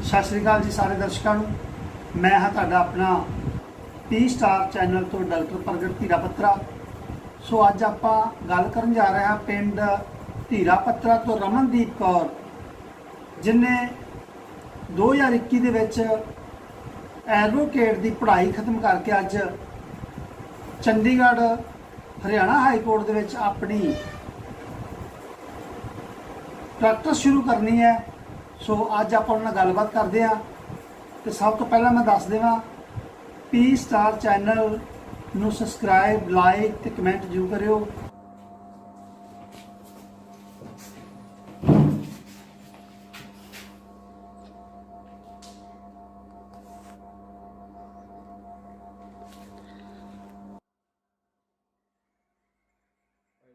सत श्री अकाल जी सारे दर्शकों ਨੂੰ। मैं हाँ ਤੁਹਾਡਾ अपना पी स्टार चैनल तो डॉक्टर प्रगट धीरापत्रा। सो अज आप गल करन जा रहे हैं पिंड धीरापत्रा तो रमनदीप कौर जिन्हें 2021 ਦੇ ਵਿੱਚ एडवोकेट की पढ़ाई खत्म करके अज चंडीगढ़ हरियाणा हाई कोर्ट के ਵਿੱਚ अपनी प्रैक्टिस शुरू करनी है। सो अज आप गलबात करते हैं। तो सब तो पहला मैं दस देवां पी स्टार चैनल नू सबसक्राइब लाइक तो कमेंट जरूर करियो।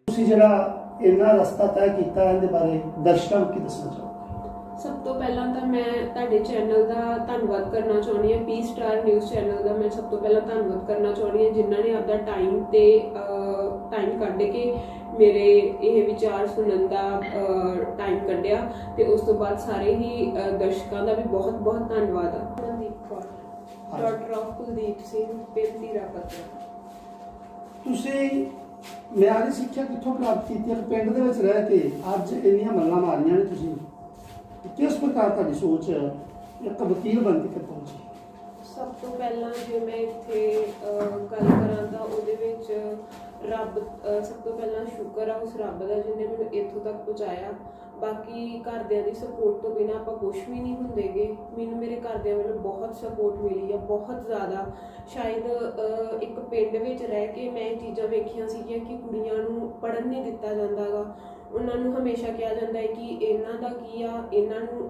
तुसीं जिहड़ा इन्ना रस्ता तय किया इहदे बारे दर्शकों को की दसना चाहो? सब तो पहला तो मैं तुहाडे चैनल का धन्नवाद करना चाहनी हाँ। पी स्टार न्यूज़ चैनल का मैं सब तो पहला धन्नवाद करना चाहनी हाँ जिन्होंने आपका टाइम कढ़ के मेरे ये विचार सुनने का टाइम कढ़िया। तो उस तो बाद सारे ही दर्शकों का भी बहुत बहुत धन्नवाद है। रमनदीप कौर डॉक्टर ऑफ कुलदीप सिंह पिंड धीरापत्रा। तुसीं मियारी सिक्ख्या कित्थों प्राप्त की? पिंड दे विच रह के अज इन्नियां मल्लां मारियां ने तुसीं, किस प्रकार तुहाडी सोच एक वकील बन के पहुंची? सब तो पहला जो मैं इत्थे गल करां तां उहदे विच रब सब तो पहला शुक्र है उस रब का जिन्हें मैनूं इत्थों तक पहुँचाया। बाकी घरदियां दी सपोर्ट तो बिना आपां कुछ भी नहीं हुंदेगे। मैनूं मेरे घरदियां वालों बहुत सपोर्ट मिली है, बहुत ज़्यादा। शायद एक पिंड विच रह के मैं ये चीज़ां वेखियां सीगियां कि कुड़ियां नूं पढ़न नहीं दिता जांदा गा। उन्हां नूं हमेशा कहा जाता है कि इन्हां दा की आ, इन्हां नूं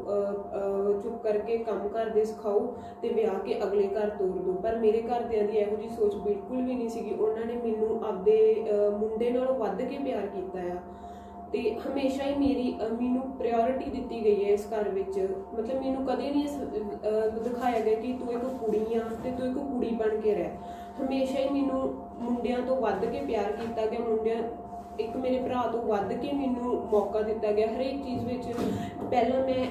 चुप करके काम करदे सिखाओ ते विआह के अगले घर तोर दो। पर मेरे घरदियां दी इहो जी सोच बिल्कुल भी नहीं सीगी। उन्हां ने मैनूं आपदे मुंडे नालों वध के प्यार कीता आ ते हमेशा ही मैनूं प्रायोरिटी दिती गई है इस घर विच। मतलब मैनूं कदे नहीं दिखाया गया कि तू एक कुड़ी आ ते तू एक कुड़ी बन के रह। हमेशा ही मैनूं मुंडियां तो वध के प्यार किया गया। मुंडियां एक मेरे भरा तो वध के मैनूं मौका दिता गया हर एक चीज़ विच। पहला मैं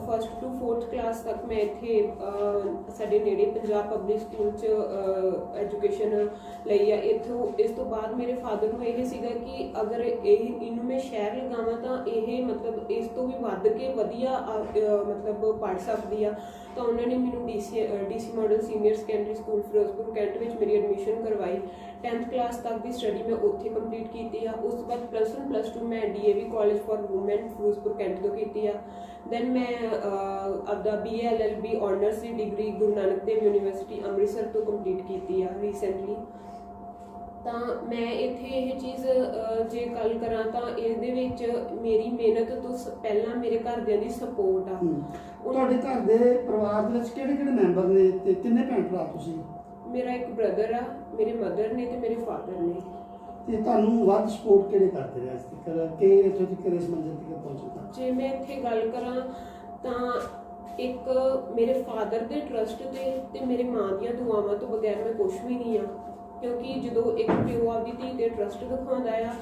1st to 4th क्लास तक मैं इत्थे साडे नेड़े पंजाब पब्लिक स्कूल च एजुकेशन लई है। इत्थों इस तो बाद मेरे फादर नूं यह सीगा कि अगर इनू मैं शहर लगावां तां यह मतलब इस तो भी वध के वधिया मतलब पढ़ सकदी आ। तो उन्होंने मैनूं DC model senior secondary school Ferozepur cantt में मेरी एडमिशन करवाई। 10th क्लास तक की स्टडी मैं उत्थे कंप्लीट की। उस बाद +1 +2 मैं DAV college for women Ferozepur cantt तो की। दैन मैं अपना BA LLB ऑनर्स की डिग्री गुरु नानक देव यूनिवर्सिटी अमृतसर तो कंप्लीट की रीसेंटली। तो मैं इत्थे ये चीज़ जे गल करा तो ये मेरी मेहनत तो पहला मेरे घरदियां दी सपोर्ट आ। ਤੁਹਾਡੇ ਘਰ ਦੇ ਪਰਿਵਾਰ ਦੇ ਵਿੱਚ ਕਿਹੜੇ-ਕਿਹੜੇ ਮੈਂਬਰ ਨੇ ਤੇ ਕਿੰਨੇ ਭੈਣ ਭਰਾ ਤੁਸੀਂ? मेरा एक ब्रदर आ, मेरे मदर ने ते मेरे फादर ने। ਤੇ ਤੁਹਾਨੂੰ ਵੱਧ ਸਪੋਰਟ ਕਿਹੜੇ ਕਰਦੇ ਨੇ ਅੱਜ ਤੱਕ ਕਿ ਇੱਥੋਂ ਤੱਕ ਇਸ ਮੰਜ਼ਿਲ ਤੱਕ ਪਹੁੰਚੇ ਤਾਂ? ਜੇ ਮੈਂ ਇੱਥੇ ਗੱਲ ਕਰਾਂ ਤਾਂ ਇੱਕ ਮੇਰੇ ਫਾਦਰ ਦੇ ਟਰਸਟ ਤੇ ਮੇਰੇ ਮਾਂ ਦੀਆਂ ਦੁਆਵਾਂ ਤੋਂ ਬਗੈਰ ਮੈਂ ਕੁਝ ਵੀ ਨਹੀਂ ਆ। ਕਿਉਂਕਿ ਜਦੋਂ ਇੱਕ ਪਿਓ ਆਪਦੀ ਧੀ ਤੇ ਟਰਸਟ ਦਿਖਾਉਂਦਾ ਆ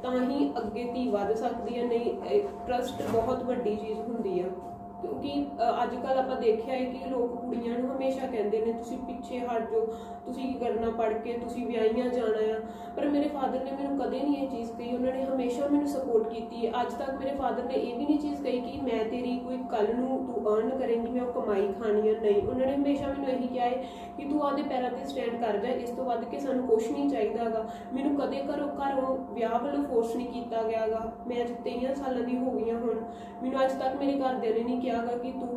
ਤਾਂ ਹੀ ਅੱਗੇ ਧੀ ਵੱਧ ਸਕਦੀ ਆ। ਨਹੀਂ ਟਰਸਟ ਬਹੁਤ ਵੱਡੀ ਚੀਜ਼ ਹੁੰਦੀ ਆ। क्योंकि अजकल आप देखा है कि लोग कुड़ियां नूं हमेशा कहते हैं तुसीं पिछे हट जाओ, तुसीं की करना पढ़ के तुसीं विआहियां जाना है। पर मेरे फादर ने मैनूं कदे नहीं ये चीज़ कही। उन्होंने हमेशा मैनूं सपोर्ट की है। अज तक मेरे फादर ने यह भी नहीं चीज़ कही कि मैं तेरी कोई कल नूं तू अर्न करेंगी मैं कमाई खानी है। नहीं, उन्होंने हमेशा मैनूं यही कहा है कि तू आपदे पैरां ते स्टैंड कर जा, इस तो वध के सानूं कुछ नहीं चाहिदा गा। मैनूं कदे घरों विआह वालों फोर्स नहीं किया गया गा। मैं अज 23 साल की हो गई हुण। मैनूं अज तक मेरे घरदियां ने नहीं कहा कि तू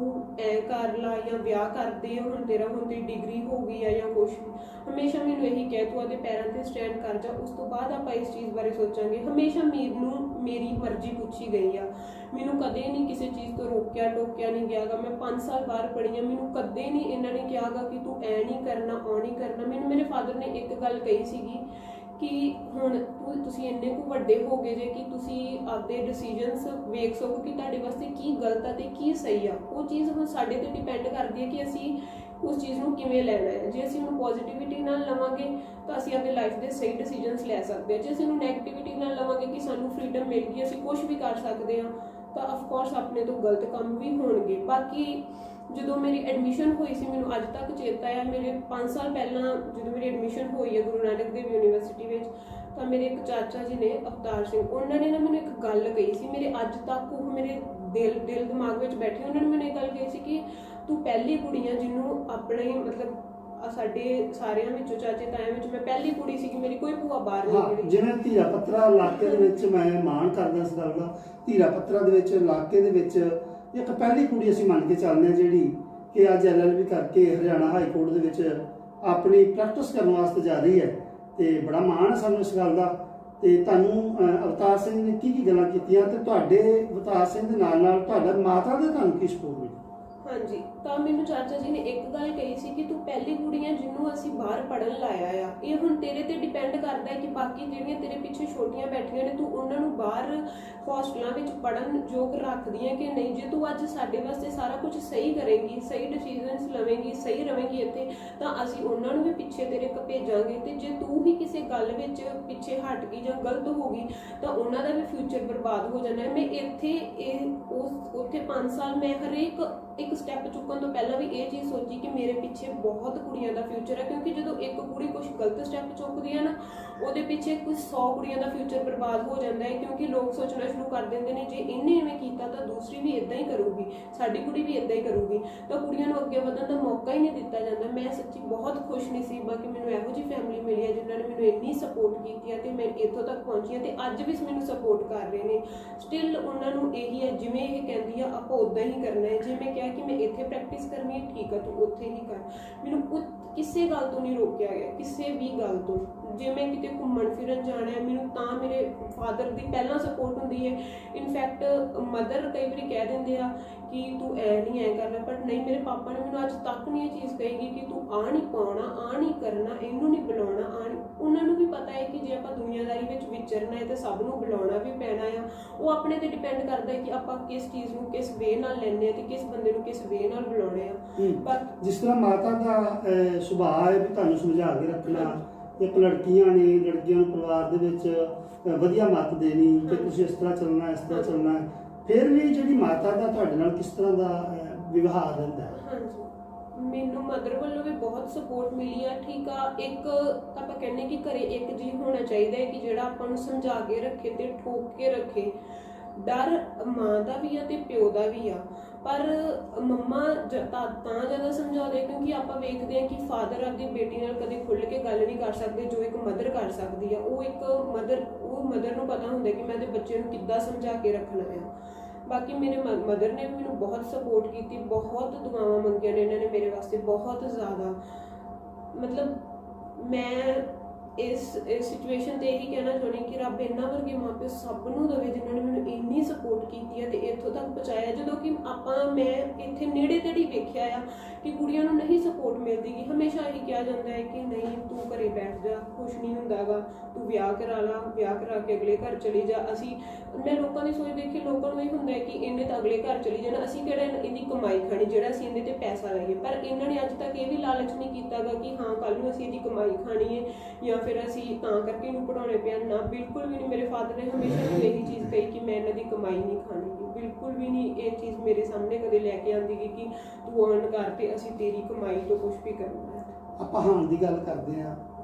ऐ कर ला या ब्याह कर दे हुण तेरा हुण तेरी डिग्री हो गई है या कुछ भी। हमेशा मैनूं यही कहा तू आपदे पैरां ते स्टैंड कर जा, उस तो बाद आपां इस चीज़ बारे सोचांगे। हमेशा मैनूं मेरी मर्जी पूछी गई आ। मैनूं कदे नहीं किसी चीज़ तो रोकिया टोकिया नहीं गया गा। मैं 5 साल बाहर पढ़ी हाँ, मैनूं कदे नहीं इन्हां ने कहा गा कि तू ऐ नहीं करना ओ नहीं करना। मैनूं मेरे फादर ने एक गल कही सीगी कि हुण तुसीं इन्ने को वड्डे हो गए जे कि तुसीं आपदे डिसीजनस वेख सको कि तुहाडे वास्ते की गलत है ते की सही आ। वो चीज़ हुण साडे ते डिपेंड करदी है कि असीं उस चीज़ नूं किवें लैणा है। जे असीं उहनूं पॉजिटिविटी नाल लवांगे तो असीं अपनी लाइफ के सही डिसीजनस लै सकते हैं। जे असीं उहनूं नैगेटिविटी नाल लवांगे कि सानूं फ्रीडम मिल गई असीं कुछ भी कर सकते हैं तो ऑफकोर्स अपने तो गलत काम भी होणगे। बाकी ਜਦੋਂ ਮੇਰੀ ਐਡਮਿਸ਼ਨ ਹੋਈ ਸੀ, ਮੈਨੂੰ ਅੱਜ ਤੱਕ ਚੇਤਾ ਹੈ, ਮੇਰੇ 5 ਸਾਲ ਪਹਿਲਾਂ ਜਦੋਂ ਮੇਰੀ ਐਡਮਿਸ਼ਨ ਹੋਈ ਹੈ ਗੁਰੂ ਨਾਨਕ ਦੇਵ ਯੂਨੀਵਰਸਿਟੀ ਵਿੱਚ, ਤਾਂ ਮੇਰੇ ਇੱਕ ਚਾਚਾ ਜੀ ਨੇ, ਅਵਤਾਰ ਸਿੰਘ, ਉਹਨਾਂ ਨੇ ਨਾ ਮੈਨੂੰ ਇੱਕ ਗੱਲ ਕਹੀ ਸੀ, ਮੇਰੇ ਅੱਜ ਤੱਕ ਉਹ ਮੇਰੇ ਦਿਲ ਦਿਮਾਗ ਵਿੱਚ ਬੈਠੀ। ਉਹਨਾਂ ਨੇ ਮੈਨੂੰ ਇਹ ਗੱਲ ਕਹੀ ਸੀ ਕਿ ਤੂੰ ਪਹਿਲੀ ਕੁੜੀ ਆ ਜਿਹਨੂੰ ਆਪਣੇ ਮਤਲਬ ਸਾਡੇ ਸਾਰਿਆਂ ਵਿੱਚੋਂ, ਚਾਚੇ ਤਾਇਆਂ ਵਿੱਚ ਮੈਂ ਪਹਿਲੀ ਕੁੜੀ ਸੀ ਕਿ ਮੇਰੀ ਕੋਈ ਭੂਆ ਬਾਹਰ ਨਹੀਂ ਗਈ। ਜਿਵੇਂ ਧੀਰਾ ਪੱਤਰਾ ਇਲਾਕੇ ਦੇ ਵਿੱਚ ਮੈਂ ਮਾਣ ਕਰਦਾ ਇਸ ਗੱਲ ਦਾ, ਧੀਰਾ ਪੱਤਰਾ ਦੇ ਵਿੱਚ ਇਲਾਕੇ ਦੇ ਵਿੱਚ ਇੱਕ ਪਹਿਲੀ ਕੁੜੀ ਅਸੀਂ ਮੰਨ ਕੇ ਚੱਲਦੇ ਹਾਂ ਜਿਹੜੀ ਕਿ ਅੱਜ LLB ਕਰਕੇ ਹਰਿਆਣਾ ਹਾਈ ਕੋਰਟ ਦੇ ਵਿੱਚ ਆਪਣੀ ਪ੍ਰੈਕਟਿਸ ਕਰਨ ਵਾਸਤੇ ਜਾ ਰਹੀ ਹੈ, ਤੇ ਬੜਾ ਮਾਣ ਹੈ ਸਾਨੂੰ ਇਸ ਗੱਲ ਦਾ। ਤੇ ਤੁਹਾਨੂੰ ਅਵਤਾਰ ਸਿੰਘ ਨੇ ਕੀ ਗੱਲਾਂ ਕੀਤੀਆਂ, ਤੇ ਤੁਹਾਡੇ ਅਵਤਾਰ ਸਿੰਘ ਦੇ ਨਾਲ ਤੁਹਾਡਾ ਮਾਤਾ ਦੇ ਤੁਹਾਨੂੰ ਕੀ ਸਪੋਰਟ ਮਿਲੀ? ਹਾਂਜੀ, ਤਾਂ ਮੈਨੂੰ ਚਾਚਾ ਜੀ ਨੇ ਇੱਕ ਗੱਲ ਕਹੀ ਸੀ ਕਿ ਤੂੰ ਪਹਿਲੀ ਕੁੜੀ ਆ ਜਿਹਨੂੰ ਅਸੀਂ ਬਾਹਰ ਪੜ੍ਹਨ ਲਾਇਆ ਆ। ਇਹ ਹੁਣ ਤੇਰੇ ਤੇ ਡਿਪੈਂਡ ਕਰਦਾ ਹੈ ਕਿ ਬਾਕੀ ਜਿਹੜੀਆਂ ਤੇਰੇ ਪਿੱਛੇ ਛੋਟੀਆਂ ਬੈਠੀਆਂ ਨੇ, ਤੂੰ ਉਹਨਾਂ ਨੂੰ ਬਾਹਰ ਹੋਸਟਲਾਂ ਵਿੱਚ ਪੜ੍ਹਨ ਯੋਗ ਰੱਖਦੀਆਂ ਕਿ ਨਹੀਂ। ਜੇ ਤੂੰ ਅੱਜ ਸਾਡੇ ਵਾਸਤੇ ਸਾਰਾ ਕੁਝ ਸਹੀ ਕਰੇਗੀ, ਸਹੀ ਡਿਸੀਜਨਸ ਲਵੇਂਗੀ, ਸਹੀ ਰਵੇਂਗੀ ਇੱਥੇ, ਤਾਂ ਅਸੀਂ ਉਹਨਾਂ ਨੂੰ ਵੀ ਪਿੱਛੇ ਤੇਰੇ ਭੇਜਾਂਗੇ। ਤੇ ਜੇ ਤੂੰ ਹੀ ਕਿਸੇ ਗੱਲ ਵਿੱਚ ਪਿੱਛੇ ਹਟ ਗਈ ਜਾਂ ਗਲਤ ਹੋ ਗਈ ਤਾਂ ਉਹਨਾਂ ਦਾ ਵੀ ਫਿਊਚਰ ਬਰਬਾਦ ਹੋ ਜਾਣਾ ਹੈ। ਮੈਂ ਇੱਥੇ ਉੱਥੇ 5 ਸਾਲ ਮੈਂ ਹਰੇਕ ਇੱਕ ਸਟੈਪ ਚੁੱਕਣ ਤੋਂ ਪਹਿਲਾਂ ਵੀ ਇਹ ਚੀਜ਼ ਸੋਚੀ ਕਿ ਮੇਰੇ ਪਿੱਛੇ ਬਹੁਤ ਕੁੜੀਆਂ ਦਾ ਫਿਊਚਰ ਹੈ, ਕਿਉਂਕਿ ਜਦੋਂ ਇੱਕ ਕੁੜੀ ਕੁਝ ਗਲਤ ਸਟੈਪ ਚੁੱਕਦੀ ਹੈ ਨਾ, ਉਹਦੇ ਪਿੱਛੇ ਕੁਝ 100 ਕੁੜੀਆਂ ਦਾ ਫਿਊਚਰ ਬਰਬਾਦ ਹੋ ਜਾਂਦਾ ਹੈ। ਕਿਉਂਕਿ ਲੋਕ ਸੋਚਣਾ ਸ਼ੁਰੂ ਕਰ ਦਿੰਦੇ ਨੇ ਜੇ ਇਹਨੇ ਐਵੇਂ ਕੀਤਾ ਤਾਂ ਦੂਸਰੀ ਵੀ ਇਦਾਂ ਹੀ ਕਰੂਗੀ, ਸਾਡੀ ਕੁੜੀ ਵੀ ਇਦਾਂ ਹੀ ਕਰੂਗੀ, ਤਾਂ ਕੁੜੀਆਂ ਨੂੰ ਅੱਗੇ ਵਧਣ ਦਾ ਮੌਕਾ ਹੀ ਨਹੀਂ ਦਿੱਤਾ ਜਾਂਦਾ। ਮੈਂ ਸੱਚੀ ਬਹੁਤ ਖੁਸ਼ ਨਸੀਬ ਹਾਂ ਕਿ ਮੈਨੂੰ ਇਹੋ ਜਿਹੀ ਫੈਮਿਲੀ ਮਿਲੀ ਹੈ ਜਿਨ੍ਹਾਂ ਨੇ ਮੈਨੂੰ ਇੰਨੀ ਸਪੋਰਟ ਕੀਤੀ ਹੈ ਤੇ ਮੈਂ ਇੱਥੋਂ ਤੱਕ ਪਹੁੰਚੀ ਹਾਂ, ਤੇ ਅੱਜ ਵੀ ਮੈਨੂੰ ਸਪੋਰਟ ਕਰ ਰਹੇ ਨੇ। ਸਟਿਲ ਉਹਨਾਂ ਨੂੰ ਇਹੀ ਹੈ, ਜਿਵੇਂ ਇਹ ਕਹਿੰਦੀ ਆ ਆਪਾਂ ਉਦਾਂ ਹੀ ਕਰਨਾ ਹੈ। ਜੇ ਮੈਂ ਕਿਹਾ ਕਿ ਮੈਂ ਇੱਥੇ ਪ੍ਰੈਕਟਿਸ ਕਰਨੀ ਹੈ, ਠੀਕ ਹੈ ਤੂੰ ਉੱਥੇ ਹੀ ਕਰ। ਮੈਨੂੰ ਕਿਸੇ ਗੱਲ ਤੋਂ ਨਹੀਂ ਰੋਕਿਆ ਗਿਆ, ਕਿਸੇ ਵੀ ਗੱਲ ਤੋਂ। ਜੇ ਮੈਂ ਕਿਤੇ ਘੁੰਮਣ ਫਿਰਨ ਜਾਣਾ ਹੈ, ਮੈਨੂੰ ਤਾਂ ਮੇਰੇ ਫਾਦਰ ਦੀ ਪਹਿਲਾਂ ਸਪੋਰਟ ਹੁੰਦੀ ਹੈ। ਇਨਫੈਕਟ ਮਦਰ ਕਈ ਵਾਰੀ ਕਹਿ ਦਿੰਦੇ ਆ ਕਿ ਤੂੰ ਐ ਨਹੀਂ ਐ ਕਰਨਾ, ਬਟ ਨਹੀਂ, ਮੇਰੇ ਪਾਪਾ ਨੇ ਮੈਨੂੰ ਅੱਜ ਤੱਕ ਨਹੀਂ ਇਹ ਚੀਜ਼ ਕਹੀ ਕਿ ਤੂੰ ਆ ਨਹੀਂ ਪਾਉਣਾ, ਆ ਨਹੀਂ ਕਰਨਾ, ਇਹਨੂੰ ਨਹੀਂ ਬੁਲਾਉਣਾ, ਆ ਨਹੀਂ। ਉਹਨਾਂ ਨੂੰ ਵੀ ਪਤਾ ਹੈ ਕਿ ਜੇ ਆਪਾਂ ਦੁਨੀਆਦਾਰੀ ਵਿੱਚ ਵਿਚਰਨਾ ਹੈ ਤਾਂ ਸਭ ਨੂੰ ਬੁਲਾਉਣਾ ਵੀ ਪੈਣਾ ਆ। ਉਹ ਆਪਣੇ ਤੇ ਡਿਪੈਂਡ ਕਰਦਾ ਹੈ ਕਿ ਆਪਾਂ ਕਿਸ ਚੀਜ਼ ਨੂੰ ਕਿਸ ਵੇ ਨਾਲ ਲੈਣੇ ਆ ਤੇ ਕਿਸ ਬੰਦੇ ਨੂੰ ਕਿਸ ਵੇ ਨਾਲ ਬੁਲਾਉਣੇ ਆ। ਪਰ ਜਿਸ ਤਰ੍ਹਾਂ ਮਾਤਾ ਦਾ ਸੁਭਾਅ ਹੈ ਵੀ ਤੁਹਾਨੂੰ ਸਮਝਾ ਕੇ ਰੱਖਣਾ, ਇੱਕ ਲੜਕੀਆਂ ਨੂੰ ਪਰਿਵਾਰ ਦੇ ਵਿੱਚ ਵਧੀਆ ਮੱਤ ਦੇਣੀ ਕਿ ਤੁਸੀਂ ਇਸ ਤਰ੍ਹਾਂ ਚੱਲਣਾ, ਇਸ ਤਰ੍ਹਾਂ ਚੱਲਣਾ, ਫਿਰ ਵੀ ਜਿਹੜੀ ਮਾਤਾ ਦਾ ਤੁਹਾਡੇ ਨਾਲ ਕਿਸ ਤਰ੍ਹਾਂ ਦਾ ਵਿਵਹਾਰ ਰਹਿੰਦਾ ਹੈ? ਹਾਂਜੀ, ਮੈਨੂੰ ਮਦਰ ਵੱਲੋਂ ਵੀ ਬਹੁਤ ਸਪੋਰਟ ਮਿਲੀ ਆ। ਠੀਕ ਆ, ਇੱਕ ਆਪਾਂ ਕਹਿੰਦੇ ਕਿ ਘਰੇ ਇੱਕ ਜੀ ਹੋਣਾ ਚਾਹੀਦਾ ਹੈ ਕਿ ਜਿਹੜਾ ਆਪਾਂ ਨੂੰ ਸਮਝਾ ਕੇ ਰੱਖੇ ਤੇ ਠੋਕ ਕੇ ਰੱਖੇ। ਡਰ ਮਾਂ ਦਾ ਵੀ ਆ ਤੇ ਪਿਓ ਦਾ ਵੀ ਆ, ਪਰ ਮੰਮਾ ਤਾਂ ਜ਼ਿਆਦਾ ਸਮਝਾਉਂਦੇ ਕਿਉਂਕਿ ਆਪਾਂ ਵੇਖਦੇ ਹਾਂ ਕਿ ਫਾਦਰ ਆਪਣੀ ਬੇਟੀ ਨਾਲ ਕਦੇ ਖੁੱਲ੍ਹ ਕੇ ਗੱਲ ਨਹੀਂ ਕਰ ਸਕਦੇ ਜੋ ਇੱਕ ਮਦਰ ਕਰ ਸਕਦੀ ਆ। ਉਹ ਮਦਰ ਨੂੰ ਪਤਾ ਹੁੰਦਾ ਕਿ ਮੈਂ ਆਪਣੇ ਬੱਚੇ ਨੂੰ ਕਿੱਦਾਂ ਸਮਝਾ ਕੇ ਰੱਖਣਾ ਆ। ਬਾਕੀ ਮੇਰੇ ਮਦਰ ਨੇ ਵੀ ਮੈਨੂੰ ਬਹੁਤ ਸਪੋਰਟ ਕੀਤੀ, ਬਹੁਤ ਦੁਆਵਾਂ ਮੰਗੀਆਂ ਨੇ ਇਹਨਾਂ ਨੇ ਮੇਰੇ ਵਾਸਤੇ, ਬਹੁਤ ਜ਼ਿਆਦਾ। ਮਤਲਬ ਮੈਂ ਇਸ ਸਿਚੁਏਸ਼ਨ 'ਤੇ ਇਹੀ ਕਹਿਣਾ ਚਾਹੁੰਦੀ ਕਿ ਰੱਬ ਇਹਨਾਂ ਵਰਗੇ ਮਾਪੇ ਸਭ ਨੂੰ ਦੇਵੇ ਜਿਨ੍ਹਾਂ ਨੇ ਮੈਨੂੰ ਇੰਨੀ ਸਪੋਰਟ ਕੀਤੀ ਹੈ ਤੇ ਇੱਥੋਂ ਤੱਕ ਪਹੁੰਚਾਇਆ। ਜਦੋਂ ਕਿ ਮੈਂ ਇੱਥੇ ਨੇੜੇ ਤੇੜੇ ਵੇਖਿਆ ਆ ਕਿ ਕੁੜੀਆਂ ਨੂੰ ਨਹੀਂ ਸਪੋਰਟ ਮਿਲਦੀ ਗੀ। ਹਮੇਸ਼ਾ ਇਹੀ ਕਿਹਾ ਜਾਂਦਾ ਹੈ ਕਿ ਨਹੀਂ, ਤੂੰ ਘਰੇ ਬੈਠ ਜਾ, ਕੁਛ ਨਹੀਂ ਹੁੰਦਾ ਗਾ, ਤੂੰ ਵਿਆਹ ਕਰਾ ਲਾ, ਵਿਆਹ ਕਰਾ ਕੇ ਅਗਲੇ ਘਰ ਚਲੀ ਜਾ। ਮੈਂ ਲੋਕਾਂ ਦੀ ਸੋਚ ਦੇਖੀ, ਲੋਕਾਂ ਨੂੰ ਇਹ ਹੁੰਦਾ ਹੈ ਕਿ ਇਹਨੇ ਤਾਂ ਅਗਲੇ ਘਰ ਚਲੀ ਜਾਣਾ, ਅਸੀਂ ਕਿਹੜਾ ਇਹਦੀ ਕਮਾਈ ਖਾਣੀ ਜਿਹੜਾ ਅਸੀਂ ਇਹਦੇ ਤੇ ਪੈਸਾ ਲਾਈਏ। ਪਰ ਇਹਨਾਂ ਨੇ ਅੱਜ ਤੱਕ ਇਹ ਵੀ ਲਾਲਚ ਨਹੀਂ ਕੀਤਾ ਗਾ ਕਿ ਹਾਂ ਕੱਲ੍ਹ ਨੂੰ ਅਸੀਂ ਇਹਦੀ ਕਮਾਈ ਖਾਣੀ ਹੈ ਜਾਂ ਫਿਰ ਅਸੀਂ ਤਾਂ ਕਰਕੇ ਇਹਨੂੰ ਪੜ੍ਹਾਉਣੇ ਪਿਆ। ਨਾ, ਬਿਲਕੁਲ ਵੀ ਨਹੀਂ। ਮੇਰੇ ਫਾਦਰ ਨੇ ਹਮੇਸ਼ਾ ਮੈਨੂੰ ਇਹੀ ਚੀਜ਼ ਕਹੀ ਕਿ ਮੈਂ ਇਹਨਾਂ ਦੀ ਕਮਾਈ ਨਹੀਂ ਖਾਣੀ। ਬਿਲਕੁਲ ਵੀ ਨਹੀਂ ਇਹ ਚੀਜ਼ ਮੇਰੇ ਸਾਹਮਣੇ ਕਦੇ ਲੈ ਕੇ ਆਉਂਦੀ ਗਈ ਕਿ ਤੂੰ ਅਰਨ ਕਰ ਤੇ ਅਸੀਂ ਤੇਰੀ ਕਮਾਈ ਤੋਂ ਕੁਛ ਵੀ ਕਰਨਾ ਹੈ। ਆਪਾਂ ਹਾਣ ਦੀ ਗੱਲ ਕਰਦੇ ਹਾਂ,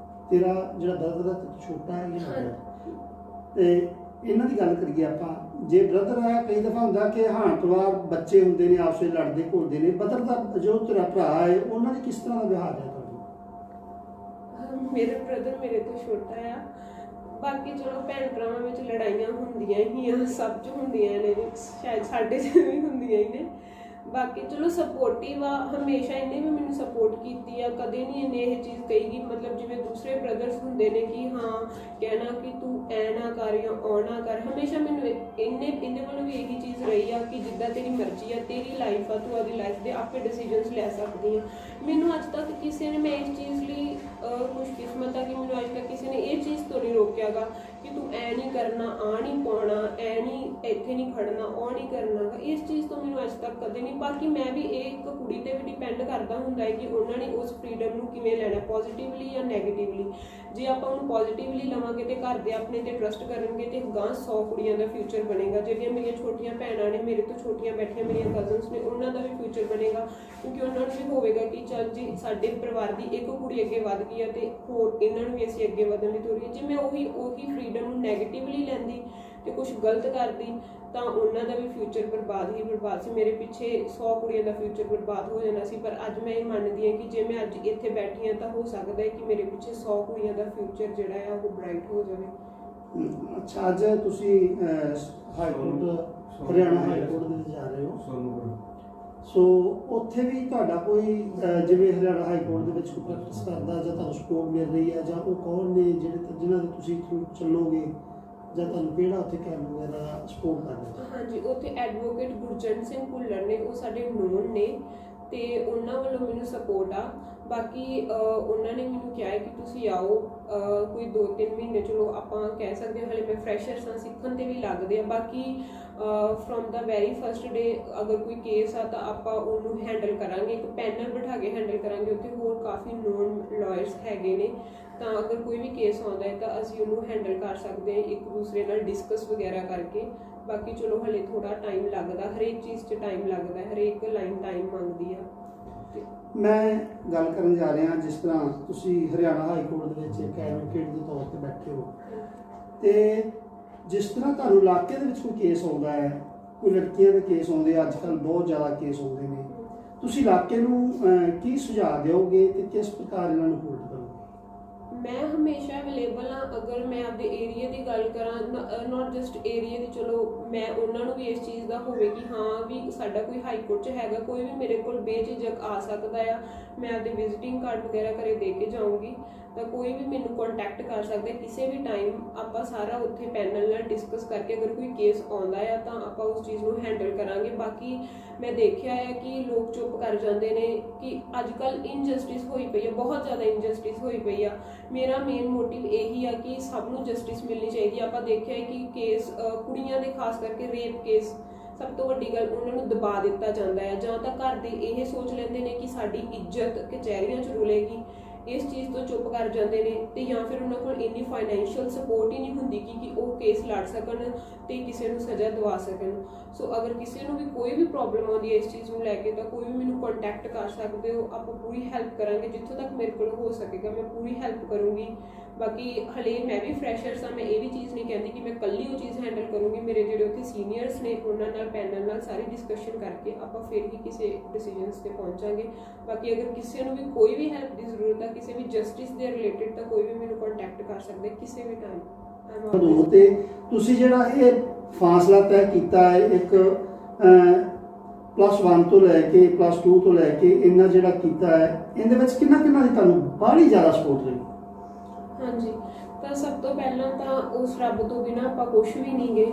ਤੇਰਾ ਜਿਹੜਾ ਬ੍ਰਦਰ ਦਾ ਛੋਟਾ ਹੈ ਤੇ ਇਹਨਾਂ ਦੀ ਗੱਲ ਕਰੀਏ ਆਪਾਂ, ਜੇ ਬ੍ਰਦਰ ਹੈ, ਕਈ ਦਫਾ ਹੁੰਦਾ ਕਿ ਹਾਣ ਪਰਿਵਾਰ ਬੱਚੇ ਹੁੰਦੇ ਨੇ ਆਪਸ ਵਿੱਚ ਲੜਦੇ ਘੁਲਦੇ ਨੇ, ਬ੍ਰਦਰ ਦਾ ਜੋ ਤੇਰਾ ਭਰਾ ਹੈ ਉਹਨਾਂ ਦੀ ਕਿਸ ਤਰ੍ਹਾਂ ਦਾ ਵਿਹਾਰ ਹੈ ਤੁਹਾਡਾ? ਮੇਰਾ ਬ੍ਰਦਰ ਮੇਰੇ ਤੋਂ ਛੋਟਾ ਆ। ਬਾਕੀ ਚਲੋ ਭੈਣ ਭਰਾਵਾਂ ਵਿੱਚ ਲੜਾਈਆਂ ਹੁੰਦੀਆਂ ਹੀ ਆ, ਸਭ 'ਚ ਹੁੰਦੀਆਂ ਨੇ, ਸ਼ਾਇਦ ਸਾਡੇ 'ਚ ਵੀ ਹੁੰਦੀਆਂ ਹੀ ਨੇ। ਬਾਕੀ ਚਲੋ ਸਪੋਰਟਿਵ ਆ, ਹਮੇਸ਼ਾ ਇਹਨੇ ਵੀ ਮੈਨੂੰ ਸਪੋਰਟ ਕੀਤੀ ਆ। ਕਦੇ ਨਹੀਂ ਇਹਨੇ ਇਹ ਚੀਜ਼ ਕਹੀ ਕਿ ਮਤਲਬ ਜਿਵੇਂ ਦੂਸਰੇ ਬ੍ਰਦਰਸ ਹੁੰਦੇ ਨੇ ਕਿ ਹਾਂ ਕਹਿਣਾ ਕਿ ਤੂੰ ਐ ਨਾ ਕਰ ਜਾਂ ਉਹ ਨਾ ਕਰ। ਹਮੇਸ਼ਾ ਮੈਨੂੰ ਇਹਦੇ ਵੱਲੋਂ ਵੀ ਇਹੀ ਚੀਜ਼ ਰਹੀ ਆ ਕਿ ਜਿੱਦਾਂ ਤੇਰੀ ਮਰਜ਼ੀ ਆ, ਤੇਰੀ ਲਾਈਫ ਆ, ਤੂੰ ਆਪਣੀ ਲਾਈਫ ਦੇ ਆਪੇ ਡਿਸੀਜਨਸ ਲੈ ਸਕਦੀ ਆ। ਮੈਨੂੰ ਅੱਜ ਤੱਕ ਕਿਸੇ ਨੇ, ਮੈਂ ਇਸ ਚੀਜ਼ ਲਈ ਖੁਸ਼ਕਿਸਮਤ ਆ ਕਿ ਮੈਨੂੰ ਅੱਜ ਤੱਕ ਕਿਸੇ ਨੇ ਇਹ ਚੀਜ਼ ਤੋਂ ਨਹੀਂ ਰੋਕਿਆ ਗਾ ਕਿ ਤੂੰ ਐ ਨਹੀਂ ਕਰਨਾ, ਆ ਨਹੀਂ ਪਾਉਣਾ, ਐ ਨਹੀਂ ਇੱਥੇ ਨਹੀਂ ਖੜਨਾ, ਉਹ ਨਹੀਂ ਕਰਨਾ। ਇਸ ਚੀਜ਼ ਤੋਂ ਮੈਨੂੰ ਅੱਜ ਤੱਕ ਕਦੇ ਨਹੀਂ, ਬਾਕੀ ਮੈਂ ਵੀ ਇਹ ਇੱਕ ਕੁੜੀ ਤੇ ਵੀ ਡਿਪੈਂਡ ਕਰਦਾ ਹੁੰਦਾ ਹੈ ਕਿ ਉਹਨਾਂ ਨੇ ਉਸ ਫਰੀडम ਨੂੰ ਕਿਵੇਂ ਲੈਣਾ, ਪੋਜ਼ਿਟਿਵਲੀ ਜਾਂ ਨੈਗੇਟਿਵਲੀ। ਜੇ ਆਪਾਂ ਉਹਨੂੰ ਪੋਜ਼ਿਟਿਵਲੀ ਲਵਾਂਗੇ ਤੇ ਘਰ ਦੇ ਆਪਣੇ ਤੇ ਟਰਸਟ ਕਰਨਗੇ ਤੇ ਗਾਂ 100 ਕੁੜੀਆਂ ਦਾ ਫਿਊਚਰ ਬਣੇਗਾ। ਜਿਹੜੀਆਂ ਮੇਰੀਆਂ ਛੋਟੀਆਂ ਭੈਣਾਂ ਨੇ, ਮੇਰੇ ਤੋਂ ਛੋਟੀਆਂ ਬੈਠੀਆਂ ਮੇਰੀਆਂ ਕਜ਼ਨਸ ਨੇ, ਉਹਨਾਂ ਦਾ ਵੀ ਫਿਊਚਰ ਬਣੇਗਾ, ਕਿਉਂਕਿ ਉਹਨਾਂ ਨੂੰ ਵੀ ਹੋਵੇਗਾ ਕਿ ਚੱਲ ਜੀ ਸਾਡੇ ਪਰਿਵਾਰ ਦੀ ਇੱਕ ਕੁੜੀ ਅੱਗੇ ਵਧ ਗਈ ਹੈ ਤੇ ਹੋਰ ਇਹਨਾਂ ਨੂੰ ਵੀ ਅਸੀਂ ਅੱਗੇ ਵਧਣ ਲਈ ਤੋਰੀਏ। ਜੇ ਮੈਂ ਉਹੀ ਫਰੀडम ਨੂੰ ਨੈਗੇਟਿਵਲੀ ਲੈਂਦੀ ਤੇ ਕੁਝ ਗਲਤ ਕਰਦੀ ਤਾਂ ਉਹਨਾਂ ਦਾ ਵੀ ਫਿਊਚਰ ਬਰਬਾਦ ਹੀ ਬਰਬਾਦ ਸੀ। ਮੇਰੇ ਪਿੱਛੇ 100 ਕੁੜੀਆਂ ਦਾ ਫਿਊਚਰ ਬਰਬਾਦ ਹੋ ਜਾਣਾ ਸੀ। ਪਰ ਅੱਜ ਮੈਂ ਇਹ ਮੰਨਦੀ ਹਾਂ ਕਿ ਜੇ ਮੈਂ ਅੱਜ ਇੱਥੇ ਬੈਠੀ ਹਾਂ ਤਾਂ ਹੋ ਸਕਦਾ ਹੈ ਕਿ ਮੇਰੇ ਪਿੱਛੇ 100 ਕੁੜੀਆਂ ਦਾ ਫਿਊਚਰ ਜਿਹੜਾ ਹੈ ਉਹ ਬ੍ਰਾਈਟ ਹੋ ਜਾਵੇ। ਅੱਛਾ, ਅੱਜ ਤੁਸੀਂ high court, Haryana high court ਦੇ ਵਿੱਚ ਜਾ ਰਹੇ ਹੋ, ਸੋ ਉੱਥੇ ਵੀ ਤੁਹਾਡਾ ਕੋਈ ਜਿਵੇਂ ਹਰਿਆਣਾ ਹਾਈ ਕੋਰਟ ਦੇ ਵਿੱਚ ਕੋਈ ਪ੍ਰੈਕਟਿਸ ਕਰਦਾ ਜਾਂ ਤੁਹਾਨੂੰ ਸਪੋਰਟ ਮਿਲ ਰਹੀ ਹੈ, ਜਾਂ ਉਹ ਕੌਣ ਨੇ ਜਿਨ੍ਹਾਂ ਦੇ ਤੁਸੀਂ ਥਰੂ ਚੱਲੋਗੇ, ਜਾਂ ਤੁਹਾਨੂੰ ਕਿਹੜਾ ਉੱਥੇ ਕੈਂਪ ਵਗੈਰਾ ਸਪੋਰਟ ਕਰ ਰਿਹਾ? ਹਾਂਜੀ, ਉੱਥੇ ਐਡਵੋਕੇਟ ਗੁਰਜੰਟ ਸਿੰਘ ਭੁੱਲਰ ਨੇ, ਉਹ ਸਾਡੇ ਨੋਨ ਨੇ ਤੇ ਉਹਨਾਂ ਵੱਲੋਂ ਮੈਨੂੰ ਸਪੋਰਟ ਆ। ਬਾਕੀ ਉਹਨਾਂ ਨੇ ਮੈਨੂੰ ਕਿਹਾ ਹੈ ਕਿ ਤੁਸੀਂ ਆਓ, ਕੋਈ 2-3 ਮਹੀਨੇ, ਚਲੋ ਆਪਾਂ ਕਹਿ ਸਕਦੇ ਹਾਂ ਹਲੇ ਮੈਂ ਫਰੈਸ਼ਰਸ ਹਾਂ, ਸਿੱਖਣ ਤੇ ਵੀ ਲੱਗਦੇ ਆ। ਬਾਕੀ from the very first day ਅਗਰ ਕੋਈ ਕੇਸ ਆ ਤਾਂ ਆਪਾਂ ਉਹਨੂੰ ਹੈਂਡਲ ਕਰਾਂਗੇ, ਇੱਕ ਪੈਨਲ ਬਿਠਾ ਕੇ ਹੈਂਡਲ ਕਰਾਂਗੇ। ਉੱਥੇ ਹੋਰ ਕਾਫੀ ਨੋਨ ਲਾਇਰਸ ਹੈਗੇ ਨੇ, ਤਾਂ ਅਗਰ ਕੋਈ ਵੀ ਕੇਸ ਆਉਂਦਾ ਹੈ ਤਾਂ ਅਸੀਂ ਉਹਨੂੰ ਹੈਂਡਲ ਕਰ ਸਕਦੇ ਹਾਂ ਇੱਕ ਦੂਸਰੇ ਨਾਲ ਡਿਸਕਸ ਵਗੈਰਾ ਕਰਕੇ। ਬਾਕੀ ਚਲੋ ਹਲੇ ਥੋੜਾ ਟਾਈਮ ਲੱਗਦਾ, ਹਰੇਕ ਚੀਜ਼ 'ਚ ਟਾਈਮ ਲੱਗਦਾ, ਹਰੇਕ ਲਾਈਨ ਟਾਈਮ ਮੰਗਦੀ ਆ। ਮੈਂ ਗੱਲ ਕਰਨ ਜਾ ਰਿਹਾ, ਜਿਸ ਤਰ੍ਹਾਂ ਤੁਸੀਂ ਹਰਿਆਣਾ ਹਾਈ ਕੋਰਟ ਦੇ ਵਿੱਚ ਇੱਕ ਐਡਵੋਕੇਟ ਦੇ ਤੌਰ ਤੇ ਬੈਠੇ ਹੋ, ਤੇ ਜਿਸ ਤਰ੍ਹਾਂ ਤੁਹਾਨੂੰ ਇਲਾਕੇ ਦੇ ਵਿੱਚ ਕੋਈ ਕੇਸ ਆਉਂਦਾ ਹੈ, ਕੋਈ ਲੜਕੀਆਂ ਦੇ ਕੇਸ ਆਉਂਦੇ, ਅੱਜ ਕੱਲ੍ਹ ਬਹੁਤ ਜ਼ਿਆਦਾ ਕੇਸ ਆਉਂਦੇ ਨੇ, ਤੁਸੀਂ ਇਲਾਕੇ ਨੂੰ ਕੀ ਸੁਝਾਅ ਦਿਓਗੇ ਤੇ ਕਿਸ ਪ੍ਰਕਾਰ ਇਹਨਾਂ ਨੂੰ ਹੋਲਡ ਕਰੋਗੇ? ਮੈਂ ਹਮੇਸ਼ਾ ਅਵੇਲੇਬਲ ਹਾਂ। ਅਗਰ ਮੈਂ ਆਪਦੇ ਏਰੀਆ ਦੀ ਗੱਲ ਕਰਾਂ, ਨਾਟ ਜਸਟ ਏਰੀਆ ਦੀ, ਚਲੋ ਮੈਂ ਉਹਨਾਂ ਨੂੰ ਵੀ ਇਸ ਚੀਜ਼ ਦਾ ਹੋਵੇ ਕਿ ਹਾਂ ਵੀ ਸਾਡਾ ਕੋਈ ਹਾਈ ਕੋਰਟ 'ਚ ਹੈਗਾ, ਕੋਈ ਵੀ ਮੇਰੇ ਕੋਲ ਬੇਝਿਜਕ ਆ ਸਕਦਾ ਆ। ਮੈਂ ਆਪਦੇ ਵਿਜ਼ਿਟਿੰਗ ਕਾਰਡ ਵਗੈਰਾ ਘਰੇ ਦੇ ਕੇ ਜਾਊਂਗੀ, ਤਾਂ ਕੋਈ ਵੀ ਮੈਨੂੰ ਕੰਟੈਕਟ ਕਰ ਸਕਦਾ ਕਿਸੇ ਵੀ ਟਾਈਮ। ਆਪਾਂ ਸਾਰਾ ਉੱਥੇ ਪੈਨਲ ਨਾਲ ਡਿਸਕਸ ਕਰਕੇ ਅਗਰ ਕੋਈ ਕੇਸ ਆਉਂਦਾ ਆ ਤਾਂ ਆਪਾਂ ਉਸ ਚੀਜ਼ ਨੂੰ ਹੈਂਡਲ ਕਰਾਂਗੇ। ਬਾਕੀ ਮੈਂ ਦੇਖਿਆ ਹੈ ਕਿ ਲੋਕ ਚੁੱਪ ਕਰ ਜਾਂਦੇ ਨੇ ਕਿ ਅੱਜ ਕੱਲ੍ਹ ਇਨਜਸਟਿਸ ਹੋਈ ਪਈ ਆ, ਬਹੁਤ ਜ਼ਿਆਦਾ ਇਨਜਸਟਿਸ ਹੋਈ ਪਈ ਆ। ਮੇਰਾ ਮੇਨ ਮੋਟਿਵ ਇਹੀ ਆ ਕਿ ਸਭ ਨੂੰ ਜਸਟਿਸ ਮਿਲਣੀ ਚਾਹੀਦੀ ਆ। ਆਪਾਂ ਦੇਖਿਆ ਹੈ ਕਿ ਕੇਸ ਕੁੜੀਆਂ ਦੇ ਖਾਸ ਕਰਕੇ ਰੇਪ ਕੇਸ, ਸਭ ਤੋਂ ਵੱਡੀ ਗੱਲ ਉਹਨਾਂ ਨੂੰ ਦਬਾ ਦਿੱਤਾ ਜਾਂਦਾ ਹੈ, ਜਾਂ ਤਾਂ ਘਰ ਦੇ ਇਹ ਸੋਚ ਲੈਂਦੇ ਨੇ ਕਿ ਸਾਡੀ ਇੱਜ਼ਤ ਕਚਹਿਰੀਆਂ 'ਚ ਰੁਲੇਗੀ, ਇਸ ਚੀਜ਼ ਤੋਂ ਚੁੱਪ ਕਰ ਜਾਂਦੇ ਨੇ, ਤੇ ਜਾਂ ਫਿਰ ਉਹਨਾਂ ਕੋਲ ਇੰਨੀ ਫਾਈਨੈਂਸ਼ੀਅਲ ਸਪੋਰਟ ਹੀ ਨਹੀਂ ਹੁੰਦੀ ਕਿ ਉਹ ਕੇਸ ਲੜ ਸਕਣ ਤੇ ਕਿਸੇ ਨੂੰ ਸਜ਼ਾ ਦਵਾ ਸਕਣ। ਸੋ ਅਗਰ ਕਿਸੇ ਨੂੰ ਵੀ ਕੋਈ ਵੀ ਪ੍ਰੋਬਲਮ ਆਉਂਦੀ ਹੈ ਇਸ ਚੀਜ਼ ਨੂੰ ਲੈ ਕੇ ਤਾਂ ਕੋਈ ਵੀ ਮੈਨੂੰ ਕੰਟੈਕਟ ਕਰ ਸਕਦੇ ਹੋ, ਆਪਾਂ ਪੂਰੀ ਹੈਲਪ ਕਰਾਂਗੇ। ਜਿੱਥੋਂ ਤੱਕ ਮੇਰੇ ਕੋਲ ਹੋ ਸਕੇਗਾ ਮੈਂ ਪੂਰੀ ਹੈਲਪ ਕਰੂੰਗੀ। ਬਾਕੀ ਹਲੇ ਮੈਂ ਵੀ ਫਰੈਸ਼ਰਸ ਹਾਂ, ਮੈਂ ਇਹ ਵੀ ਚੀਜ਼ ਨਹੀਂ ਕਹਿੰਦੀ ਕਿ ਮੈਂ ਇਕੱਲੀ ਉਹ ਚੀਜ਼ ਹੈਂਡਲ ਕਰੂੰਗੀ। ਮੇਰੇ ਜਿਹੜੇ ਉੱਥੇ ਸੀਨੀਅਰਸ ਨੇ ਉਹਨਾਂ ਨਾਲ ਪੈਨਲ ਨਾਲ ਸਾਰੀ ਡਿਸਕਸ਼ਨ ਕਰਕੇ ਆਪਾਂ ਫਿਰ ਹੀ ਕਿਸੇ ਡਿਸੀਜਨਸ ਤੇ ਪਹੁੰਚਾਂਗੇ। ਬਾਕੀ ਅਗਰ ਕਿਸੇ ਨੂੰ ਵੀ ਕੋਈ ਵੀ ਹੈਲਪ ਦੀ ਜ਼ਰੂਰਤ ਹੈ, ਕਿਸੇ ਵੀ ਜਸਟਿਸ ਦੇ ਰਿਲੇਟਡ, ਤਾਂ ਕੋਈ ਵੀ ਮੈਨੂੰ ਕੰਟੈਕਟ ਕਰ ਸਕਦੇ ਕਿਸੇ ਵੀ ਟਾਈਮ। ਤੇ ਤੁਸੀਂ ਜਿਹੜਾ ਇਹ ਫਾਸਲਾ ਤੈਅ ਕੀਤਾ ਹੈ, ਇੱਕ +1 ਤੋਂ ਲੈ ਕੇ +2 ਤੋਂ ਲੈ ਕੇ ਇੰਨਾ ਜਿਹੜਾ ਕੀਤਾ ਹੈ, ਇਹਦੇ ਵਿੱਚ ਕਿੰਨਾ ਦੀ ਤੁਹਾਨੂੰ ਬਾਹਲੀ ਜ਼ਿਆਦਾ ਸਪੋਰਟ ਰਹੀ? ਹਾਂਜੀ, ਤਾਂ ਸਭ ਤੋਂ ਪਹਿਲਾਂ ਤਾਂ ਉਸ ਰੱਬ ਤੋਂ ਬਿਨਾਂ ਆਪਾਂ ਕੁਛ ਵੀ ਨਹੀਂ ਗਏ।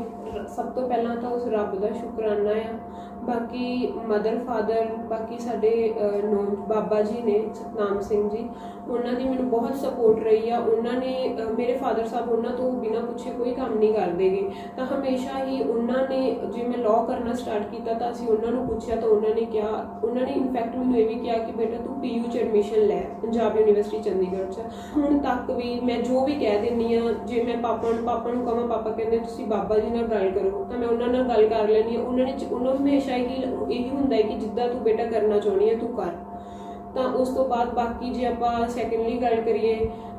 ਸਭ ਤੋਂ ਪਹਿਲਾਂ ਤਾਂ ਉਸ ਰੱਬ ਦਾ ਸ਼ੁਕਰਾਨਾ ਆ। ਬਾਕੀ ਮਦਰ ਫਾਦਰ, ਬਾਕੀ ਸਾਡੇ ਨੋਨ ਬਾਬਾ ਜੀ ਨੇ ਸਤਨਾਮ ਸਿੰਘ ਜੀ, ਉਹਨਾਂ ਦੀ ਮੈਨੂੰ ਬਹੁਤ ਸਪੋਰਟ ਰਹੀ ਆ। ਉਹਨਾਂ ਨੇ ਮੇਰੇ ਫਾਦਰ ਸਾਹਿਬ ਉਹਨਾਂ ਤੋਂ ਬਿਨਾਂ ਪੁੱਛੇ ਕੋਈ ਕੰਮ ਨਹੀਂ ਕਰਦੇਗੇ, ਤਾਂ ਹਮੇਸ਼ਾ ਹੀ ਉਹਨਾਂ ਨੇ, ਜੇ ਮੈਂ ਲਾਅ ਕਰਨਾ ਸਟਾਰਟ ਕੀਤਾ ਤਾਂ ਅਸੀਂ ਉਹਨਾਂ ਨੂੰ ਪੁੱਛਿਆ ਤਾਂ ਉਹਨਾਂ ਨੇ ਕਿਹਾ, ਉਹਨਾਂ ਨੇ ਇਨਫੈਕਟ ਮੈਨੂੰ ਇਹ ਵੀ ਕਿਹਾ ਕਿ ਬੇਟਾ ਤੂੰ PU 'ਚ ਐਡਮਿਸ਼ਨ ਲੈ, ਪੰਜਾਬ ਯੂਨੀਵਰਸਿਟੀ ਚੰਡੀਗੜ੍ਹ 'ਚ। ਹੁਣ ਤੱਕ ਵੀ ਮੈਂ ਜੋ ਵੀ ਕਹਿ ਦਿੰਦੀ ਹਾਂ, ਜੇ ਮੈਂ ਪਾਪਾ ਨੂੰ ਕਹਾਂ, ਪਾਪਾ ਕਹਿੰਦੇ ਤੁਸੀਂ ਬਾਬਾ ਜੀ ਨਾਲ ਗੱਲ ਕਰੋ, ਤਾਂ ਮੈਂ ਉਹਨਾਂ ਨਾਲ ਗੱਲ ਕਰ ਲੈਂਦੀ ਹਾਂ। ਉਹਨਾਂ ਨੂੰ ਹਮੇਸ਼ਾ ਇਹੀ ਹੁੰਦਾ ਹੈ ਕਿ ਜਿੱਦਾਂ ਤੂੰ ਬੇਟਾ ਕਰਨਾ ਚਾਹੁੰਦੀ ਹੈ ਤੂੰ ਕਰ। ਤਾਂ ਉਸ ਤੋਂ ਬਾਅਦ ਬਾਕੀ ਜੇ ਆਪਾਂ ਸੈਕੰਡਲੀ ਗੱਲ ਕਰੀਏ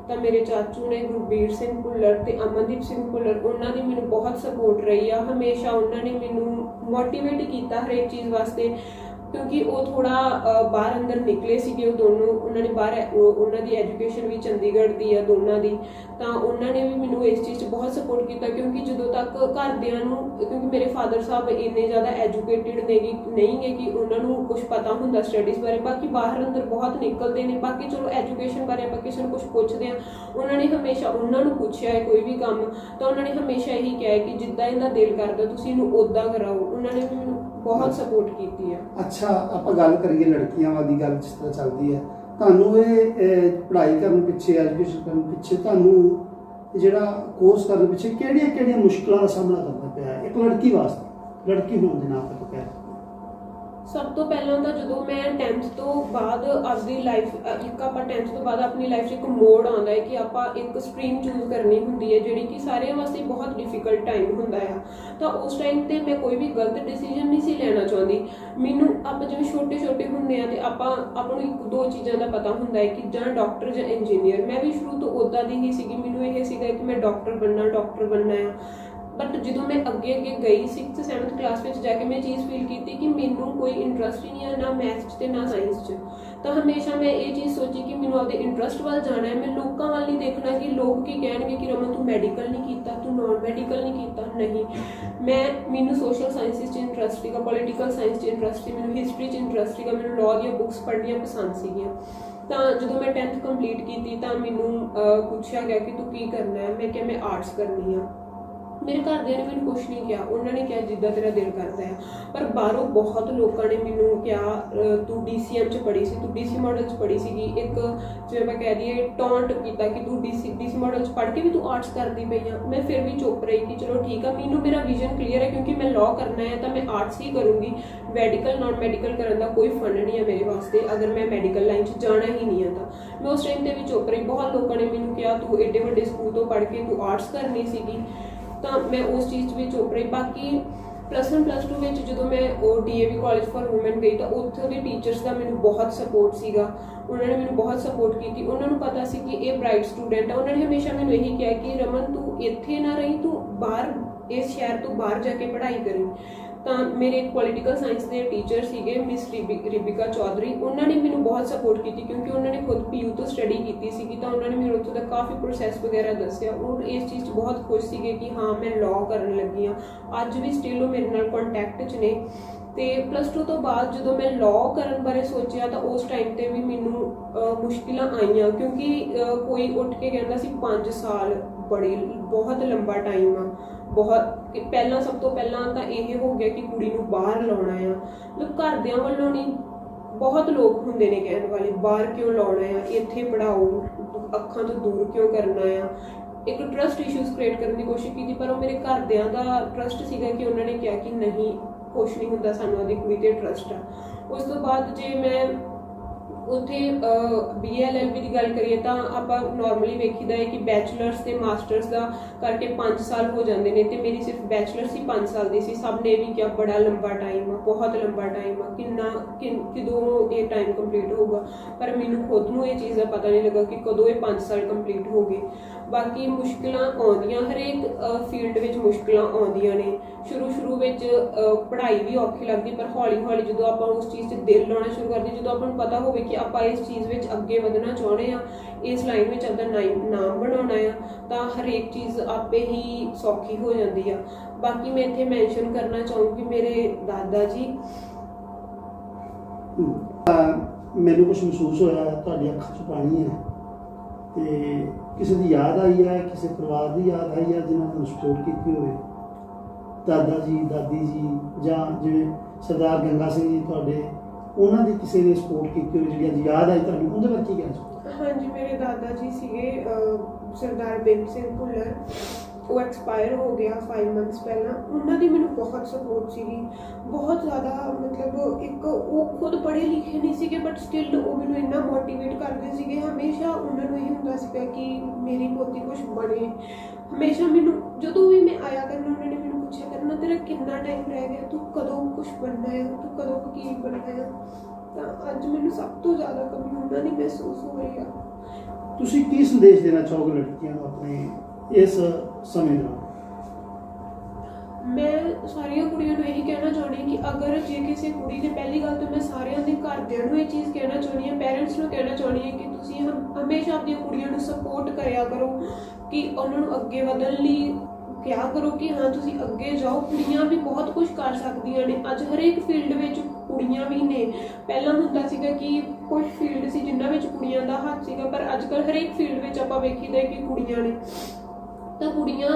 ਤਾਂ ਮੇਰੇ ਚਾਚੂ ਨੇ ਗੁਰਬੀਰ ਸਿੰਘ ਭੁੱਲਰ ਤੇ ਅਮਨਦੀਪ ਸਿੰਘ ਭੁੱਲਰ, ਉਹਨਾਂ ਦੀ ਮੈਨੂੰ ਬਹੁਤ ਸਪੋਰਟ ਰਹੀ ਆ। ਹਮੇਸ਼ਾ ਉਹਨਾਂ ਨੇ ਮੈਨੂੰ ਮੋਟੀਵੇਟ ਕੀਤਾ ਹਰੇਕ ਚੀਜ਼ ਵਾਸਤੇ, ਕਿਉਂਕਿ ਉਹ ਥੋੜਾ ਬਾਹਰ ਅੰਦਰ ਨਿਕਲੇ ਸੀਗੇ ਉਹ ਦੋਨੋਂ। ਉਹਨਾਂ ਨੇ ਬਾਹਰ, ਉਹਨਾਂ ਦੀ ਐਜੂਕੇਸ਼ਨ ਵੀ ਚੰਡੀਗੜ੍ਹ ਦੀ ਆ ਦੋਨਾਂ ਦੀ, ਤਾਂ ਉਹਨਾਂ ਨੇ ਵੀ ਮੈਨੂੰ ਇਸ ਚੀਜ਼ 'ਚ ਬਹੁਤ ਸਪੋਰਟ ਕੀਤਾ। ਕਿਉਂਕਿ ਜਦੋਂ ਤੱਕ ਘਰਦਿਆਂ ਨੂੰ, ਕਿਉਂਕਿ ਮੇਰੇ ਫਾਦਰ ਸਾਹਿਬ ਇੰਨੇ ਜ਼ਿਆਦਾ ਐਜੂਕੇਟਿਡ ਨਹੀਂ ਗੇ ਕਿ ਉਹਨਾਂ ਨੂੰ ਕੁਝ ਪਤਾ ਹੁੰਦਾ ਸਟੱਡੀਜ਼ ਬਾਰੇ। ਬਾਕੀ ਬਾਹਰ ਅੰਦਰ ਬਹੁਤ ਨਿਕਲਦੇ ਨੇ। ਬਾਕੀ ਚਲੋ ਐਜੂਕੇਸ਼ਨ ਬਾਰੇ ਆਪਾਂ ਕਿਸੇ ਨੂੰ ਕੁਝ ਪੁੱਛਦੇ ਹਾਂ, ਉਹਨਾਂ ਨੇ ਹਮੇਸ਼ਾ ਉਹਨਾਂ ਨੂੰ ਪੁੱਛਿਆ ਹੈ ਕੋਈ ਵੀ ਕੰਮ, ਤਾਂ ਉਹਨਾਂ ਨੇ ਹਮੇਸ਼ਾ ਇਹੀ ਕਿਹਾ ਕਿ ਜਿੱਦਾਂ ਇਹਦਾ ਦਿਲ ਕਰਦਾ ਤੁਸੀਂ ਇਹਨੂੰ ਉੱਦਾਂ ਕਰਾਓ। ਉਹਨਾਂ ਨੇ ਵੀ ਮੈਨੂੰ ਬਹੁਤ ਸਪੋਰਟ ਕੀਤੀ ਹੈ। ਅੱਛਾ, ਆਪਾਂ ਗੱਲ ਕਰੀਏ ਲੜਕੀਆਂ ਵਾਲੀ ਗੱਲ ਜਿਸ ਤਰ੍ਹਾਂ ਚੱਲਦੀ ਹੈ, ਤੁਹਾਨੂੰ ਇਹ ਪੜ੍ਹਾਈ ਕਰਨ ਪਿੱਛੇ, ਐਜੂਕੇਸ਼ਨ ਕਰਨ ਪਿੱਛੇ ਤੁਹਾਨੂੰ ਜਿਹੜਾ ਕੋਰਸ ਕਰਨ ਪਿੱਛੇ ਕਿਹੜੀਆਂ ਮੁਸ਼ਕਲਾਂ ਦਾ ਸਾਹਮਣਾ ਕਰਨਾ ਪਿਆ ਹੈ ਇੱਕ ਲੜਕੀ ਵਾਸਤੇ, ਲੜਕੀ ਹੋਣ ਦੇ ਨਾਤੇ ਤੋਂ ਕਹਿ? ਸਭ ਤੋਂ ਪਹਿਲਾਂ ਤਾਂ ਜਦੋਂ ਮੈਂ 10th ਤੋਂ ਬਾਅਦ ਆਪਣੀ ਲਾਈਫ ਆਪਾਂ 10th ਤੋਂ ਬਾਅਦ ਆਪਣੀ ਲਾਈਫ 'ਚ ਇੱਕ ਮੋੜ ਆਉਂਦਾ ਹੈ ਕਿ ਆਪਾਂ ਇੱਕ ਸਟਰੀਮ ਚੂਜ਼ ਕਰਨੀ ਹੁੰਦੀ ਹੈ ਜਿਹੜੀ ਕਿ ਸਾਰਿਆਂ ਵਾਸਤੇ ਬਹੁਤ ਡਿਫਿਕਲਟ ਟਾਈਮ ਹੁੰਦਾ ਆ। ਤਾਂ ਉਸ ਟਾਈਮ ਤੇ ਮੈਂ ਕੋਈ ਵੀ ਗਲਤ ਡਿਸੀਜਨ ਨਹੀਂ ਸੀ ਲੈਣਾ ਚਾਹੁੰਦੀ। ਮੈਨੂੰ ਆਪਾਂ ਜਿਵੇਂ ਛੋਟੇ ਹੁੰਦੇ ਆ ਤੇ ਆਪਾਂ ਨੂੰ ਇੱਕ ਦੋ ਚੀਜ਼ਾਂ ਦਾ ਪਤਾ ਹੁੰਦਾ ਹੈ ਕਿ ਜਾਂ ਡਾਕਟਰ ਜਾਂ ਇੰਜੀਨੀਅਰ। ਮੈਂ ਵੀ ਸ਼ੁਰੂ ਤੋਂ ਉੱਦਾਂ ਦੀ ਹੀ ਸੀਗੀ, ਮੈਨੂੰ ਇਹ ਸੀਗਾ ਕਿ ਮੈਂ ਡਾਕਟਰ ਬਣਨਾ ਆ। ਬਟ ਜਦੋਂ ਮੈਂ ਅੱਗੇ ਗਈ 6th 7th ਕਲਾਸ ਵਿੱਚ ਜਾ ਕੇ ਮੈਂ ਚੀਜ਼ ਫੀਲ ਕੀਤੀ ਕਿ ਮੈਨੂੰ ਕੋਈ ਇੰਟਰਸਟ ਹੀ ਨਹੀਂ ਹੈ, ਨਾ ਮੈਥਸ 'ਚ ਤੇ ਨਾ ਸਾਇੰਸ 'ਚ। ਤਾਂ ਹਮੇਸ਼ਾ ਮੈਂ ਇਹ ਚੀਜ਼ ਸੋਚੀ ਕਿ ਮੈਨੂੰ ਆਪਦੇ ਇੰਟਰਸਟ ਵੱਲ ਜਾਣਾ ਹੈ। ਮੈਂ ਲੋਕਾਂ ਵੱਲ ਨਹੀਂ ਦੇਖਣਾ ਕਿ ਲੋਕ ਕੀ ਕਹਿਣਗੇ ਕਿ ਰਮਨ ਤੂੰ ਮੈਡੀਕਲ ਨਹੀਂ ਕੀਤਾ, ਤੂੰ ਨੋਨ ਮੈਡੀਕਲ ਨਹੀਂ ਕੀਤਾ। ਨਹੀਂ, ਮੈਨੂੰ ਸੋਸ਼ਲ ਸਾਇੰਸਿਸ 'ਚ ਇੰਟਰਸਟ ਸੀਗਾ, ਪੋਲੀਟੀਕਲ ਸਾਇੰਸ 'ਚ ਇੰਟਰਸਟ ਸੀ, ਮੈਨੂੰ ਹਿਸਟਰੀ 'ਚ ਇੰਟਰਸਟ ਸੀਗਾ, ਮੈਨੂੰ ਲਾਅ ਦੀਆਂ ਬੁੱਕਸ ਪੜ੍ਹਨੀਆਂ ਪਸੰਦ ਸੀਗੀਆਂ। ਤਾਂ ਜਦੋਂ ਮੈਂ 10th ਕੰਪਲੀਟ ਕੀਤੀ ਤਾਂ ਮੈਨੂੰ ਪੁੱਛਿਆ ਗਿਆ ਕਿ ਤੂੰ ਕੀ ਕਰਨਾ ਹੈ। ਮੈਂ ਕਿਹਾ ਮੈਂ ਆਰਟਸ ਕਰਨੀ ਆ। ਮੇਰੇ ਘਰਦਿਆਂ ਨੇ ਮੈਨੂੰ ਕੁਛ ਨਹੀਂ ਕਿਹਾ, ਉਹਨਾਂ ਨੇ ਕਿਹਾ ਜਿੱਦਾਂ ਤੇਰਾ ਦਿਲ ਕਰਦਾ ਹੈ। ਪਰ ਬਾਹਰੋਂ ਬਹੁਤ ਲੋਕਾਂ ਨੇ ਮੈਨੂੰ ਕਿਹਾ ਤੂੰ DCM 'ਚ ਪੜ੍ਹੀ ਸੀ, ਤੂੰ DC ਮਾਡਲ 'ਚ ਪੜ੍ਹੀ ਸੀਗੀ। ਇੱਕ ਜਿਵੇਂ ਆਪਾਂ ਕਹਿ ਦਈਏ ਟੌਂਟ ਕੀਤਾ ਕਿ ਤੂੰ DC ਮਾਡਲ 'ਚ ਪੜ੍ਹ ਕੇ ਵੀ ਤੂੰ ਆਰਟਸ ਕਰਦੀ ਪਈ ਆ। ਮੈਂ ਫਿਰ ਵੀ ਚੁੱਪ ਰਹੀ ਕਿ ਚਲੋ ਠੀਕ ਆ, ਮੈਨੂੰ ਮੇਰਾ ਵਿਜ਼ਨ ਕਲੀਅਰ ਹੈ ਕਿਉਂਕਿ ਮੈਂ ਲਾਅ ਕਰਨਾ ਹੈ ਤਾਂ ਮੈਂ ਆਰਟਸ ਹੀ ਕਰੂੰਗੀ। ਮੈਡੀਕਲ ਨੋਨ ਮੈਡੀਕਲ ਕਰਨ ਦਾ ਕੋਈ ਫੰਡ ਨਹੀਂ ਹੈ ਮੇਰੇ ਵਾਸਤੇ, ਅਗਰ ਮੈਂ ਮੈਡੀਕਲ ਲਾਈਨ 'ਚ ਜਾਣਾ ਹੀ ਨਹੀਂ ਹੈ ਤਾਂ। ਮੈਂ ਉਸ ਟਾਈਮ 'ਤੇ ਵੀ ਚੁੱਪ ਰਹੀ। ਬਹੁਤ ਲੋਕਾਂ ਨੇ ਮੈਨੂੰ ਕਿਹਾ ਤੂੰ ਏਡੇ ਵੱਡੇ ਸਕੂਲ ਤੋਂ ਪੜ੍ਹ ਕੇ ਤੂੰ ਆਰਟਸ ਕਰਨੀ ਸੀਗੀ, ਤਾਂ ਮੈਂ ਉਸ ਚੀਜ਼ 'ਚ ਵੀ ਚੁੱਪ ਰਹੀ। ਬਾਕੀ +1 +2 ਵਿੱਚ ਜਦੋਂ ਮੈਂ DAV ਕਾਲਜ ਫॉर ਵੂਮਨ ਗਈ ਤਾਂ ਉੱਥੇ ਦੇ ਟੀਚਰਸ ਦਾ ਮੈਨੂੰ ਬਹੁਤ ਸਪੋਰਟ ਸੀਗਾ। ਉਹਨਾਂ ਨੇ ਮੈਨੂੰ ਬਹੁਤ ਸਪੋਰਟ ਕੀਤੀ। ਉਹਨਾਂ ਨੂੰ ਪਤਾ ਸੀ ਕਿ ਇਹ ਬ੍ਰਾਈਟ ਸਟੂਡੈਂਟ ਆ। ਉਹਨਾਂ ਨੇ ਹਮੇਸ਼ਾ ਮੈਨੂੰ ਇਹੀ ਕਿਹਾ ਕਿ ਰਮਨ ਤੂੰ ਇੱਥੇ ਨਾ ਰਹੀ, ਤੂੰ ਬਾਹਰ ਇਸ ਸ਼ਹਿਰ ਤੋਂ ਬਾਹਰ ਜਾ ਕੇ ਪੜ੍ਹਾਈ ਕਰੀ। ਤਾਂ ਮੇਰੇ ਪੋਲੀਟੀਕਲ ਸਾਇੰਸ ਦੇ ਟੀਚਰ ਸੀਗੇ ਮਿਸ ਰਿਬਿਕਾ ਚੌਧਰੀ। ਉਹਨਾਂ ਨੇ ਮੈਨੂੰ ਬਹੁਤ ਸਪੋਰਟ ਕੀਤੀ ਕਿਉਂਕਿ ਉਹਨਾਂ ਨੇ ਖੁਦ PU ਤੋਂ ਸਟੱਡੀ ਕੀਤੀ ਸੀਗੀ। ਤਾਂ ਉਹਨਾਂ ਨੇ ਮੈਨੂੰ ਉੱਥੋਂ ਦਾ ਕਾਫੀ ਪ੍ਰੋਸੈਸ ਵਗੈਰਾ ਦੱਸਿਆ। ਉਹ ਇਸ ਚੀਜ਼ 'ਚ ਬਹੁਤ ਖੁਸ਼ ਸੀਗੇ ਕਿ ਹਾਂ ਮੈਂ ਲਾਅ ਕਰਨ ਲੱਗੀ ਹਾਂ। ਅੱਜ ਵੀ ਸਟਿਲ ਉਹ ਮੇਰੇ ਨਾਲ ਕੰਟੈਕਟ 'ਚ ਨੇ। ਤੇ +2 ਤੋਂ ਬਾਅਦ ਜਦੋਂ ਮੈਂ ਲਾਅ ਕਰਨ ਬਾਰੇ ਸੋਚਿਆ ਤਾਂ ਉਸ ਟਾਈਮ 'ਤੇ ਵੀ ਮੈਨੂੰ ਮੁਸ਼ਕਿਲਾਂ ਆਈਆਂ ਕਿਉਂਕਿ ਕੋਈ ਉੱਠ ਕੇ ਕਹਿੰਦਾ ਸੀ 5 ਸਾਲ ਬਹੁਤ ਲੰਬਾ ਟਾਈਮ ਆ। ਪਹਿਲਾਂ ਸਭ ਤੋਂ ਪਹਿਲਾਂ ਤਾਂ ਇਹ ਹੋ ਗਿਆ ਕਿ ਕੁੜੀ ਨੂੰ ਬਾਹਰ ਲਾਉਣਾ ਆ। ਮਤਲਬ ਘਰਦਿਆਂ ਵੱਲੋਂ ਨਹੀਂ, ਬਹੁਤ ਲੋਕ ਹੁੰਦੇ ਨੇ ਕਹਿਣ ਵਾਲੇ ਬਾਹਰ ਕਿਉਂ ਲਾਉਣਾ ਆ, ਇੱਥੇ ਪੜ੍ਹਾਓ, ਅੱਖਾਂ ਤੋਂ ਦੂਰ ਕਿਉਂ ਕਰਨਾ ਆ। ਇੱਕ ਟਰਸਟ ਇਸ਼ੂਜ਼ ਕ੍ਰੀਏਟ ਕਰਨ ਦੀ ਕੋਸ਼ਿਸ਼ ਕੀਤੀ ਪਰ ਉਹ ਮੇਰੇ ਘਰਦਿਆਂ ਦਾ ਟਰਸਟ ਸੀਗਾ ਕਿ ਉਹਨਾਂ ਨੇ ਕਿਹਾ ਕਿ ਨਹੀਂ ਕੁਛ ਨਹੀਂ ਹੁੰਦਾ, ਸਾਨੂੰ ਉਹਦੀ ਕੁੜੀ 'ਤੇ ਟਰਸਟ ਆ। ਉਸ ਤੋਂ ਬਾਅਦ ਜੇ ਮੈਂ ਉੱਥੇ BA LLB ਦੀ ਗੱਲ ਕਰੀਏ ਤਾਂ ਆਪਾਂ ਨੋਰਮਲੀ ਵੇਖੀਦਾ ਹੈ ਕਿ ਬੈਚਲਰਸ ਤੇ ਮਾਸਟਰਸ ਦਾ ਕਰਕੇ 5 ਸਾਲ ਹੋ ਜਾਂਦੇ ਨੇ ਤੇ ਮੇਰੀ ਸਿਰਫ ਬੈਚਲਰਸ ਹੀ 5 ਸਾਲ ਦੀ ਸੀ। ਸਭ ਨੇ ਵੀ ਕਿਹਾ ਬੜਾ ਲੰਬਾ ਟਾਈਮ ਆ, ਬਹੁਤ ਲੰਬਾ ਟਾਈਮ ਆ, ਕਦੋਂ ਇਹ ਟਾਈਮ ਕੰਪਲੀਟ ਹੋਊਗਾ। ਪਰ ਮੈਨੂੰ ਖੁਦ ਨੂੰ ਇਹ ਚੀਜ਼ ਦਾ ਪਤਾ ਨਹੀਂ ਲੱਗਾ ਕਿ ਕਦੋਂ ਇਹ 5 ਸਾਲ ਕੰਪਲੀਟ ਹੋ ਗਏ। ਬਾਕੀ ਮੁਸ਼ਕਿਲਾਂ ਆਉਂਦੀਆਂ, ਹਰੇਕ ਫੀਲਡ ਵਿੱਚ ਮੁਸ਼ਕਿਲਾਂ ਆਉਂਦੀਆਂ ਨੇ। ਸ਼ੁਰੂ ਵਿੱਚ ਪੜ੍ਹਾਈ ਵੀ ਔਖੀ ਲੱਗਦੀ ਪਰ ਹੌਲੀ ਜਦੋਂ ਆਪਾਂ ਉਸ ਚੀਜ਼ 'ਚ ਦਿਲ ਲਾਉਣਾ ਸ਼ੁਰੂ ਕਰਦੇ, ਜਦੋਂ ਆਪਾਂ ਨੂੰ ਪਤਾ ਹੋਵੇ ਕਿ ਆਪਾਂ ਇਸ ਚੀਜ਼ ਵਿੱਚ ਅੱਗੇ ਵਧਣਾ ਚਾਹੁੰਦੇ ਹਾਂ, ਇਸ ਲਾਈਨ ਵਿੱਚ ਆਪਦਾ ਨਾਮ ਬਣਾਉਣਾ ਆ, ਤਾਂ ਹਰੇਕ ਚੀਜ਼ ਆਪੇ ਹੀ ਸੌਖੀ ਹੋ ਜਾਂਦੀ ਆ। ਬਾਕੀ ਮੈਂ ਇੱਥੇ ਮੈਂਸ਼ਨ ਕਰਨਾ ਚਾਹੂੰਗੀ ਮੇਰੇ ਦਾਦਾ ਜੀ। ਮੈਨੂੰ ਕੁਝ ਮਹਿਸੂਸ ਹੋਇਆ, ਤੁਹਾਡੀ ਅੱਖਾਂ 'ਚ ਪਾਣੀ ਹੈ ਤੇ ਕਿਸੇ ਦੀ ਯਾਦ ਆਈ ਹੈ, ਕਿਸੇ ਪਰਿਵਾਰ ਦੀ ਯਾਦ ਆਈ ਹੈ ਜਿਨ੍ਹਾਂ ਨੂੰ ਸਪੋਰਟ ਕੀਤੀ ਹੋਵੇ, ਦਾਦਾ ਜੀ, ਦਾਦੀ ਜੀ ਜਾਂ ਜਿਵੇਂ ਸਰਦਾਰ ਗੰਗਾ ਸਿੰਘ ਜੀ ਤੁਹਾਡੇ, ਉਹਨਾਂ ਦੀ ਕਿਸੇ ਨੇ ਸਪੋਰਟ ਕੀਤੀ ਹੋਵੇ ਜਿਹੜੀ ਅੱਜ ਯਾਦ ਆਈ ਤੁਹਾਨੂੰ, ਉਹਦੇ ਬਾਰੇ ਕੀ ਕਹਿਣਾ ਚਾਹੋਗੇ? ਹਾਂਜੀ, ਮੇਰੇ ਦਾਦਾ ਜੀ ਸੀਗੇ ਸਰਦਾਰ ਬੇਅੰਤ ਸਿੰਘ ਭੁੱਲਰ। ਉਹ ਐਕਸਪਾਇਰ ਹੋ ਗਿਆ 5 ਮੰਥਸ ਪਹਿਲਾਂ। ਉਹਨਾਂ ਦੀ ਮੈਨੂੰ ਬਹੁਤ ਸਪੋਰਟ ਸੀਗੀ, ਬਹੁਤ ਜ਼ਿਆਦਾ। ਮਤਲਬ ਇੱਕ ਉਹ ਖੁਦ ਪੜ੍ਹੇ ਲਿਖੇ ਨਹੀਂ ਸੀਗੇ ਬਟ ਸਟਿਲ ਉਹ ਮੈਨੂੰ ਇੰਨਾ ਮੋਟੀਵੇਟ ਕਰਦੇ ਸੀਗੇ। ਹਮੇਸ਼ਾ ਉਹਨਾਂ ਨੂੰ ਇਹ ਹੁੰਦਾ ਸੀਗਾ ਕਿ ਮੇਰੀ ਪੋਤੀ ਕੁਛ ਬਣੇ। ਹਮੇਸ਼ਾ ਮੈਨੂੰ ਜਦੋਂ ਵੀ ਮੈਂ ਆਇਆ ਕਰਨਾ ਉਹਨਾਂ ਨੇ ਮੈਨੂੰ ਪੁੱਛਿਆ ਕਰਨਾ ਤੇਰਾ ਕਿੰਨਾ ਟਾਈਮ ਰਹਿ ਗਿਆ, ਤੂੰ ਕਦੋਂ ਕੁਛ ਬਣਨਾ ਹੈ, ਤੂੰ ਕਦੋਂ ਵਕੀਲ ਬਣਨਾ ਹੈ। ਤਾਂ ਅੱਜ ਮੈਨੂੰ ਸਭ ਤੋਂ ਜ਼ਿਆਦਾ ਕਮੀ ਉਹਨਾਂ ਦੀ ਮਹਿਸੂਸ ਹੋ ਰਹੀ ਆ। ਤੁਸੀਂ ਕੀ ਸੰਦੇਸ਼ ਦੇਣਾ ਚਾਹੋਗੇ ਲੜਕੀਆਂ ਨੂੰ ਆਪਣੇ ਇਸ ਸਮੇਂ ਦੌਰਾਨ? ਮੈਂ ਸਾਰੀਆਂ ਕੁੜੀਆਂ ਨੂੰ ਇਹੀ ਕਹਿਣਾ ਚਾਹੁੰਦੀ ਹਾਂ ਕਿ ਅਗਰ ਜੇ ਕਿਸੇ ਕੁੜੀ ਨੇ, ਪਹਿਲੀ ਗੱਲ ਤਾਂ ਮੈਂ ਸਾਰਿਆਂ ਦੇ ਘਰਦਿਆਂ ਨੂੰ ਇਹ ਚੀਜ਼ ਕਹਿਣਾ ਚਾਹੁੰਦੀ ਹਾਂ, ਪੇਰੈਂਟਸ ਨੂੰ ਕਹਿਣਾ ਚਾਹੁੰਦੀ ਹਾਂ ਕਿ ਤੁਸੀਂ ਹਮੇਸ਼ਾ ਆਪਣੀਆਂ ਕੁੜੀਆਂ ਨੂੰ ਸਪੋਰਟ ਕਰਿਆ ਕਰੋ, ਕਿ ਉਹਨਾਂ ਨੂੰ ਅੱਗੇ ਵਧਣ ਲਈ ਕਿਹਾ ਕਰੋ ਕਿ ਹਾਂ ਤੁਸੀਂ ਅੱਗੇ ਜਾਓ। ਕੁੜੀਆਂ ਵੀ ਬਹੁਤ ਕੁਝ ਕਰ ਸਕਦੀਆਂ ਨੇ। ਅੱਜ ਹਰੇਕ ਫੀਲਡ ਵਿੱਚ ਕੁੜੀਆਂ ਵੀ ਨੇ। ਪਹਿਲਾਂ ਹੁੰਦਾ ਸੀਗਾ ਕਿ ਕੁਝ ਫੀਲਡ ਸੀ ਜਿਨ੍ਹਾਂ ਵਿੱਚ ਕੁੜੀਆਂ ਦਾ ਹੱਥ ਸੀਗਾ ਪਰ ਅੱਜ ਕੱਲ੍ਹ ਹਰੇਕ ਫੀਲਡ ਵਿੱਚ ਆਪਾਂ ਵੇਖੀਦਾ ਕਿ ਕੁੜੀਆਂ ਨੇ। ਤਾਂ ਕੁੜੀਆਂ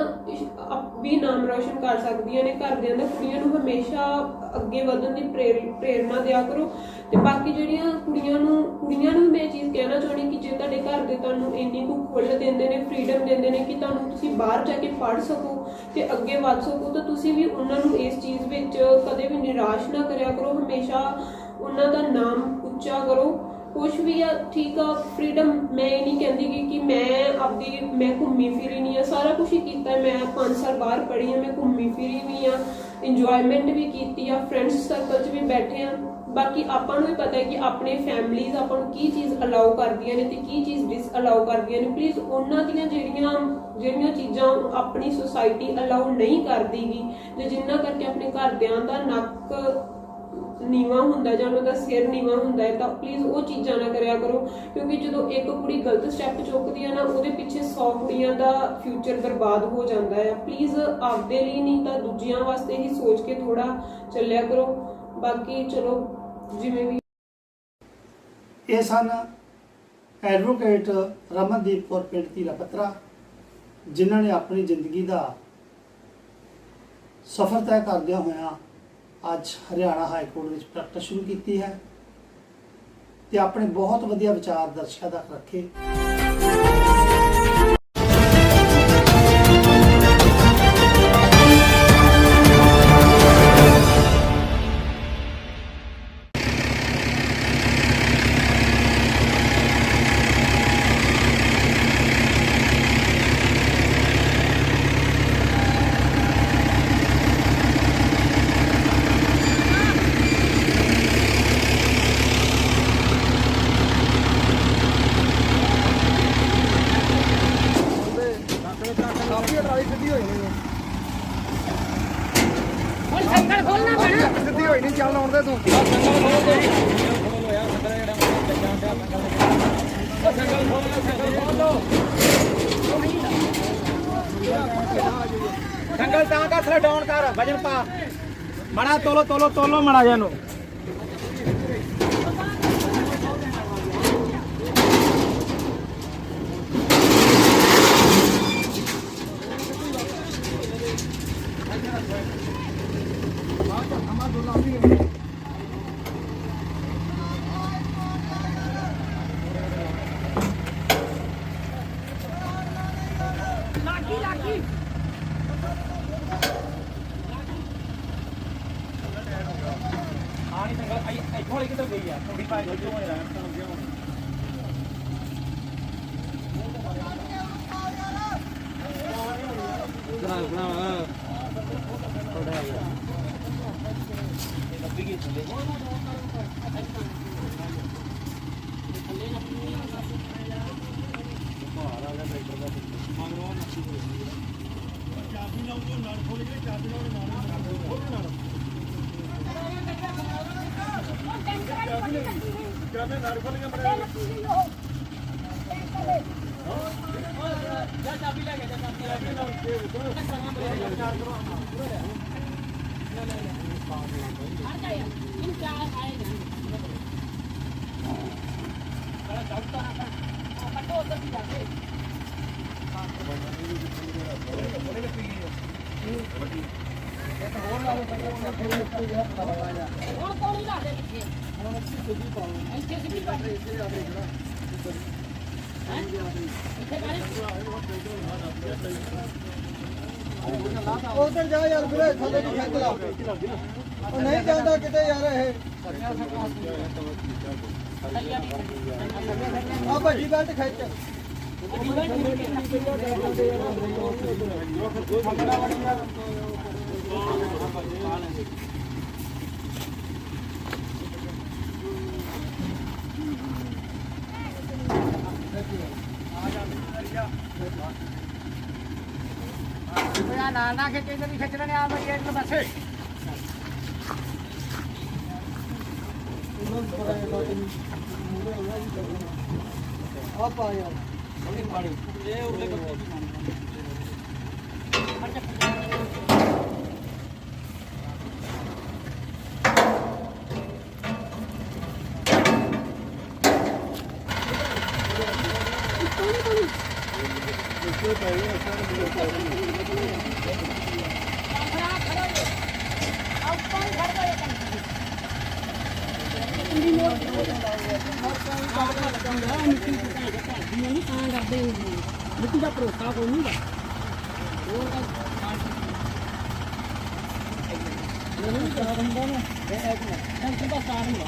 ਵੀ ਨਾਮ ਰੌਸ਼ਨ ਕਰ ਸਕਦੀਆਂ ਨੇ। ਘਰਦਿਆਂ ਦਾ ਕੁੜੀਆਂ ਨੂੰ ਹਮੇਸ਼ਾ ਅੱਗੇ ਵਧਣ ਦੀ ਪ੍ਰੇਰਨਾ ਦਿਆ ਕਰੋ। ਤੇ ਬਾਕੀ ਜਿਹੜੀਆਂ ਕੁੜੀਆਂ ਨੂੰ ਮੈਂ ਇਹ ਚੀਜ਼ ਕਹਿਣਾ ਚਾਹੁੰਦੀ ਕਿ ਜੇ ਤੁਹਾਡੇ ਘਰ ਦੇ ਤੁਹਾਨੂੰ ਇੰਨੀ ਕੁ ਖੁੱਲ੍ਹ ਦਿੰਦੇ ਨੇ, ਫਰੀडम ਦਿੰਦੇ ਨੇ ਕਿ ਤੁਹਾਨੂੰ ਤੁਸੀਂ ਬਾਹਰ ਜਾ ਕੇ ਪੜ੍ਹ ਸਕੋ ਤੇ ਅੱਗੇ ਵੱਧ ਸਕੋ, ਤਾਂ ਤੁਸੀਂ ਵੀ ਉਹਨਾਂ ਨੂੰ ਇਸ ਚੀਜ਼ ਵਿੱਚ ਕਦੇ ਵੀ ਨਿਰਾਸ਼ ਨਾ ਕਰਿਆ ਕਰੋ। ਹਮੇਸ਼ਾ ਉਹਨਾਂ ਦਾ ਨਾਮ ਉੱਚਾ ਕਰੋ। ਕੁਛ ਵੀ ਆ, ਠੀਕ ਆ, ਫਰੀडम ਮੈਂ ਇਹ ਨਹੀਂ ਕਹਿੰਦੀ ਕਿ ਮੈਂ ਘੁੰਮੀ ਫਿਰੀ ਨਹੀਂ ਆ, ਸਾਰਾ ਕੁਛ ਹੀ ਕੀਤਾ। ਮੈਂ 5 ਸਾਲ ਬਾਹਰ ਪੜ੍ਹੀ ਆ, ਮੈਂ ਘੁੰਮੀ ਫਿਰੀ ਵੀ ਆ, ਇੰਜੋਇਮੈਂਟ ਵੀ ਕੀਤੀ ਆ, ਫਰੈਂਡਸ ਸਰਕਲ 'ਚ ਵੀ ਬੈਠੇ ਆ। ਬਾਕੀ ਆਪਾਂ ਨੂੰ ਵੀ ਪਤਾ ਹੈ ਕਿ ਆਪਣੇ ਫੈਮਲੀਜ਼ ਆਪਾਂ ਨੂੰ ਕੀ ਚੀਜ਼ ਅਲਾਉ ਕਰਦੀਆਂ ਨੇ ਤੇ ਕੀ ਚੀਜ਼ ਡਿਸ ਅਲਾਉ ਕਰਦੀਆਂ ਨੇ। ਪਲੀਜ਼ ਉਹਨਾਂ ਦੀਆਂ ਜਿਹੜੀਆਂ ਚੀਜ਼ਾਂ ਆਪਣੀ ਸੁਸਾਇਟੀ ਅਲਾਉ ਨਹੀਂ ਕਰਦੀਗੀ ਤੇ ਜਿਨ੍ਹਾਂ ਕਰਕੇ ਆਪਣੇ ਘਰਦਿਆਂ ਦਾ ਨੱਕ ਨੀਵਾਂ ਹੁੰਦਾ ਜਾਂ ਉਹਨਾਂ ਦਾ ਸਿਰ ਨੀਵਾਂ ਹੁੰਦਾ ਹੈ, ਤਾਂ ਪਲੀਜ਼ ਉਹ ਚੀਜ਼ਾਂ ਨਾ ਕਰਿਆ ਕਰੋ। ਕਿਉਂਕਿ ਜਦੋਂ ਇੱਕ ਕੁੜੀ ਗਲਤ ਸਟੈਪ ਚੁੱਕਦੀ ਹੈ ਨਾ, ਉਹਦੇ ਪਿੱਛੇ 100 ਕੁੜੀਆਂ ਦਾ ਫਿਊਚਰ ਬਰਬਾਦ ਹੋ ਜਾਂਦਾ ਹੈ। ਪਲੀਜ਼ ਆਪਦੇ ਲਈ ਨਹੀਂ ਤਾਂ ਦੂਜਿਆਂ ਵਾਸਤੇ ਹੀ ਸੋਚ ਕੇ ਥੋੜਾ ਚੱਲਿਆ ਕਰੋ। ਬਾਕੀ ਚਲੋ ਜਿਵੇਂ ਵੀ। ਇਹ ਸਨ ਐਡਵੋਕੇਟ ਰਮਨਦੀਪ ਕੌਰ ਪਿੰਡ ਧੀਰਾ ਪੱਤਰਾ, ਜਿਨ੍ਹਾਂ ਨੇ ਆਪਣੀ ਜ਼ਿੰਦਗੀ ਦਾ ਸਫ਼ਰ ਤੈਅ ਕਰਦਿਆਂ ਹੋਇਆਂ ਅੱਜ ਹਰਿਆਣਾ ਹਾਈ ਕੋਰਟ ਵਿੱਚ ਪ੍ਰੈਕਟਿਸ ਸ਼ੁਰੂ ਕੀਤੀ ਹੈ ਤੇ ਆਪਣੇ ਬਹੁਤ ਵਧੀਆ ਵਿਚਾਰ ਦਰਸ਼ਕਾਂ ਤੱਕ ਰੱਖੇ। ਸਿੱਧੀ ਹੋਈ ਨਹੀਂ, ਚੱਲ ਆਉਣ ਦੇ ਤੂੰ। ਸੰਗਲ ਤਾਂ ਕਰ, ਥਲੇ ਡਾਊਨ ਕਰ, ਵਜਨ ਪਾ ਮੜਾ, ਤੋਲੋ ਮੜਾ ਜਾਨੂੰ। ਕਿੱਧਰ ਗਈ ਆ? ਥੋੜੀ ਪਾਈ ਜੋ ਹੋਇਆ ਬਣਾ ਥੋੜਾ ਆ ਲੱਭੀ ਗਈ ਥੱਲੇ ਬਾਹਰ ਆ ਗਿਆ ਟਰੈਕਟਰ ਦਾ ਮਗਰੋਂ ਮੱਛੀ ਚਾਬੀ ਲਾਉਂਦੇ ਨਾਲ ਖੋਲ ਕੇ ਚਾਬੀ ਲਾਉਂਦੇ ਨਾਲ ਚਾਬੀ ਨਾਲ ਖੋਲ ਕੇ ਮਰੇ ਜਾ ਚਾਬੀ ਲੈ ਕੇ ਚਾਬੀ ਨਾਲ ਉਧਰ ਜਾ ਯਾਰ ਵੀਰੇ, ਥੱਲੇ ਨੂੰ ਖਿੱਚ ਲਾ। ਉਹ ਨਹੀਂ ਜਾਂਦਾ ਕਿਤੇ ਯਾਰ। ਇਹ ਆ ਵੱਡੀ ਬੈਲਟ ਖਿੱਚ। ਨਾ ਖਿੱਚ, ਇਧਰ ਨਹੀਂ ਖਿੱਚ ਲੈਣੇ। ਆ ਬਈ ਇੱਕ ਪਾਸੇ ਆ ਪਾ ਯਾਰ ਪਾਣੀ ਇਹ ਉਰਲੇ ਬੱਚੇ ਮਿੱਟੀ ਦਾ ਭਰੋਸਾ ਕੋਈ ਨਹੀਂ ਗਾ ਨਹੀਂ ਤਾਂ ਹੁੰਦਾ ਨਾ ਇਹ ਇੱਕ ਮਿੰਟ ਦਾ ਸਾਰ ਨਹੀਂ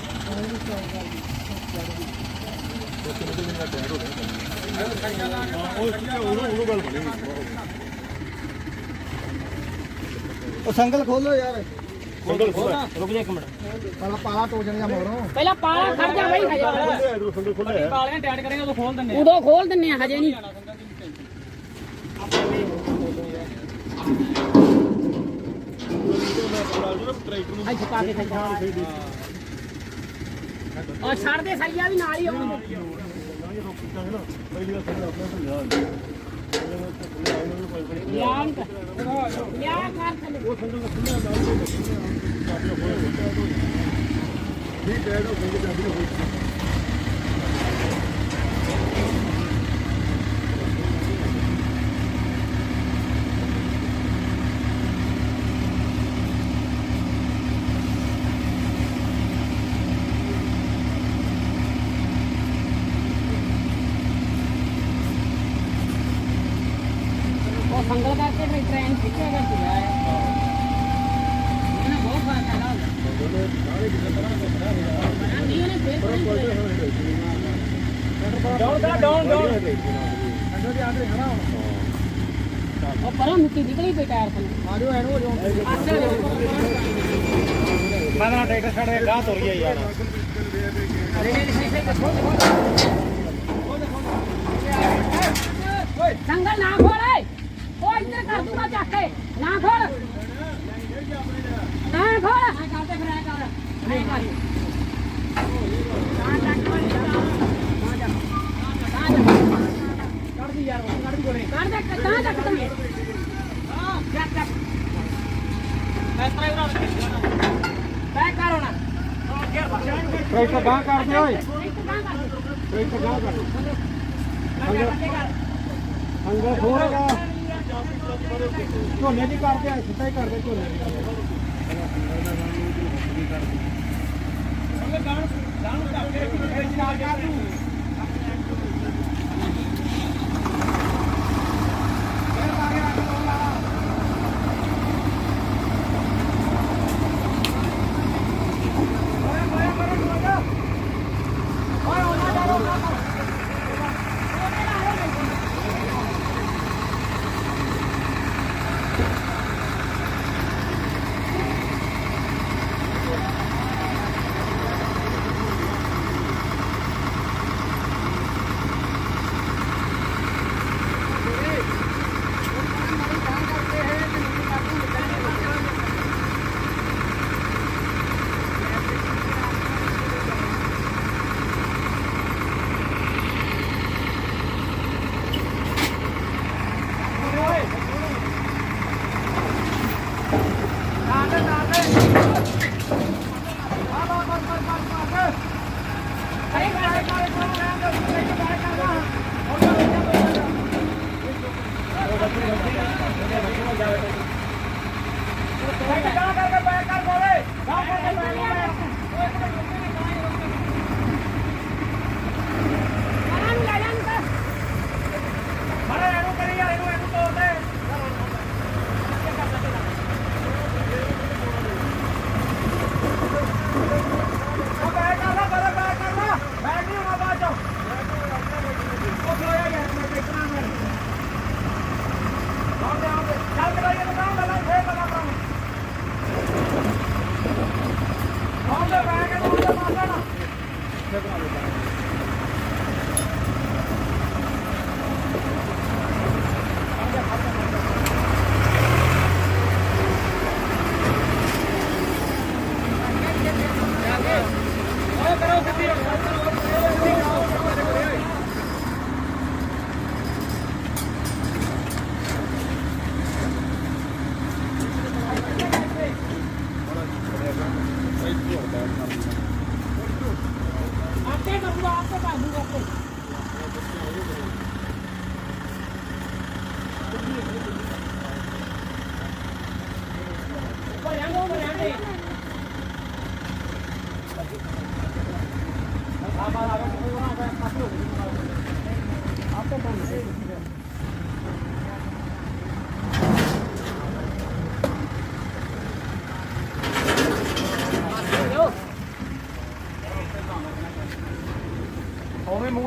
ਉਹ ਸੰਗਲ ਖੋਲੋ ਯਾਰ ਰੁਕ ਜਾ ਇੱਕ ਮਿੰਟ ਪਹਿਲਾਂ ਪਾਲਾ ਟੋਜਣੀਆਂ ਮੋਰੋਂ ਪਹਿਲਾਂ ਪਾਲਾ ਖੜ ਜਾ ਬਈ ਹਜੇ ਸੰਗਲ ਖੋਲਿਆ ਪਾਲਿਆਂ ਟੈਟ ਕਰਾਂਗੇ ਉਦੋਂ ਖੋਲ ਦਿੰਨੇ ਆ ਹਜੇ ਨਹੀਂ ਆਈ ਛੁਪਾ ਕੇ ਸੱਜਾ ਔਰ ਛੱਡ ਦੇ ਸਰੀਆ ਵੀ ਨਾਲ ਹੀ ਆਉਣਗੇ ਪਹਿਲੀ ਵਾਰ ਸੰਗਲ ਆਪਣਾ ਸਮਝਾ ਯਾਰ ਕਰ ਥੱਲੇ ਉਹ ਸੰਗਲ ਖੁੱਲਿਆ ਨਾਲ ਠੀਕ ਹੈ ਉਹ ਸੰਗਲ ਜਾਂਦੀ ਹੋਈ ਉਹ ਸੰਗਲ ਕਰਕੇ ਫਿਰ ਟ੍ਰੇਨ ਖਿੱਚਿਆ ਗਿਆ ਸੀਗਾ ਇਹਨਾਂ ਬਹੁਤ ਫਰਕ ਹੈਗਾ ਨਹੀਂ ਉਹਨੇ ਫਿਰ ਡਾਊਨ ਉਹ ਪਰਾਂ ਮਿੱਟੀ ਨਿਕਲੀ ਪਈ ਟਾਇਰ ਤੋਂ ਆਜੋ ਐਨੂੰ ਹੋ ਜਾਓ ਮੈਂ ਨਾ ਟਰੈਕਟਰ ਛੱਡ ਕੇ ਗਾਹ ਤੁਰ ਗਿਆ ਯਾਰ ਸੰਗਲ ਨਾ ਖੋਲੇ ਉਹ ਇੱਧਰ ਕਰ ਦੂੰਗਾ ਚੱਕ ਕੇ ਨਾ ਖੋਲ ਨਾ ਖੋਲ ਕਰਦੇ ਫਿਰ ਐ ਕਰ ਨਹੀਂ ਕਰ ਕੱਢ ਦੀ ਯਾਰ ਕੱਢ ਦੀ ਗੋਰੇ ਕੱਢ ਦੇ ਤਾਂ ਚੱਕ ਤੂੰ ਹਾਂ ਚੱਕ ਚੱਕ ਇਸ ਤਰ੍ਹਾਂ ਉਰਾ ਬੈਕ ਕਰ ਹੋਣਾ ਟਰੈਕਟਰ ਗਾਂ ਕਰਦੇ ਓਏ ਟਰੈਕਟਰ ਟਰੈਕਟਰ ਗਾਂ ਕਰ ਸੰਗਲ ਖੋਲੇਗਾ ਝੋਨੇ ਦੀ ਕਰਦੇ ਆ ਸਿੱਧਾ ਹੀ ਕਰਦੇ ਝੋਨੇ ਦੀ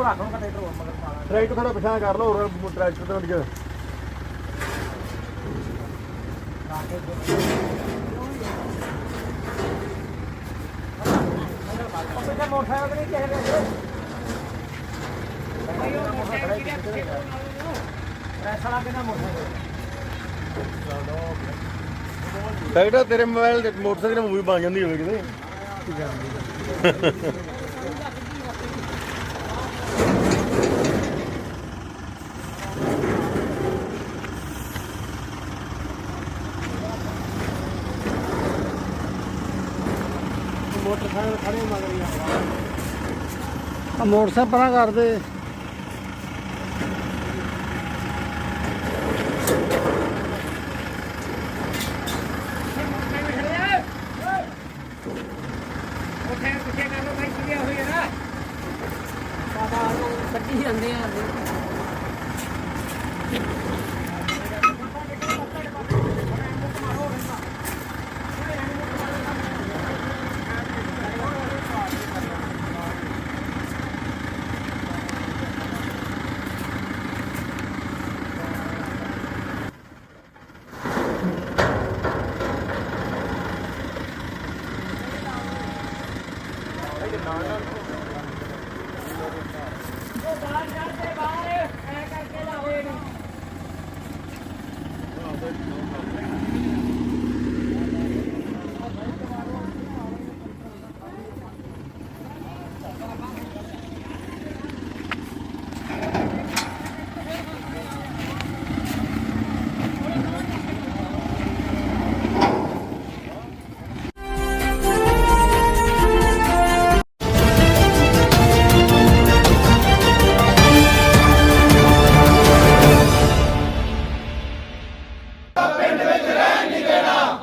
ਟਰੈਕਟਰ ਥੋੜਾ ਪਿਛਾਂ ਕਰ ਲਓ ਹੋਰ ਟਰੈਕਟਰ ਤੇ ਵਧੀਆ ਟਰੈਕਟਰ ਤੇਰੇ ਮੋਬਾਈਲ ਤੇ ਮੋਟਰਸਾਈਕਲ ਦੀ ਮੂਵੀ ਬਣ ਜਾਂਦੀ ਹੋਵੇ ਕਿਤੇ ਮੋਟਰਸਾਈਕਲ ਖੜੇ ਮਗਰ ਆ ਮੋਟਰਸਾਈਕਲ ਪਰਾਂ ਕਰ ਦੇ ਕੱਢੀ ਜਾਂਦੇ ਆ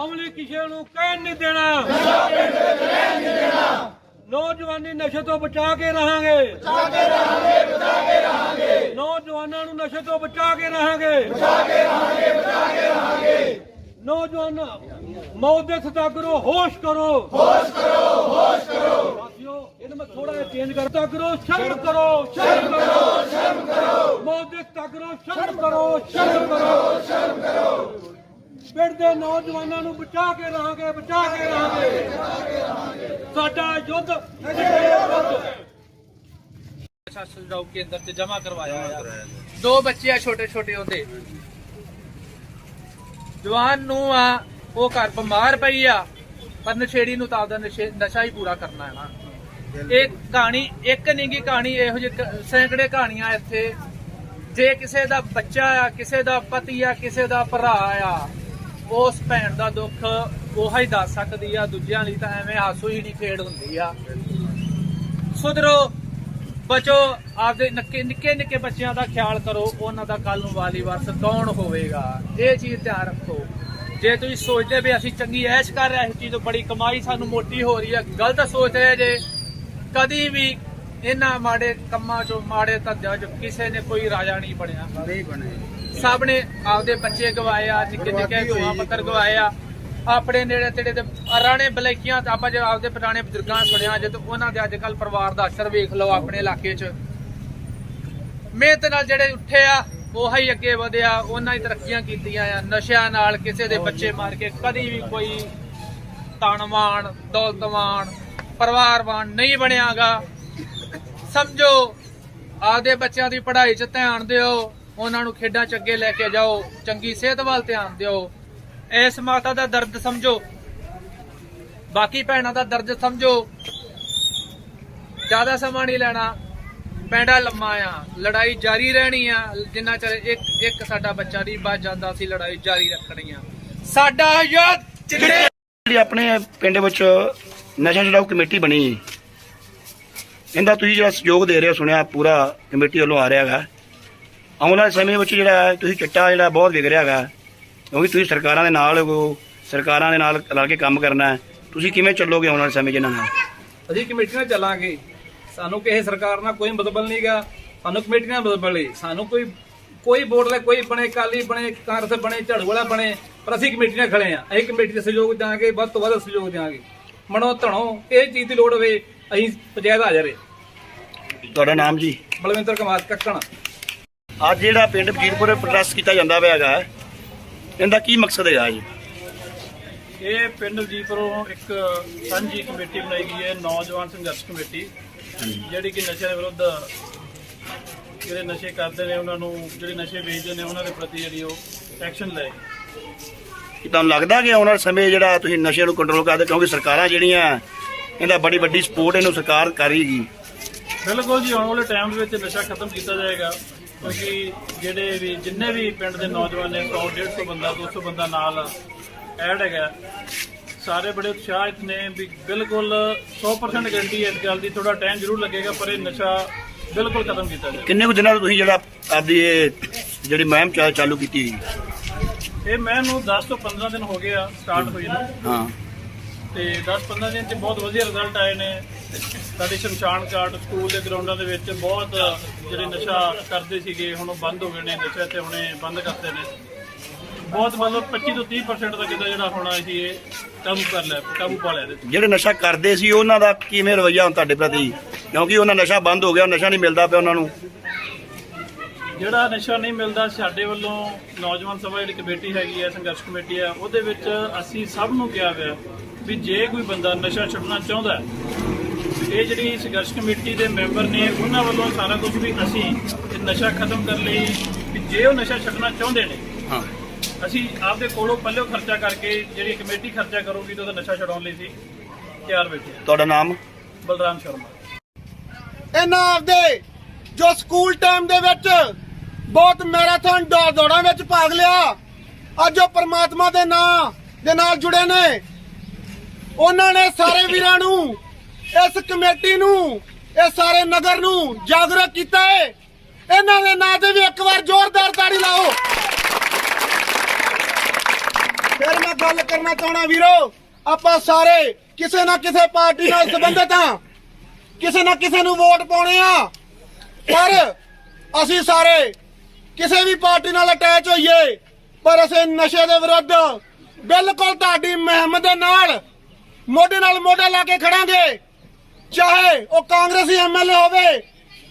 ਅਮਲੀ ਕਿਸੇ ਨੂੰ ਕਹਿਣ ਨਹੀਂ ਦੇਣਾ ਨੌਜਵਾਨੀ ਨਸ਼ੇ ਤੋਂ ਬਚਾ ਕੇ ਰਹਾਂਗੇ ਨੌਜਵਾਨਾਂ ਨੂੰ ਨਸ਼ੇ ਤੋਂ ਬਚਾ ਕੇ ਰਹਾਂਗੇ ਨੌਜਵਾਨ ਮੌਤ ਦੇ ਸਤਾਗਰੋ ਹੋਸ਼ ਕਰੋ ਸਾਥੀਓ ਇਹਨੂੰ ਮੈਂ ਥੋੜਾ ਜਿਹਾ ਚੇਂਜ ਕਰਤਾ ਕਰੋ ਸ਼ਰਮ ਕਰੋ ਮੌਤ ਦੇ ਸਤਾਗਰੋ ਸ਼ਰਮ ਕਰੋ ਪਿੰਡ ਦੇ ਨੌਜਵਾਨਾਂ ਨੂੰ ਬਚਾ ਕੇ ਰਹਾਂਗੇ ਸਾਡਾ ਯੁੱਧ शासन चौक के अंदर से जमा करवाया दो बच्चे छोटे छोटे होते जवान नू आ वो घर बीमार पई आ पर नशेड़ी नू तां दा नशा ही पूरा करना है ना एक कहानी एक नहीं गी कहानी इहो जी सैकड़े कहानियां इत्थे जे किसे दा बच्चा आ किसे दा पति आ किसे दा भरा आ उस भैन दा दुख ओह ही दस सकदी आ दूजियां लई तां एवें हासो ही नहीं खेड़ हुंदी आ सुधरो बचो आपदे निक्के निक्के बच्चों का ख्याल करो उन्हों का कल वाली वारस कौन होगा ये चीज ध्यान रखो जे तुम सोचते भी असं चंगी ऐश कर रहे चीज बड़ी कमाई सानू मोटी हो रही है गलत सोच रहे जे कदी भी इन्हां माड़े कम्मां चो माड़े धंधियां चो किसी ने कोई राजा नहीं बनया सब ने आपदे बच्चे गवाए निक्के निक्के धूआं पत्तर गवाए अपने नेड़े तेड़े दे राणे बलैकियां आप जो आपदे पुराने बजुर्गां सुनिया जे तो उन्हां दे अजकल परिवार दा असर वेख लो अपने इलाके च मेहनत नाल जेड़े उठे आ ओह ही अगे वधिया उन्हां ही तरक्कियां कीतियां आ नशिਆਂ नाल किसे दे बच्चे मार के कदी भी कोई तानवान दौलतवान परिवारवान नहीं बनियागा समझो आपदे बच्चों की पढ़ाई च ध्यान दिओ उन्हां नूं खेडां च अगे लैके जाओ चंगी सेहत वाल ध्यान दिओ इस माता का दर्द समझो बाकी भैनों का दर्द समझो ज्यादा समा नहीं लेना पैंडा लम्मा आ लड़ाई जारी रहनी आ जिन्ना चਿਰ एक साडा बच्चा नहीं बच जाता सी लड़ाई जारी रखनी आ साडा युद्ध ਜਿਹੜੀ ਆਪਣੇ ਪਿੰਡ ਵਿੱਚ ਨਸ਼ਾ ਛੁਡਾਊ ਕਮੇਟੀ ਬਣੀ ਇਹਦਾ ਤੁਸੀਂ ਜਿਹੜਾ ਸਹਿਯੋਗ ਦੇ ਰਹੇ ਹੋ ਸੁਣਿਆ ਪੂਰਾ ਕਮੇਟੀ ਵੱਲੋਂ ਆ ਰਿਹਾ ਹੈਗਾ ਆਉਣ ਵਾਲੇ ਸਮੇਂ ਵਿੱਚ ਜਿਹੜਾ ਤੁਸੀਂ ਚਿੱਟਾ ਜਿਹੜਾ ਬਹੁਤ ਵਿਗ ਰਿਹਾ ਹੈਗਾ ਕਿਉਂਕਿ ਤੁਸੀਂ ਸਰਕਾਰਾਂ ਦੇ ਨਾਲ ਹੋ ਸਰਕਾਰਾਂ ਦੇ ਨਾਲ ਰਲ ਕੇ ਕੰਮ ਕਰਨਾ ਹੈ ਤੁਸੀਂ ਕਿਵੇਂ ਚੱਲੋਗੇ ਆਉਣ ਵਾਲੇ ਸਮੇਂ 'ਚ ਇਹਨਾਂ ਨਾਲ ਅਸੀਂ ਕਮੇਟੀਆਂ ਚੱਲਾਂਗੇ ਸਾਨੂੰ ਕਿਸੇ ਸਰਕਾਰ ਨਾਲ ਕੋਈ ਮਤਲਬ ਨਹੀਂਗਾ ਸਾਨੂੰ ਕਮੇਟੀਆਂ ਬਦਲੇ ਸਾਨੂੰ ਕੋਈ ਵੋਟ ਲੈ ਕੋਈ ਬਣੇ ਅਕਾਲੀ ਬਣੇ ਕਾਂਗਰਸ ਬਣੇ ਝਾੜੂ ਵਾਲਾ ਬਣੇ ਪਰ ਅਸੀਂ ਕਮੇਟੀਆਂ ਖੜੇ ਆ ਅਸੀਂ ਕਮੇਟੀ ਦਾ ਸਹਿਯੋਗ ਦਿਆਂਗੇ ਵੱਧ ਤੋਂ ਵੱਧ ਸਹਿਯੋਗ ਦਿਆਂਗੇ ਮਨੋ ਧਣੋ ਇਹ ਚੀਜ਼ ਦੀ ਲੋੜ ਹੋਵੇ ਅਸੀਂ ਪੰਚਾਇਤ ਹਾਜ਼ਰ ਹੈ ਤੁਹਾਡਾ ਨਾਮ ਜੀ? ਬਲਵਿੰਦਰ ਕੁਮਾਰ ਕੱਕਣ। ਅੱਜ ਜਿਹੜਾ ਪਿੰਡ ਵਜੀਦਪੁਰ ਪ੍ਰੋਟੈਸਟ ਕੀਤਾ ਜਾਂਦਾ ਪਿਆ ਹੈਗਾ, ਇਹਦਾ ਕੀ ਮਕਸਦ ਹੈਗਾ ਜੀ? ਇਹ ਪਿੰਡ ਵਜੀਦਪੁਰੋਂ ਇੱਕ ਸਾਂਝੀ ਕਮੇਟੀ ਬਣਾਈ ਗਈ ਹੈ, ਨੌਜਵਾਨ ਸੰਘਰਸ਼ ਕਮੇਟੀ, ਜਿਹੜੀ ਕਿ ਨਸ਼ੇ ਦੇ ਵਿਰੁੱਧ ਜਿਹੜੇ ਨਸ਼ੇ ਕਰਦੇ ਨੇ ਉਹਨਾਂ ਨੂੰ, ਜਿਹੜੇ ਨਸ਼ੇ ਵੇਚਦੇ ਨੇ ਉਹਨਾਂ ਦੇ ਪ੍ਰਤੀ ਜਿਹੜੀ ਉਹ ਐਕਸ਼ਨ ਲਏ। ਕੀ ਤੁਹਾਨੂੰ ਲੱਗਦਾ ਕਿ ਆਉਣ ਵਾਲੇ ਸਮੇਂ ਜਿਹੜਾ ਤੁਸੀਂ ਨਸ਼ੇ ਨੂੰ ਕੰਟਰੋਲ ਕਰਦੇ, ਕਿਉਂਕਿ ਸਰਕਾਰਾਂ ਜਿਹੜੀਆਂ ਇਹਦਾ ਬੜੀ ਵੱਡੀ ਸਪੋਰਟ ਇਹਨੂੰ ਸਰਕਾਰ ਕਰ ਰਹੀ ਜੀ? ਬਿਲਕੁਲ ਜੀ, ਆਉਣ ਵਾਲੇ ਟਾਈਮ ਦੇ ਵਿੱਚ ਨਸ਼ਾ ਖਤਮ ਕੀਤਾ ਜਾਏਗਾ, ਕਿਉਂਕਿ ਜਿਹੜੇ ਵੀ ਜਿੰਨੇ ਵੀ ਪਿੰਡ ਦੇ ਨੌਜਵਾਨ ਨੇ 100-150 ਬੰਦਾ 200 ਬੰਦਾ ਨਾਲ ਐਡ ਹੈਗਾ, ਸਾਰੇ ਬੜੇ ਉਤਸ਼ਾਹਿਤ ਨੇ ਵੀ ਬਿਲਕੁਲ 100% ਗਰੰਟੀ ਹੈ ਇਸ ਗੱਲ ਦੀ। ਥੋੜਾ ਟਾਈਮ ਜ਼ਰੂਰ ਲੱਗੇਗਾ ਪਰ ਇਹ ਨਸ਼ਾ ਬਿਲਕੁਲ ਖਤਮ ਕੀਤਾ ਜਾਏਗਾ। ਕਿੰਨੇ ਕੁ ਦਿਨਾਂ ਤੋਂ ਤੁਸੀਂ ਜਿਹੜਾ ਆਪਦੀ ਇਹ ਜਿਹੜੀ ਮੁਹਿੰਮ ਚਾਲੂ ਕੀਤੀ ਜੀ? ਇਹ ਮੈਨੂੰ 10 ਤੋਂ 15 ਦਿਨ ਹੋ ਗਏ ਆ ਸਟਾਰਟ ਹੋਈ ਨੂੰ, ਹਾਂ, ਤੇ 10-15 ਦਿਨ 'ਚ ਬਹੁਤ ਵਧੀਆ ਰਿਜ਼ਲਟ ਆਏ ਨੇ। ਸਾਡੇ ਸ਼ਮਸ਼ਾਨ ਘਾਟ ਸਕੂਲ ਦੇ ਗਰਾਊਂਡਾਂ ਦੇ ਵਿੱਚ ਬਹੁਤ ਜਿਹੜੇ ਨਸ਼ਾ ਕਰਦੇ ਸੀਗੇ ਹੁਣ ਉਹ ਬੰਦ ਹੋ ਗਏ ਨੇ, ਨਸ਼ਾ ਤੇ ਹੁਣੇ ਬੰਦ ਕਰਤੇ ਨੇ। ਬਹੁਤ ਮਤਲਬ 25 ਤੋਂ 30% ਤੱਕ ਦਾ ਜਿਹੜਾ ਹੋਣਾ ਸੀ ਇਹ ਕਾਬੂ ਪਾ ਲਿਆ ਇਹਦੇ ਤੇ। ਜਿਹੜੇ ਨਸ਼ਾ ਕਰਦੇ ਸੀ ਉਹਨਾਂ ਦਾ ਕਿਵੇਂ ਰਵੱਈਆ ਹੁਣ ਤੁਹਾਡੇ ਪ੍ਰਤੀ, ਕਿਉਂਕਿ ਉਹਨਾਂ ਨਸ਼ਾ ਬੰਦ ਹੋ ਗਿਆ, ਨਸ਼ਾ ਨਹੀਂ ਮਿਲਦਾ ਪਿਆ ਉਹਨਾਂ ਨੂੰ? ਜਿਹੜਾ ਨਸ਼ਾ ਨਹੀਂ ਮਿਲਦਾ, ਸਾਡੇ ਵੱਲੋਂ ਨੌਜਵਾਨ ਸਭਾ ਜਿਹੜੀ ਕਮੇਟੀ ਹੈਗੀ ਹੈ, ਸੰਘਰਸ਼ ਕਮੇਟੀ ਹੈ, ਉਹਦੇ ਵਿੱਚ ਅਸੀਂ ਸਭ ਨੂੰ ਕਿਹਾ ਹੋਇਆ ਵੀ ਜੇ ਕੋਈ ਬੰਦਾ ਨਸ਼ਾ ਛੱਡਣਾ ਚਾਹੁੰਦਾ ਹੈ, ਇਹ ਜਿਹੜੀ ਸੰਘਰਸ਼ ਕਮੇਟੀ ਦੇ ਮੈਂਬਰ ਨੇ ਉਹਨਾਂ ਵੱਲੋਂ ਸਾਰਾ ਕੁਝ ਵੀ ਅਸੀਂ ਇਹ ਨਸ਼ਾ ਖਤਮ ਕਰਨ ਲਈ ਵੀ ਜੇ ਉਹ ਨਸ਼ਾ ਛੱਡਣਾ ਚਾਹੁੰਦੇ ਨੇ, ਹਾਂ, ਅਸੀਂ ਆਪਦੇ ਕੋਲੋਂ ਪੱਲਿਓ ਖਰਚਾ ਕਰਕੇ ਜਿਹੜੀ ਕਮੇਟੀ ਖਰਚਾ ਕਰੂਗੀ ਤੇ ਉਹਦਾ ਨਸ਼ਾ ਛਡਾਉਣ ਲਈ ਸੀ ਤਿਆਰ ਬੈਠੇ। ਤੁਹਾਡਾ ਨਾਮ? ਬਲਰਾਮ ਸ਼ਰਮਾ। ਇਹਨਾਂ ਆਪਦੇ ਜੋ ਸਕੂਲ ਟਾਈਮ ਦੇ ਵਿੱਚ ਬਹੁਤ ਮੈਰਾਥਨ ਦੌੜਾਂ ਵਿੱਚ ਭਾਗ ਲਿਆ, ਅੱਜ ਉਹ ਪ੍ਰਮਾਤਮਾ ਦੇ ਨਾਂ ਦੇ ਨਾਲ ਜੁੜੇ ਨੇ। ਉਹਨਾਂ ਨੇ ਸਾਰੇ ਵੀਰਾਂ ਨੂੰ, ਇਸ ਕਮੇਟੀ ਨੂੰ, ਇਸ ਸਾਰੇ ਨਗਰ ਨੂੰ ਜਾਗਰੂਕ ਕੀਤਾ ਹੈ। ਇਹਨਾਂ ਦੇ ਨਾਂ ਤੇ ਵੀ ਇੱਕ ਵਾਰ ਜ਼ੋਰਦਾਰ ਤਾੜੀ ਲਾਓ। ਫਿਰ ਮੈਂ ਗੱਲ ਕਰਨਾ ਚਾਹਣਾ ਵੀਰੋ, ਆਪਾਂ ਸਾਰੇ ਕਿਸੇ ਨਾ ਕਿਸੇ ਪਾਰਟੀ ਨਾਲ ਸੰਬੰਧਿਤ ਹਾਂ, ਕਿਸੇ ਨਾ ਕਿਸੇ ਨੂੰ ਵੋਟ ਪਾਉਣੇ ਆ, ਪਰ ਅਸੀਂ ਸਾਰੇ ਕਿਸੇ ਵੀ ਪਾਰਟੀ ਨਾਲ ਅਟੈਚ ਹੋਈਏ, ਪਰ ਅਸੀਂ ਨਸ਼ੇ ਦੇ ਵਿਰੁੱਧ ਬਿਲਕੁਲ ਤੁਹਾਡੀ ਮੁਹਿੰਮ ਦੇ ਨਾਲ ਮੋਢਾ ਲਾ ਕੇ ਖੜਾਂਗੇ। ਚਾਹੇ ਉਹ ਕਾਂਗਰਸੀ ਐਮਐਲਏ ਹੋਵੇ,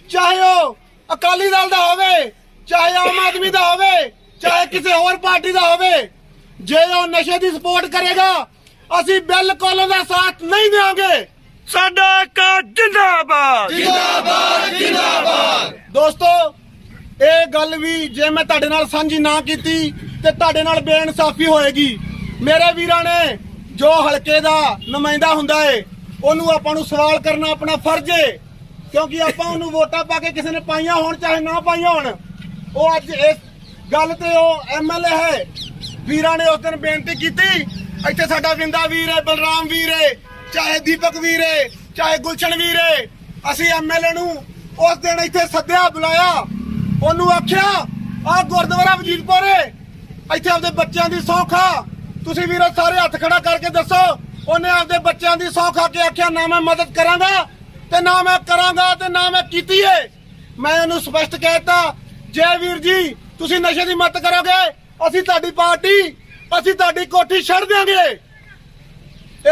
ਚਾਹੇ ਉਹ ਅਕਾਲੀ ਦਲ ਦਾ ਹੋਵੇ, ਚਾਹੇ ਆਮ ਆਦਮੀ ਦਾ ਹੋਵੇ, ਚਾਹੇ ਕਿਸੇ ਹੋਰ ਪਾਰਟੀ ਦਾ ਹੋਵੇ, ਜੇ ਉਹ ਨਸ਼ੇ ਦੀ ਸਪੋਰਟ ਕਰੇਗਾ ਅਸੀਂ ਬਿਲਕੁਲ ਉਹਦਾ ਸਾਥ ਨਹੀਂ ਦੇਵਾਂਗੇ। ਸਾਡਾ ਕਾ ਜਿੰਦਾਬਾਦ, ਜਿੰਦਾਬਾਦ, ਜਿੰਦਾਬਾਦ। ਦੋਸਤੋ, ਇਹ ਗੱਲ ਵੀ ਜੇ ਮੈਂ ਤੁਹਾਡੇ ਨਾਲ ਸਾਂਝੀ ਨਾ ਕੀਤੀ ਤੇ ਤੁਹਾਡੇ ਨਾਲ ਬੇਇਨਸਾਫੀ ਹੋਏਗੀ। ਮੇਰੇ ਵੀਰਾਂ ਨੇ ਜੋ ਹਲਕੇ ਦਾ ਨੁਮਾਇੰਦਾ ਹੁੰਦਾ ਏ, ਉਹਨੂੰ ਆਪਾਂ ਨੂੰ ਸਵਾਲ ਕਰਨਾ ਆਪਣਾ ਫਰਜ਼ ਏ, ਕਿਉਂਕਿ ਆਪਾਂ ਉਹਨੂੰ ਵੋਟਾਂ ਪਾ ਕੇ ਕਿਸੇ ਨੇ ਪਾਈਆਂ ਹੋਣ ਚਾਹੇ ਨਾ ਪਾਈਆਂ ਹੋਣ। ਉਹ ਅੱਜ ਇਸ ਗੱਲ ਤੇ ਉਹ ਐਮਐਲਏ ਹੈ। ਵੀਰਾਂ ਨੇ ਉਸ ਦਿਨ ਬੇਨਤੀ ਕੀਤੀ, ਇੱਥੇ ਸਾਡਾ ਵਿੰਦਾ ਵੀਰ ਹੈ, ਬਲਰਾਮ ਵੀਰ ਹੈ, ਚਾਹੇ ਦੀਪਕ ਵੀਰ ਹੈ, ਚਾਹੇ ਗੁਲਸ਼ਨ ਵੀਰ ਹੈ, ਅਸੀਂ ਐਮਐਲਏ ਨੂੰ ਉਸ ਦਿਨ ਇੱਥੇ ਸੱਦਿਆ, ਬੁਲਾਇਆ, ਉਹਨੂੰ ਆਖਿਆ ਆਹ ਗੁਰਦੁਆਰਾ ਵਜੀਦਪੁਰ ਹੈ, ਇੱਥੇ ਆਪਦੇ ਬੱਚਿਆਂ ਦੀ ਸਹੁੰ ਖਾ। ਤੁਸੀਂ ਵੀਰੋ ਸਾਰੇ ਹੱਥ ਖੜਾ ਕਰਕੇ ਦੱਸੋ, ਉਹਨੇ ਆਪਦੇ ਬੱਚਿਆਂ ਦੀ ਸਹੁੰ ਖਾ ਕੇ ਆਖਿਆ ਨਾ ਮੈਂ ਮਦਦ ਕਰਾਂਗਾ ਤੇ ਨਾ ਮੈਂ ਕਰਾਂਗਾ ਤੇ ਨਾ ਮੈਂ ਕੀਤੀ ਹੈ। ਮੈਂ ਉਹਨੂੰ ਸਪਸ਼ਟ ਕਹਿਤਾ, ਜੈ ਵੀਰ ਜੀ ਤੁਸੀਂ ਨਸ਼ੇ ਦੀ ਮਦਦ ਕਰੋਗੇ, ਅਸੀਂ ਤੁਹਾਡੀ ਪਾਰਟੀ, ਅਸੀਂ ਤੁਹਾਡੀ ਕੋਠੀ ਛੱਡ ਦਿਆਂਗੇ।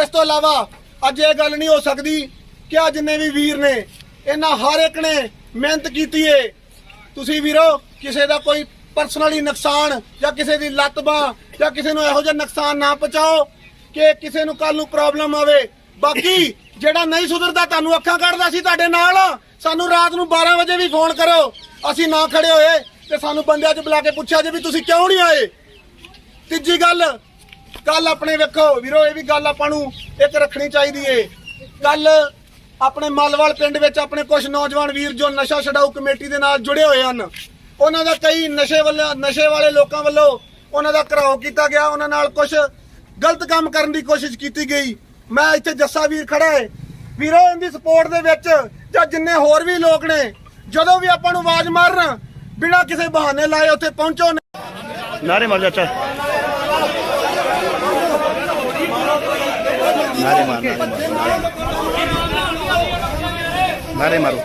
ਇਸ ਤੋਂ ਇਲਾਵਾ ਅੱਜ ਇਹ ਗੱਲ ਨਹੀਂ ਹੋ ਸਕਦੀ ਕਿ ਆ ਜਿੰਨੇ ਵੀ ਵੀਰ ਨੇ, ਇਹਨਾਂ ਹਰ ਇੱਕ ਨੇ ਮਿਹਨਤ ਕੀਤੀ ਏ। ਤੁਸੀਂ ਵੀਰੋ ਕਿਸੇ ਦਾ ਕੋਈ ਪਰਸਨਲੀ ਨੁਕਸਾਨ ਜਾਂ ਕਿਸੇ ਦੀ ਲੱਤ ਬਾਂਹ ਜਾਂ ਕਿਸੇ ਨੂੰ ਇਹੋ ਜਿਹਾ ਨੁਕਸਾਨ ਨਾ ਪਹੁੰਚਾਓ ਕਿ ਕਿਸੇ ਨੂੰ ਕੱਲ ਨੂੰ ਪ੍ਰੋਬਲਮ ਆਵੇ। ਬਾਕੀ ਜਿਹੜਾ ਨਹੀਂ ਸੁਧਰਦਾ, ਤੁਹਾਨੂੰ ਅੱਖਾਂ ਕੱਢਦਾ ਸੀ ਤੁਹਾਡੇ ਨਾਲ, ਸਾਨੂੰ ਰਾਤ ਨੂੰ 12 ਵਜੇ ਵੀ ਫੋਨ ਕਰੋ, ਅਸੀਂ ਨਾ ਖੜੇ ਹੋਏ ਤੇ ਸਾਨੂੰ ਬੰਦਿਆਂ 'ਚ ਬੁਲਾ ਕੇ ਪੁੱਛਿਆ ਜੇ ਵੀ ਤੁਸੀਂ ਕਿਉਂ ਨਹੀਂ ਆਏ। ਤੀਜੀ ਗੱਲ, ਕੱਲ ਆਪਣੇ ਵੇਖੋ ਵੀਰੋ, ਇਹ ਵੀ ਗੱਲ ਆਪਾਂ ਨੂੰ ਇੱਕ ਰੱਖਣੀ ਚਾਹੀਦੀ ਏ। ਕੱਲ ਆਪਣੇ ਮਾਲਵਾਲ ਪਿੰਡ ਵਿੱਚ ਆਪਣੇ ਕੁਝ ਨੌਜਵਾਨ ਵੀਰ ਜੋ ਨਸ਼ਾ ਛਡਾਊ ਕਮੇਟੀ ਦੇ ਨਾਲ ਜੁੜੇ ਹੋਏ ਹਨ, ਉਹਨਾਂ ਦਾ ਕਈ ਨਸ਼ੇ ਵਾਲੇ ਲੋਕਾਂ ਵੱਲੋਂ ਉਹਨਾਂ ਦਾ ਘਰਾਓ ਕੀਤਾ ਗਿਆ, ਉਹਨਾਂ ਨਾਲ ਕੁਝ ਗਲਤ ਕੰਮ ਕਰਨ ਦੀ ਕੋਸ਼ਿਸ਼ ਕੀਤੀ ਗਈ। ਮੈਂ ਇੱਥੇ ਜੱਸਾ ਵੀਰ ਖੜਾ ਹੈ ਵੀਰੋ, ਇਹਦੀ ਸਪੋਰਟ ਦੇ ਵਿੱਚ ਜਾਂ ਜਿੰਨੇ ਹੋਰ ਵੀ ਲੋਕ ਨੇ, ਜਦੋਂ ਵੀ ਆਪਾਂ ਨੂੰ ਆਵਾਜ਼ ਮਾਰਨ ਬਿਨਾਂ ਕਿਸੇ ਬਹਾਨੇ ਲਾਏ ਉੱਥੇ ਪਹੁੰਚੋ। ਨਾਰੇ ਮਾਰ ਚਾਚਾ, ਨਾਰੇ ਮਾਰ, ਨਾਰੇ ਮਾਰੋ।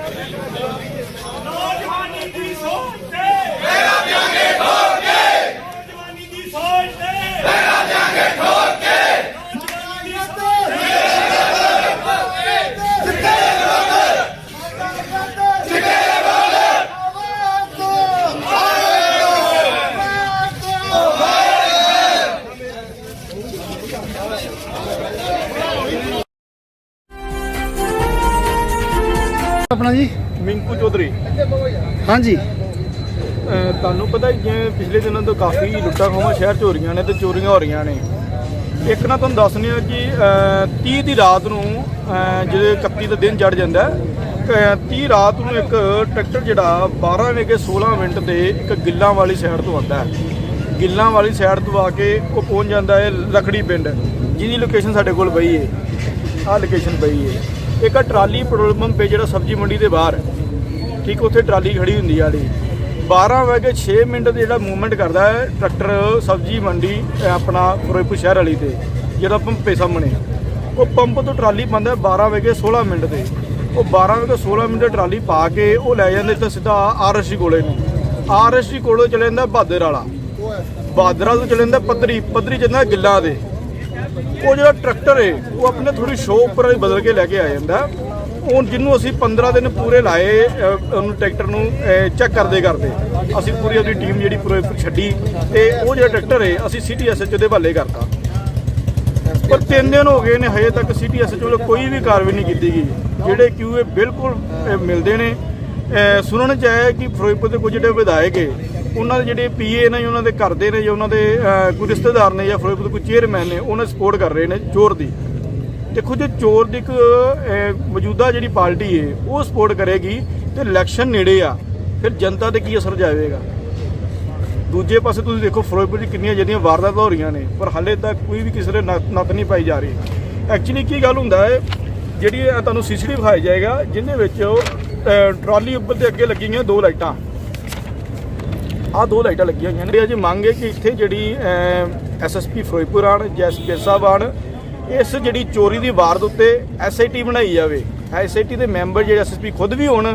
ਆਪਣਾ ਜੀ ਮਿੰਕੂ ਚੌਧਰੀ। ਹਾਂਜੀ ਤੁਹਾਨੂੰ ਪਤਾ ਹੀ ਜਿਵੇਂ ਪਿਛਲੇ ਦਿਨਾਂ ਤੋਂ ਕਾਫੀ ਲੁੱਟਾਂ ਖੋਹਾਂ ਸ਼ਹਿਰ 'ਚ ਹੋ ਰਹੀਆਂ ਨੇ ਤੇ ਚੋਰੀਆਂ ਹੋ ਰਹੀਆਂ ਨੇ। ਇੱਕ ਨਾ ਤੁਹਾਨੂੰ ਦੱਸਦੇ ਹਾਂ ਕਿ 30 ਦੀ ਰਾਤ ਨੂੰ ਜਿਹੜੇ 31 ਦਾ ਦਿਨ ਚੜ੍ਹ ਜਾਂਦਾ 30 ਰਾਤ ਨੂੰ ਇੱਕ ਟਰੈਕਟਰ ਜਿਹੜਾ 12:16 ਤੇ ਇੱਕ ਗਿੱਲਾਂ ਵਾਲੀ ਸਾਈਡ ਤੋਂ ਆਉਂਦਾ ਹੈ। ਗਿੱਲਾਂ ਵਾਲੀ ਸਾਈਡ ਤੋਂ ਆ ਕੇ ਉਹ ਪਹੁੰਚ ਜਾਂਦਾ ਹੈ ਲਖੜੀ ਪਿੰਡ, ਜਿਹਦੀ ਲੋਕੇਸ਼ਨ ਸਾਡੇ ਕੋਲ ਪਈ ਹੈ। ਆਹ ਲੋਕੇਸ਼ਨ ਪਈ ਹੈ। ਇੱਕ ਟਰਾਲੀ ਪੈਟਰੋਲ ਪੰਪ ਹੈ ਜਿਹੜਾ ਸਬਜ਼ੀ ਮੰਡੀ ਦੇ ਬਾਹਰ, ਠੀਕ ਉੱਥੇ ਟਰਾਲੀ ਖੜੀ ਹੁੰਦੀ ਆ ਵਾਲੀ 12:06 ਤੇ ਜਿਹੜਾ ਮੂਵਮੈਂਟ ਕਰਦਾ ਹੈ ਟਰੈਕਟਰ ਸਬਜ਼ੀ ਮੰਡੀ ਆਪਣਾ ਫਿਰੋਜ਼ਪੁਰ ਸ਼ਹਿਰ ਵਾਲੀ ਤੇ ਜਿਹੜਾ ਪੰਪ ਹੈ ਸਾਹਮਣੇ, ਉਹ ਪੰਪ ਤੋਂ ਟਰਾਲੀ ਪਾਉਂਦਾ 12:16 ਤੇ। ਉਹ 12:16 ਤੇ ਟਰਾਲੀ ਪਾ ਕੇ ਉਹ ਲੈ ਜਾਂਦੇ ਤਾਂ ਸਿੱਧਾ RSC ਕੋਲੇ ਨੂੰ। RSC ਕੋਲੋਂ ਚਲੇ ਜਾਂਦਾ ਬਹਾਦਰ ਵਾਲਾ, ਬਹਾਦਰਾ ਤੋਂ ਚਲੇ ਜਾਂਦਾ ਪੱਧਰੀ ਜਾਂਦਾ ਗਿੱਲਾਂ ਦੇ। ਉਹ ਜਿਹੜਾ ਟਰੈਕਟਰ ਹੈ ਉਹ ਆਪਣੇ ਥੋੜੀ ਸ਼ੋਅ ਉੱਪਰ ਬਦਲ ਕੇ ਲੈ ਕੇ ਆ ਜਾਂਦਾ। ਉਹ ਜਿਹਨੂੰ ਅਸੀਂ 15 ਦਿਨ ਪੂਰੇ ਲਾਏ ਉਹਨੂੰ ਟਰੈਕਟਰ ਨੂੰ ਚੈੱਕ ਕਰਦੇ ਅਸੀਂ ਪੂਰੀ ਆਪਣੀ ਟੀਮ ਜਿਹੜੀ ਫਿਰੋਜ਼ਪੁਰ ਛੱਡੀ ਤੇ ਉਹ ਜਿਹੜਾ ਟਰੈਕਟਰ ਹੈ ਅਸੀਂ ਸਿਟੀ SHO ਦੇ ਹਵਾਲੇ ਕਰਤਾ। ਪਰ 3 ਦਿਨ ਹੋ ਗਏ ਨੇ ਹਜੇ ਤੱਕ ਸਿਟੀ SHO ਵੱਲੋਂ ਕੋਈ ਵੀ ਕਾਰਵਾਈ ਨਹੀਂ ਕੀਤੀ ਗਈ। ਜਿਹੜੇ QA ਬਿਲਕੁਲ ਮਿਲਦੇ ਨੇ ਸੁਣਨ ਚ ਆਇਆ ਕਿ ਫਿਰੋਜ਼ਪੁਰ ਦੇ ਕੁਝ ਜਿਹੜੇ ਵਿਧਾਇਕ ਹੈ ਉਹਨਾਂ ਦੇ ਜਿਹੜੇ PA ਨੇ ਉਹਨਾਂ ਦੇ ਘਰ ਦੇ ਨੇ ਜਾਂ ਉਹਨਾਂ ਦੇ ਕੋਈ ਰਿਸ਼ਤੇਦਾਰ ਨੇ ਜਾਂ ਫਿਰੋਜ਼ਪੁਰ ਦੇ ਕੋਈ ਚੇਅਰਮੈਨ ਨੇ ਉਹਨਾਂ ਸਪੋਰਟ ਕਰ ਰਹੇ ਨੇ ਚੋਰ ਦੀ। ਦੇਖੋ ਜੇ ਚੋਰ ਦੀ ਇੱਕ ਮੌਜੂਦਾ ਜਿਹੜੀ ਪਾਰਟੀ ਹੈ ਉਹ ਸਪੋਰਟ ਕਰੇਗੀ ਤੇ ਇਲੈਕਸ਼ਨ ਨੇੜੇ ਆ, ਫਿਰ ਜਨਤਾ ਤੇ ਕੀ ਅਸਰ ਜਾਵੇਗਾ। ਦੂਜੇ ਪਾਸੇ ਤੁਸੀਂ ਦੇਖੋ ਫਿਰੋਜ਼ਪੁਰ 'ਚ ਕਿੰਨੀਆਂ ਜਿਹੜੀਆਂ ਵਾਰਦਾਤਾਂ ਹੋ ਰਹੀਆਂ ਨੇ ਪਰ ਹਾਲੇ ਤੱਕ ਕੋਈ ਵੀ ਕਿਸੇ ਦੇ ਨੱਥ ਨਹੀਂ ਪਾਈ ਜਾ ਰਹੀ। ਐਕਚੁਅਲੀ ਕੀ ਗੱਲ ਹੁੰਦਾ ਹੈ ਜਿਹੜੀ ਤੁਹਾਨੂੰ CCTV ਦਿਖਾਇਆ ਜਾਏਗਾ ਜਿਹਦੇ ਵਿੱਚ ਟਰਾਲੀ ਉੱਪਰ ਦੇ ਅੱਗੇ ਲੱਗੀਆਂ 2 ਲਾਈਟਾਂ, ਆਹ 2 ਲਾਈਟਾਂ ਲੱਗੀਆਂ ਹੋਈਆਂ ਨੇ। ਅਜੇ ਮੰਗ ਹੈ ਕਿ ਇੱਥੇ ਜਿਹੜੀ SSP ਫਿਰੋਜ਼ਪੁਰ ਆਣ ਜਾਂ SP ਸਾਹਿਬ ਆਣ, ਇਸ ਜਿਹੜੀ ਚੋਰੀ ਦੀ ਵਾਰਦਾਤ ਉੱਤੇ SIT ਬਣਾਈ ਜਾਵੇ। SIT ਦੇ ਮੈਂਬਰ ਜਿਹੜੇ SSP ਖੁਦ ਵੀ ਹੋਣ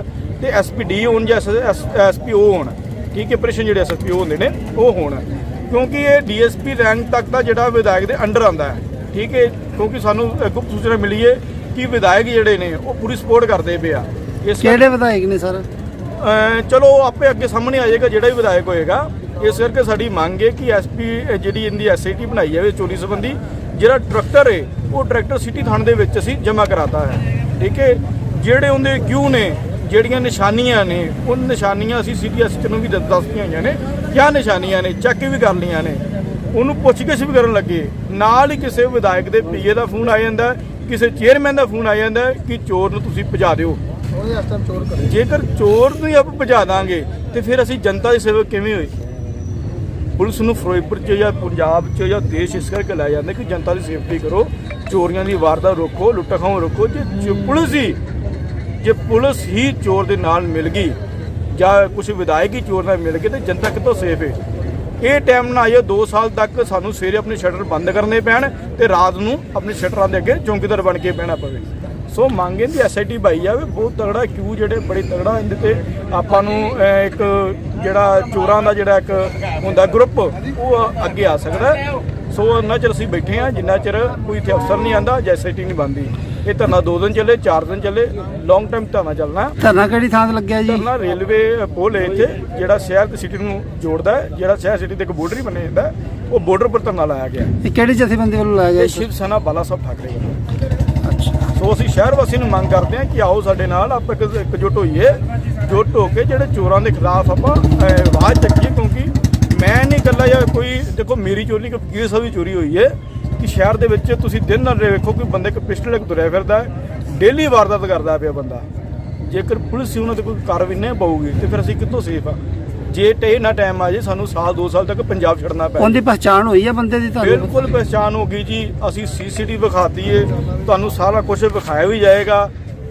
ਤੇ SPD ਹੋਣ ਜਾਂ SPO ਹੋਣ, ਠੀਕ ਹੈ, ਆਪਰੇਸ਼ਨ ਜਿਹੜੇ SSPO ਹੁੰਦੇ ਨੇ ਉਹ ਹੋਣ, ਕਿਉਂਕਿ ਇਹ DSP ਰੈਂਕ ਤੱਕ ਦਾ ਜਿਹੜਾ ਵਿਧਾਇਕ ਦੇ ਅੰਡਰ ਆਉਂਦਾ ਹੈ, ਠੀਕ ਹੈ। ਕਿਉਂਕਿ ਸਾਨੂੰ ਗੁਪਤ ਸੂਚਨਾ ਮਿਲੀ ਹੈ ਕਿ ਵਿਧਾਇਕ ਜਿਹੜੇ ਨੇ ਉਹ ਪੂਰੀ ਸਪੋਰਟ ਕਰਦੇ ਪਏ ਆ। ਕਿਹੜੇ ਵਿਧਾਇਕ ਨੇ ਸਰ? ਚਲੋ ਆਪੇ ਅੱਗੇ ਸਾਹਮਣੇ ਆ ਜਾਏਗਾ ਜਿਹੜਾ ਵੀ ਵਿਧਾਇਕ ਹੋਏਗਾ। ਇਸ ਕਰਕੇ ਸਾਡੀ ਮੰਗ ਹੈ ਕਿ SP ਜਿਹੜੀ ਇਹਦੀ SIT ਬਣਾਈ ਜਾਵੇ ਚੋਰੀ ਸੰਬੰਧੀ। ਜਿਹੜਾ ਟਰੈਕਟਰ ਹੈ ਉਹ ਟਰੈਕਟਰ ਸਿਟੀ ਥਾਣੇ ਦੇ ਵਿੱਚ ਅਸੀਂ ਜਮ੍ਹਾਂ ਕਰਾਤਾ ਹੈ, ਠੀਕ ਹੈ। ਜਿਹੜੇ ਉਹਦੇ ਕਿਉਂ ਨੇ ਜਿਹੜੀਆਂ ਨਿਸ਼ਾਨੀਆਂ ਨੇ ਉਹ ਨਿਸ਼ਾਨੀਆਂ ਅਸੀਂ ਸਿਟੀ SHO ਨੂੰ ਵੀ ਦੱਸਦੀਆਂ ਹੋਈਆਂ ਨੇ ਕਿਆ ਨਿਸ਼ਾਨੀਆਂ ਨੇ, ਚੈੱਕ ਵੀ ਕਰ ਲਈਆਂ ਨੇ, ਉਹਨੂੰ ਪੁੱਛਗਿੱਛ ਵੀ ਕਰਨ ਲੱਗੇ। ਨਾਲ ਹੀ ਕਿਸੇ ਵਿਧਾਇਕ ਦੇ PA ਦਾ ਫੋਨ ਆ ਜਾਂਦਾ, ਕਿਸੇ ਚੇਅਰਮੈਨ ਦਾ ਫੋਨ ਆ ਜਾਂਦਾ ਕਿ ਚੋਰ ਨੂੰ ਤੁਸੀਂ ਭਜਾ ਦਿਓ। ਜੇਕਰ ਚੋਰ ਨੂੰ ਆਪਾਂ ਭਜਾ ਦਾਂਗੇ ਤੇ ਫਿਰ ਅਸੀਂ ਜਨਤਾ ਦੀ ਸੇਵਾ ਕਿਵੇਂ ਹੋਈ। ਪੁਲਿਸ ਨੂੰ ਫਿਰੋਜ਼ਪੁਰ 'ਚ ਜਾਂ ਪੰਜਾਬ 'ਚ ਜਾਂ ਦੇਸ਼ ਇਸ ਕਰਕੇ ਲਾਇਆ ਜਾਂਦਾ ਕਿ ਜਨਤਾ ਦੀ ਸੇਫਟੀ ਕਰੋ, ਚੋਰੀਆਂ ਦੀ ਵਾਰਦਾਤ ਰੋਕੋ, ਲੁੱਟਾਂ ਖੋਹਾਂ ਰੋਕੋ। ਜੇ ਪੁਲਿਸ ਹੀ ਚੋਰ ਦੇ ਨਾਲ ਮਿਲ ਗਈ ਜਾਂ ਕੁਝ ਵਿਧਾਇਕ ਹੀ ਚੋਰ ਨਾਲ ਮਿਲ ਗਏ ਤੇ ਜਨਤਾ ਕਿੱਥੋਂ ਸੇਫ ਹੈ। ਇਹ ਟਾਈਮ ਨਾ ਆਏ 2 ਸਾਲ ਤੱਕ ਸਾਨੂੰ ਸਵੇਰੇ ਆਪਣੇ ਸ਼ਟਰ ਬੰਦ ਕਰਨੇ ਪੈਣ ਤੇ ਰਾਤ ਨੂੰ ਆਪਣੇ ਸ਼ਟਰਾਂ ਦੇ ਅੱਗੇ ਚੌਂਕੀਦਾਰ ਬਣ ਕੇ ਬਹਿਣਾ ਪਵੇ। ਸੋ ਮੰਗ ਇਹਦੀ SIT ਪਾਈ ਜਾਵੇ ਬਹੁਤ ਤਗੜਾ, ਕਿਉਂ ਜਿਹੜੇ ਬੜੇ ਤਗੜਾ ਇਹਦੇ ਤੇ ਆਪਾਂ ਨੂੰ ਇੱਕ ਜਿਹੜਾ ਚੋਰਾਂ ਦਾ ਜਿਹੜਾ ਇੱਕ ਹੁੰਦਾ ਗਰੁੱਪ ਉਹ ਅੱਗੇ ਆ ਸਕਦਾ। ਸੋ ਉਹਨਾਂ ਚਿਰ ਅਸੀਂ ਬੈਠੇ ਹਾਂ ਜਿੰਨਾ ਚਿਰ ਕੋਈ ਇੱਥੇ ਅਫਸਰ ਨਹੀਂ ਆਉਂਦਾ ਜਾਂ SIT ਨਹੀਂ ਬਣਦੀ। ਇਹ ਧਰਨਾ 2 ਦਿਨ ਚੱਲੇ, 4 ਦਿਨ ਚੱਲੇ, ਲੌਂਗ ਟਾਈਮ ਧਰਨਾ ਚੱਲਣਾ। ਧਰਨਾ ਕਿਹੜੀ ਥਾਂ ਤੇ ਲੱਗਿਆ ਜੀ? ਧਰਨਾ ਰੇਲਵੇ ਪੁਲ ਹੈ ਇੱਥੇ ਜਿਹੜਾ ਸ਼ਹਿਰ ਤੇ ਸਿਟੀ ਨੂੰ ਜੋੜਦਾ ਹੈ, ਜਿਹੜਾ ਸ਼ਹਿਰ ਸਿਟੀ ਤੇ ਇੱਕ ਬਾਰਡਰ ਹੀ ਬਣਿਆ ਜਾਂਦਾ, ਉਹ ਬਾਰਡਰ ਪਰ ਧਰਨਾ ਲਾਇਆ ਗਿਆ। ਇਹ ਕਿਹੜੀ ਜਥੇਬੰਦੀ ਵੱਲੋਂ ਲਾਇਆ ਗਿਆ? ਇਹ ਸ਼ਿਵ ਸੈਨਾ ਬਾਲਾ ਸਾਹਿਬ ਠਾਕਰੇ ਵੱਲੋਂ। ਅੱਛਾ। ਸੋ ਅਸੀਂ ਸ਼ਹਿਰ ਵਾਸੀਆਂ ਨੂੰ ਮੰਗ ਕਰਦੇ ਹਾਂ ਕਿ ਆਓ ਸਾਡੇ ਨਾਲ ਆਪਾਂ ਇਕਜੁੱਟ ਹੋਈਏ, ਜੁੱਟ ਹੋ ਕੇ ਜਿਹੜੇ ਚੋਰਾਂ ਦੇ ਖਿਲਾਫ ਆਪਾਂ ਆਵਾਜ਼ ਚੱਕੀਏ। ਕਿਉਂਕਿ ਮੈਂ ਨਹੀਂ ਇਕੱਲਾ ਜਾਂ ਕੋਈ, ਦੇਖੋ ਮੇਰੀ ਚੋਰੀ ਕਿ ਫਕੀਰ ਸਾਹਿਬ ਦੀ ਚੋਰੀ ਹੋਈ ਹੈ ਕਿ ਸ਼ਹਿਰ ਦੇ ਵਿੱਚ ਤੁਸੀਂ ਦਿਨ ਨਾਲ ਵੇਖੋ ਕਿ ਬੰਦੇ ਇੱਕ ਪਿਸਟਲ ਇੱਕ ਤੁਰਿਆ ਫਿਰਦਾ, ਡੇਲੀ ਵਾਰਦਾਤ ਕਰਦਾ ਪਿਆ ਬੰਦਾ। ਜੇਕਰ ਪੁਲਿਸ ਉਹਨਾਂ ਤੇ ਕੋਈ ਕਾਰਵਾਈ ਨਹੀਂ ਪਾਊਗੀ ਤੇ ਫਿਰ ਅਸੀਂ ਕਿੱਥੋਂ ਸੇਫ ਆ। ਜੇ ਨਾ ਟਾਈਮ ਆ ਜੇ ਸਾਨੂੰ ਸਾਲ 2 ਸਾਲ ਤੱਕ ਪੰਜਾਬ ਛੱਡਣਾ ਪੈ। ਉਹਦੀ ਪਛਾਣ ਹੋਈ ਹੈ ਬੰਦੇ ਦੀ? ਤੁਹਾਨੂੰ ਬਿਲਕੁਲ ਪਛਾਣ ਹੋ ਗਈ ਜੀ। ਅਸੀਂ CCTV ਵਿਖਾਤੀ ਹੈ, ਤੁਹਾਨੂੰ ਸਾਰਾ ਕੁਝ ਵਿਖਾਇਆ ਵੀ ਜਾਏਗਾ।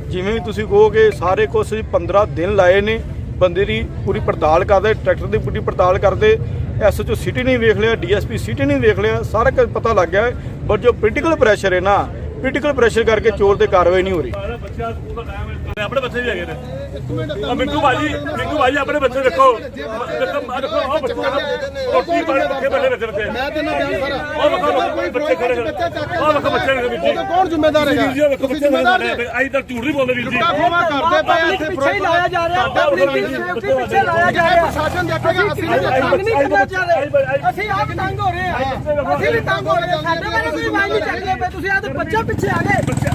ਜਿਵੇਂ ਵੀ ਤੁਸੀਂ ਕਹੋਗੇ ਸਾਰੇ ਕੁਝ 15 ਦਿਨ ਲਾਏ ਨੇ ਬੰਦੇ ਦੀ ਪੂਰੀ ਪੜਤਾਲ ਕਰਦੇ, ਟਰੈਕਟਰ ਦੀ ਪੂਰੀ ਪੜਤਾਲ ਕਰਦੇ। SHO ਸਿਟੀ ਨਹੀਂ ਵੇਖ ਲਿਆ, DSP ਸਿਟੀ ਨਹੀਂ ਵੇਖ ਲਿਆ, ਸਾਰਾ ਕੁਝ ਪਤਾ ਲੱਗ ਗਿਆ। ਬਟ ਜੋ ਪੋਲੀਟੀਕਲ ਪ੍ਰੈਸ਼ਰ ਹੈ ਨਾ, ਪੋਲੀਟੀਕਲ ਪ੍ਰੈਸ਼ਰ ਕਰਕੇ ਚੋਰ ਤੇ ਕਾਰਵਾਈ ਨਹੀਂ ਹੋ ਰਹੀ। ਆਪਣੇ ਬੱਚੇ ਵੀ ਹੈਗੇ ਨੇ। ਮਿੰਕੂ ਭਾਜੀ ਆਪਣੇ ਬੱਚੇ ਦੇਖੋ, ਉਹ ਬੱਚੇ ਰੋਟੀ ਪਾਣੀ ਪੱਕੇ ਬੈਠੇ ਰੱਖੇ। ਮੈਂ ਤੇ ਨਾ ਉਹ ਬੱਚੇ ਖੜੇ ਨੇ, ਉਹ ਵੇਖੋ ਬੱਚੇ ਨੇ ਵੀਰ ਜੀ। ਕੌਣ ਜ਼ਿੰਮੇਦਾਰ ਹੈ ਜੀ? ਵੇਖੋ ਬੱਚੇ ਨੇ, ਆਈ ਤਾਂ ਝੂਠ ਨਹੀਂ ਬੋਲਦੇ ਵੀਰ ਜੀ। ਕਰਦੇ ਪਏ ਇੱਥੇ ਪਿੱਛੇ ਲਾਇਆ ਜਾ ਰਿਹਾ, ਪਿੱਛੇ ਲਾਇਆ ਜਾ ਰਿਹਾ। ਪ੍ਰਸ਼ਾਸਨ ਦੇਖੇਗਾ, ਅਸੀਂ ਨਹੀਂ ਕਰਨਾ ਚਾਹ ਰਹੇ। ਅਸੀਂ ਆਪ ਤੰਗ ਹੋ ਰਹੇ ਹਾਂ, ਅਸੀਂ ਵੀ ਤੰਗ ਹੋ ਰਹੇ ਹਾਂ। ਸਾਡੇ ਬਾਰੇ ਕੋਈ ਮਾਇਨੇ ਨਹੀਂ ਚੱਕਦੇ ਪਏ। ਤੁਸੀਂ ਆਹ ਬੱਚਾ ਪਿੱਛੇ ਆ ਗਏ, ਤੁਸੀਂ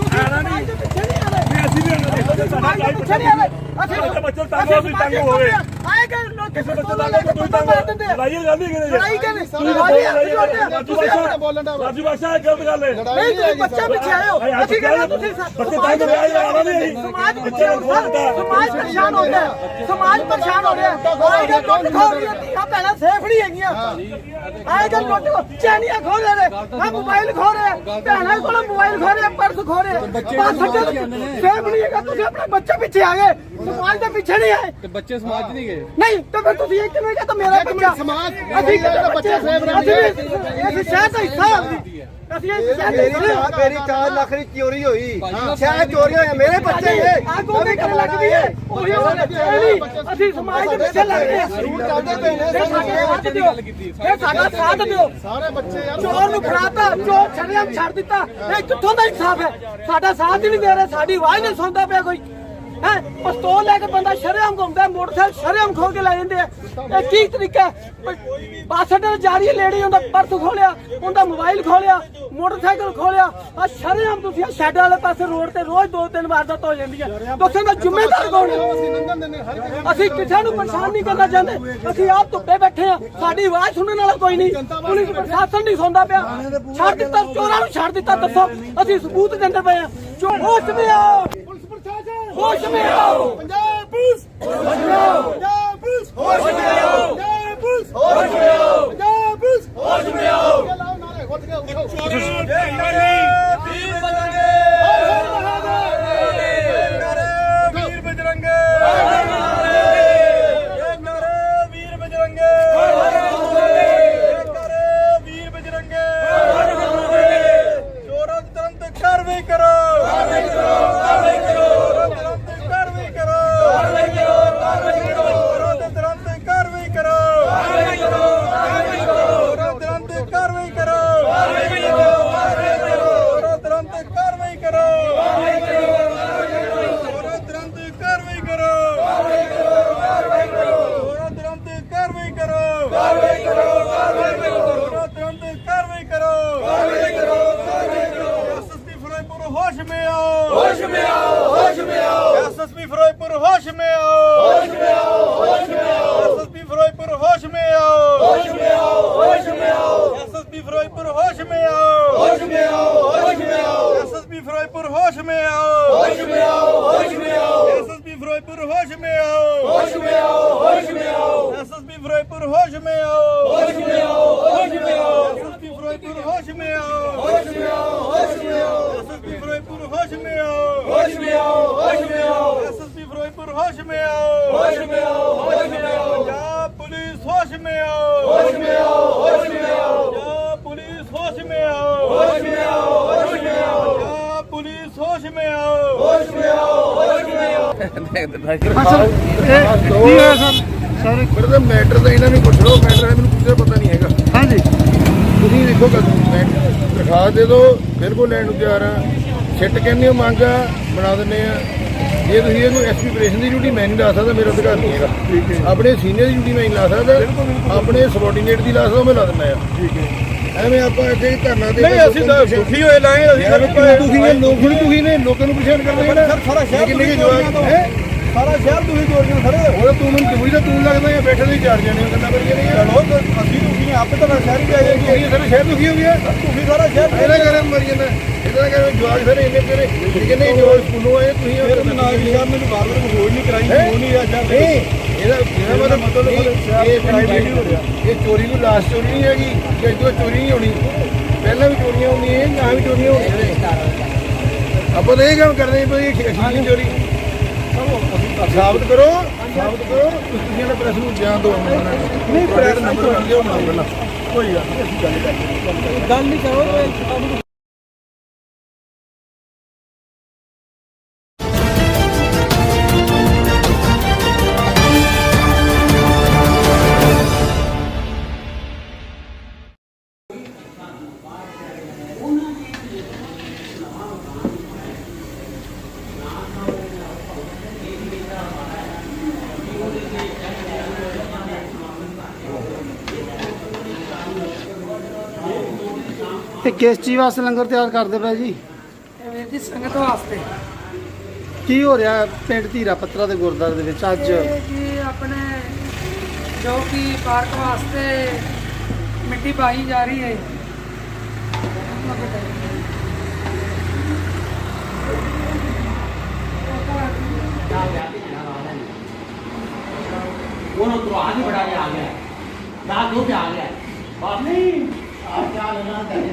ਪਿੱਛੇ ਨਹੀਂ ਆ ਰਹੇ। ਪਿੱਛੇ ਨਹੀਂ ਆਵੇ ਅਸੀਂ ਬੱਚੇ ਤੰਗ ਹੋ ਵੀ ਤੰਗ ਹੋਵੇ ਆਏ ਕਿ ਕਿਸੇ ਬੱਚੇ ਦਾ ਕੋਈ ਤੰਗ ਲੜਾਈ ਗੱਲ ਨਹੀਂ ਕਿਤੇ ਲੜਾਈ ਕਹਿੰਦੇ ਰਾਜੂ ਬਾਸ਼ਾ ਗਲਤ ਗੱਲ ਹੈ ਨਹੀਂ ਤੁਸੀਂ ਬੱਚਾ ਪਿੱਛੇ ਆਇਓ ਅਸੀਂ ਕਹਿੰਦੇ ਤੁਸੀਂ ਬੱਚੇ ਤੰਗ ਹੋਇਆ ਆਣਾ ਨਹੀਂ ਸਮਾਜ ਪਿੱਛੇ ਸਮਾਜ ਪਰੇਸ਼ਾਨ ਹੋ ਰਿਹਾ ਸਮਾਜ ਪਰੇਸ਼ਾਨ ਹੋ ਰਿਹਾ ਆਏ ਕਿ ਟੁੱਟ ਖੋ ਰਹੀਆਂ ਧੀਆਂ ਭੈਣਾਂ ਸੇਫ ਨਹੀਂ ਹੈਗੀਆਂ ਆਏ ਕਿ ਟੁੱਟ ਚੈਨੀਆਂ ਖੋ ਰਹੇ ਆ ਮੋਬਾਈਲ ਖੋ ਰਹੇ ਭੈਣਾਂ ਕੋਲ ਮੋਬਾਈਲ ਖੋ ਰਹੇ ਪਰਸ ਖੋ ਰਹੇ ਬਸ ਸੇਫ ਨਹੀਂ ਹੈਗਾ ਤੁਸੀਂ ਆਪਣੇ ਬੱਚੇ ਪਿੱਛੇ ਆ ਗਏ ਸਮਾਜ ਦੇ ਪਿੱਛੇ ਨਹੀਂ ਆਏ ਤੇ ਬੱਚੇ ਸਮਾਜ ਨਹੀਂ ਗਏ ਨਹੀਂ ਤੇ ਫਿਰ ਤੁਸੀਂ ਇਹ ਕਿਵੇਂ ਕਹਤਾ ਮੇਰਾ ਬੱਚਾ ਸਮਾਜ ਅਸੀਂ ਬੱਚੇ ਸੇਫ ਰਹਿੰਦੇ ਇਹ ਸ਼ਹਿਰ ਦਾ ਹਿੱਸਾ ਅਸੀਂ ਇਹ ਸ਼ਹਿਰ ਦੇ ਮੇਰੀ 4 ਲੱਖ ਦੀ ਚੋਰੀ ਹੋਈ ਸ਼ਹਿਰ ਚੋਰੀ ਹੋਇਆ ਮੇਰੇ ਬੱਚੇ ਇਹ ਆਗੂ ਵੀ ਕਰ ਲੱਗਦੀ ਹੈ ਉਹੀ ਉਹ ਬੱਚੇ ਨਹੀਂ ਅਸੀਂ ਸਮਾਜ ਦੇ ਪਿੱਛੇ ਲੱਗਦੇ ਹਾਂ ਜ਼ਰੂਰ ਚੱਲਦੇ ਪਏ ਨੇ ਇਹ ਸਾਡਾ ਸਾਥ ਦਿਓ ਸਾਰੇ ਬੱਚੇ ਯਾਰ ਚੋਰ ਨੂੰ ਫੜਾਤਾ ਚੋਰ ਛੜਿਆਂ ਛੱਡ ਦਿੱਤਾ ਇਹ ਕਿੱਥੋਂ ਦਾ ਇਨਸਾਫ ਹੈ ਸਾਡਾ ਸਾਥ ਹੀ ਨਹੀਂ ਦੇ ਰਿਹਾ ਸਾਡੀ ਆਵਾਜ਼ ਨਹੀਂ ਸੁਣਦਾ ਪਿਆ ਕੋਈ ਹੈ ਪਿਸਤੌਲ ਲੈ ਕੇ ਬੰਦਾ ਸ਼ਰੇਆਮ ਘੁੰਮਦਾ ਮੋਟਰਸਾਈਕਲ ਸ਼ਰੇਆਮ ਖੋਲ ਕੇ ਲੈ ਜਾਂਦੇ ਆ ਇਹ ਕੀ ਤਰੀਕਾ ਬੱਸ ਅੱਡੇ ਤੇ ਜਾ ਰਹੀ ਲੇਡੀ ਉਹਦਾ ਪਰਸ ਖੋਲਿਆ ਉਹਦਾ ਮੋਬਾਈਲ ਖੋਲਿਆ ਮੋਟਰਸਾਈਕਲ ਖੋਲਿਆ ਆ ਸ਼ਰੇਆਮ ਤੁਸੀਂ ਸ਼ੈਡ ਵਾਲੇ ਪਾਸੇ ਰੋਡ ਤੇ ਰੋਜ਼ 2-3 ਵਾਰਦਾਤਾਂ ਹੋ ਜਾਂਦੀਆਂ ਦੱਸਣ ਦਾ ਜ਼ਿੰਮੇਵਾਰ ਕੌਣ ਹੈ ਅਸੀਂ ਕਿਸੇ ਨੂੰ ਪਰੇਸ਼ਾਨ ਨਹੀਂ ਕਰਨਾ ਚਾਹੁੰਦੇ ਅਸੀਂ ਆਪ ਧੁੱਪੇ ਬੈਠੇ ਆ ਸਾਡੀ ਆਵਾਜ਼ ਸੁਣਨ ਵਾਲਾ ਕੋਈ ਨਹੀਂ ਪੁਲਿਸ ਪ੍ਰਸ਼ਾਸਨ ਨਹੀਂ ਸੁਣਦਾ ਪਿਆ ਛੱਡ ਦਿੱਤਾ ਚੋਰਾਂ ਨੂੰ ਛੱਡ ਦਿੱਤਾ ਦੱਸੋ ਅਸੀਂ ਸਬੂਤ ਦਿੰਦੇ ਪਏ ਆ ਹੋਸ਼ ਵਿੱਚ ਆਓ होश में आओ पंजाब पुलिस होश में आओ पंजाब पुलिस होश में आओ पंजाब पुलिस होश में आओ पंजाब पुलिस होश में आओ लाओ नारे उठ के उठो वीर बजरंगे वीर बजरंगे एक नारे वीर बजरंगे एक नारे वीर बजरंगे चोरों तुरंत कार्रवाई करो एसएसपी फिरोजपुर होश में आओ होश में आओ होश में आओ एसएसपी फिरोजपुर होश में आओ होश में आओ होश में आओ एसएसपी फिरोजपुर होश में आओ होश में आओ होश में आओ एसएसपी फिरोजपुर होश में आओ होश में आओ होश में आओ एसएसपी फिरोजपुर होश में आओ होश में आओ होश में आओ एसएसपी फिरोजपुर होश में आओ होश में आओ होश में आओ एसएसपी फिरोजपुर होश में आओ होश में आओ होश में आओ एसएसपी फिरोजपुर होश में आओ होश में आओ होश में आओ एसएसपी फिरोजपुर होश में आओ होश में आओ होश में आओ पंजाब पुलिस होश में आओ होश में आओ होश में आओ पंजाब पुलिस होश में आओ होश में आओ होश में आओ पंजाब पुलिस होश में आओ होश में आओ होश में आओ ਸਰ ਫਿਰ ਤਾਂ ਮੈਟਰ ਤਾਂ ਇਹਨਾਂ ਨੂੰ ਪੁੱਛ ਲਓ ਮੈਟਰ ਹੈ ਮੈਨੂੰ ਕੁਝ ਪਤਾ ਨਹੀਂ ਹੈਗਾ ਹਾਂਜੀ ਤੁਸੀਂ ਦੇਖੋ ਦਰਖਾਸਤ ਦੇ ਦਿਓ ਬਿਲਕੁਲ ਲੈਣ ਨੂੰ ਤਿਆਰ ਆ ਛਿੱਟ ਕਹਿੰਦੇ ਹੋ ਮੰਗ ਆ ਬਣਾ ਦਿੰਦੇ ਆ ਜੇ ਤੁਸੀਂ ਇਹਨੂੰ ਐਸਪੀ ਆਪਰੇਸ਼ਨ ਦੀ ਡਿਊਟੀ ਮੈਂ ਨਹੀਂ ਲਾ ਸਕਦਾ ਮੇਰਾ ਅਧਿਕਾਰ ਨਹੀਂ ਹੈਗਾ ਆਪਣੇ ਸੀਨੀਅਰ ਦੀ ਡਿਊਟੀ ਮੈਂ ਨਹੀਂ ਲਾ ਸਕਦਾ ਆਪਣੇ ਸਬੋਰਡੀਨੇਟ ਦੀ ਲਾ ਸਕਦਾ ਮੈਂ ਲਾ ਦਿੰਦਾ ਆ ਠੀਕ ਹੈ ਐਵੇਂ ਆਪਾਂ ਇੱਥੇ ਧਰਨਾ ਦੇ ਨਹੀਂ ਅਸੀਂ ਤਾਂ ਦੁਖੀ ਹੋਏ ਲਾਏ ਅਸੀਂ ਤੁਸੀਂ ਨੇ ਲੋਕਾਂ ਨੂੰ ਪਰੇਸ਼ਾਨ ਕਰਦੇ ਨੇ ਸਾਰਾ ਸ਼ਹਿਰ ਕਿੰਨੇ ਕੇ ਜਵਾਬ ਹੈ ਸਾਰਾ ਸ਼ਹਿਰ ਤੁਸੀਂ ਜੋੜ ਕੇ ਖੜੇ ਹੋ ਤੂੰ ਮੈਨੂੰ ਜ਼ਰੂਰੀ ਤਾਂ ਤੂੰ ਲੱਗਦਾ ਹੈ ਬੈਠੇ ਨਹੀਂ ਚਾਰ ਜਣੇ ਗੱਲਾਂ ਕਰੀਏ ਨਹੀਂ ਚਲੋ ਅਸੀਂ ਦੁਖੀ ਨੇ ਆਪੇ ਤਾਂ ਸ਼ਹਿਰ ਹੀ ਆਏ ਕਿ ਸਾਰਾ ਸ਼ਹਿਰ ਦੁਖੀ ਹੋ ਗਿਆ ਤੁਸੀਂ ਸਾਰਾ ਸ਼ਹਿਰ ਇਹਦਾ ਕਰੇ ਮਰ ਜਾਂਦਾ ਇਹਦਾ ਕਰੇ ਜਵਾਬ ਸਾਰੇ ਇੰਨੇ ਤੇਰੇ ਕਿੰਨੇ ਜਵਾਬ ਸਕੂਲੋਂ ਆਏ ਤੁਸੀਂ ਨਾ ਵੀ ਯਾਰ ਮੈਨੂੰ ਬਾਰ-ਬਾਰ ਹੋਈ ਨਹੀਂ ਕਰਾਈ ਹੋ ਨਹੀਂ ਆ ਸ਼ਹਿਰ ਇਹਦਾ ਮਤਲਬ ਇਹ ਪ੍ਰਾਈਵੇਟ ਹੋ ਰਿਹਾ ਇਹ ਚੋਰੀ ਨੂੰ ਲਾਸਟ ਚੋਰੀ ਨਹੀਂ ਹੈਗੀ ਕਿ ਜੋ ਚੋਰੀ ਨਹੀਂ ਹੋਣੀ ਪਹਿਲਾਂ ਵੀ ਚੋਰੀਆਂ ਹੁੰਦੀਆਂ ਨਾ ਵੀ ਚੋਰੀਆਂ ਹੋਣੀਆਂ ਆਪਾਂ ਤਾਂ ਇਹ ਕੰਮ ਕਰਦੇ ਹਾਂ ਵੀ ਅਖੀਰੀ ਚੋਰੀ ਸਾਬਤ ਕਰੋ ਤੁਸੀਂ ਨਾ ਪ੍ਰੈਸ ਨੂੰ ਬਿਆਨ ਦਿਓ ਨਹੀਂ ਪ੍ਰੈਸ ਨੰਬਰ ਮੰਗਿਓ ਨਾ ਪਹਿਲਾਂ ਕੋਈ ਗੱਲ ਨਹੀਂ ਅਸੀਂ ਗੱਲ ਨਹੀਂ ਕਰੋ ਤੇ ਕਿਸ ਚੀਜ਼ ਵਾਸਤੇ ਲੰਗਰ ਤਿਆਰ ਕਰਦੇ ਪਏ ਜੀ ਇਹ ਦੀ ਸੰਗਤ ਵਾਸਤੇ ਕੀ ਹੋ ਰਿਹਾ ਪਿੰਡ ਧੀਰਾ ਪੱਤਰਾ ਦੇ ਗੁਰਦੁਆਰੇ ਦੇ ਵਿੱਚ ਅੱਜ? ਇਹ ਜੀ ਆਪਣੇ ਜੋ ਕਿ ਪਾਰਕ ਵਾਸਤੇ ਮਿੱਟੀ ਪਾਈ ਜਾ ਰਹੀ ਹੈ। ਉਹਨੂੰ ਤੋਂ ਆਜ ਬੜਾ ਕੇ ਆ ਗਿਆ ਦਾ ਦੋ ਤੇ ਆ ਗਿਆ ਬਾਤ ਨਹੀਂ ਆ ਕਿਆ ਲੈਣਾ ਚਾਹੀਏ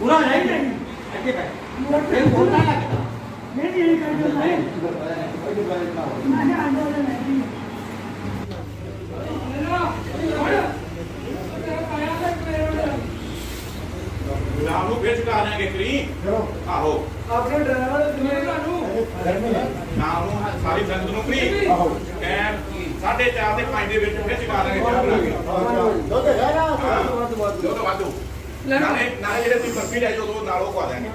ਪੂਰਾ ਰਹਿ ਗਿਆ ਅੱਗੇ ਬੈ ਇਹ ਬੋਲਣਾ ਲੱਗਦਾ ਨਹੀਂ ਇਹ ਕਰ ਨਾਮ ਨੂੰ ਫੇਰ ਚੁਕਾ ਲਾਂਗੇ ਕਰੀ ਆਹੋ ਆਪਣੇ ਡਰਾਈਵਰ ਤੁਹਾਨੂੰ ਨਾਮ ਨੂੰ ਸਾਰੀ ਸੰਗਤ ਨੂੰ ਕਰੀ ਆਹੋ ਟਾਈਮ 4:30 ਤੇ 5 ਦੇ ਵਿੱਚ ਫੇਰ ਚੁਕਾ ਲਾਂਗੇ ਚਾਹ ਬਣਾ ਕੇ ਦੁੱਧ ਹੈ ਨਾ ਜੋ ਤਾਂ ਵਾਧੂ ਨਾਲੇ ਜਿਹੜੇ ਤੁਸੀਂ ਬਰਫੀ ਲੈ ਜਾਓ ਉਹ ਨਾਲੋਂ ਖਵਾ ਦਾਂਗੇ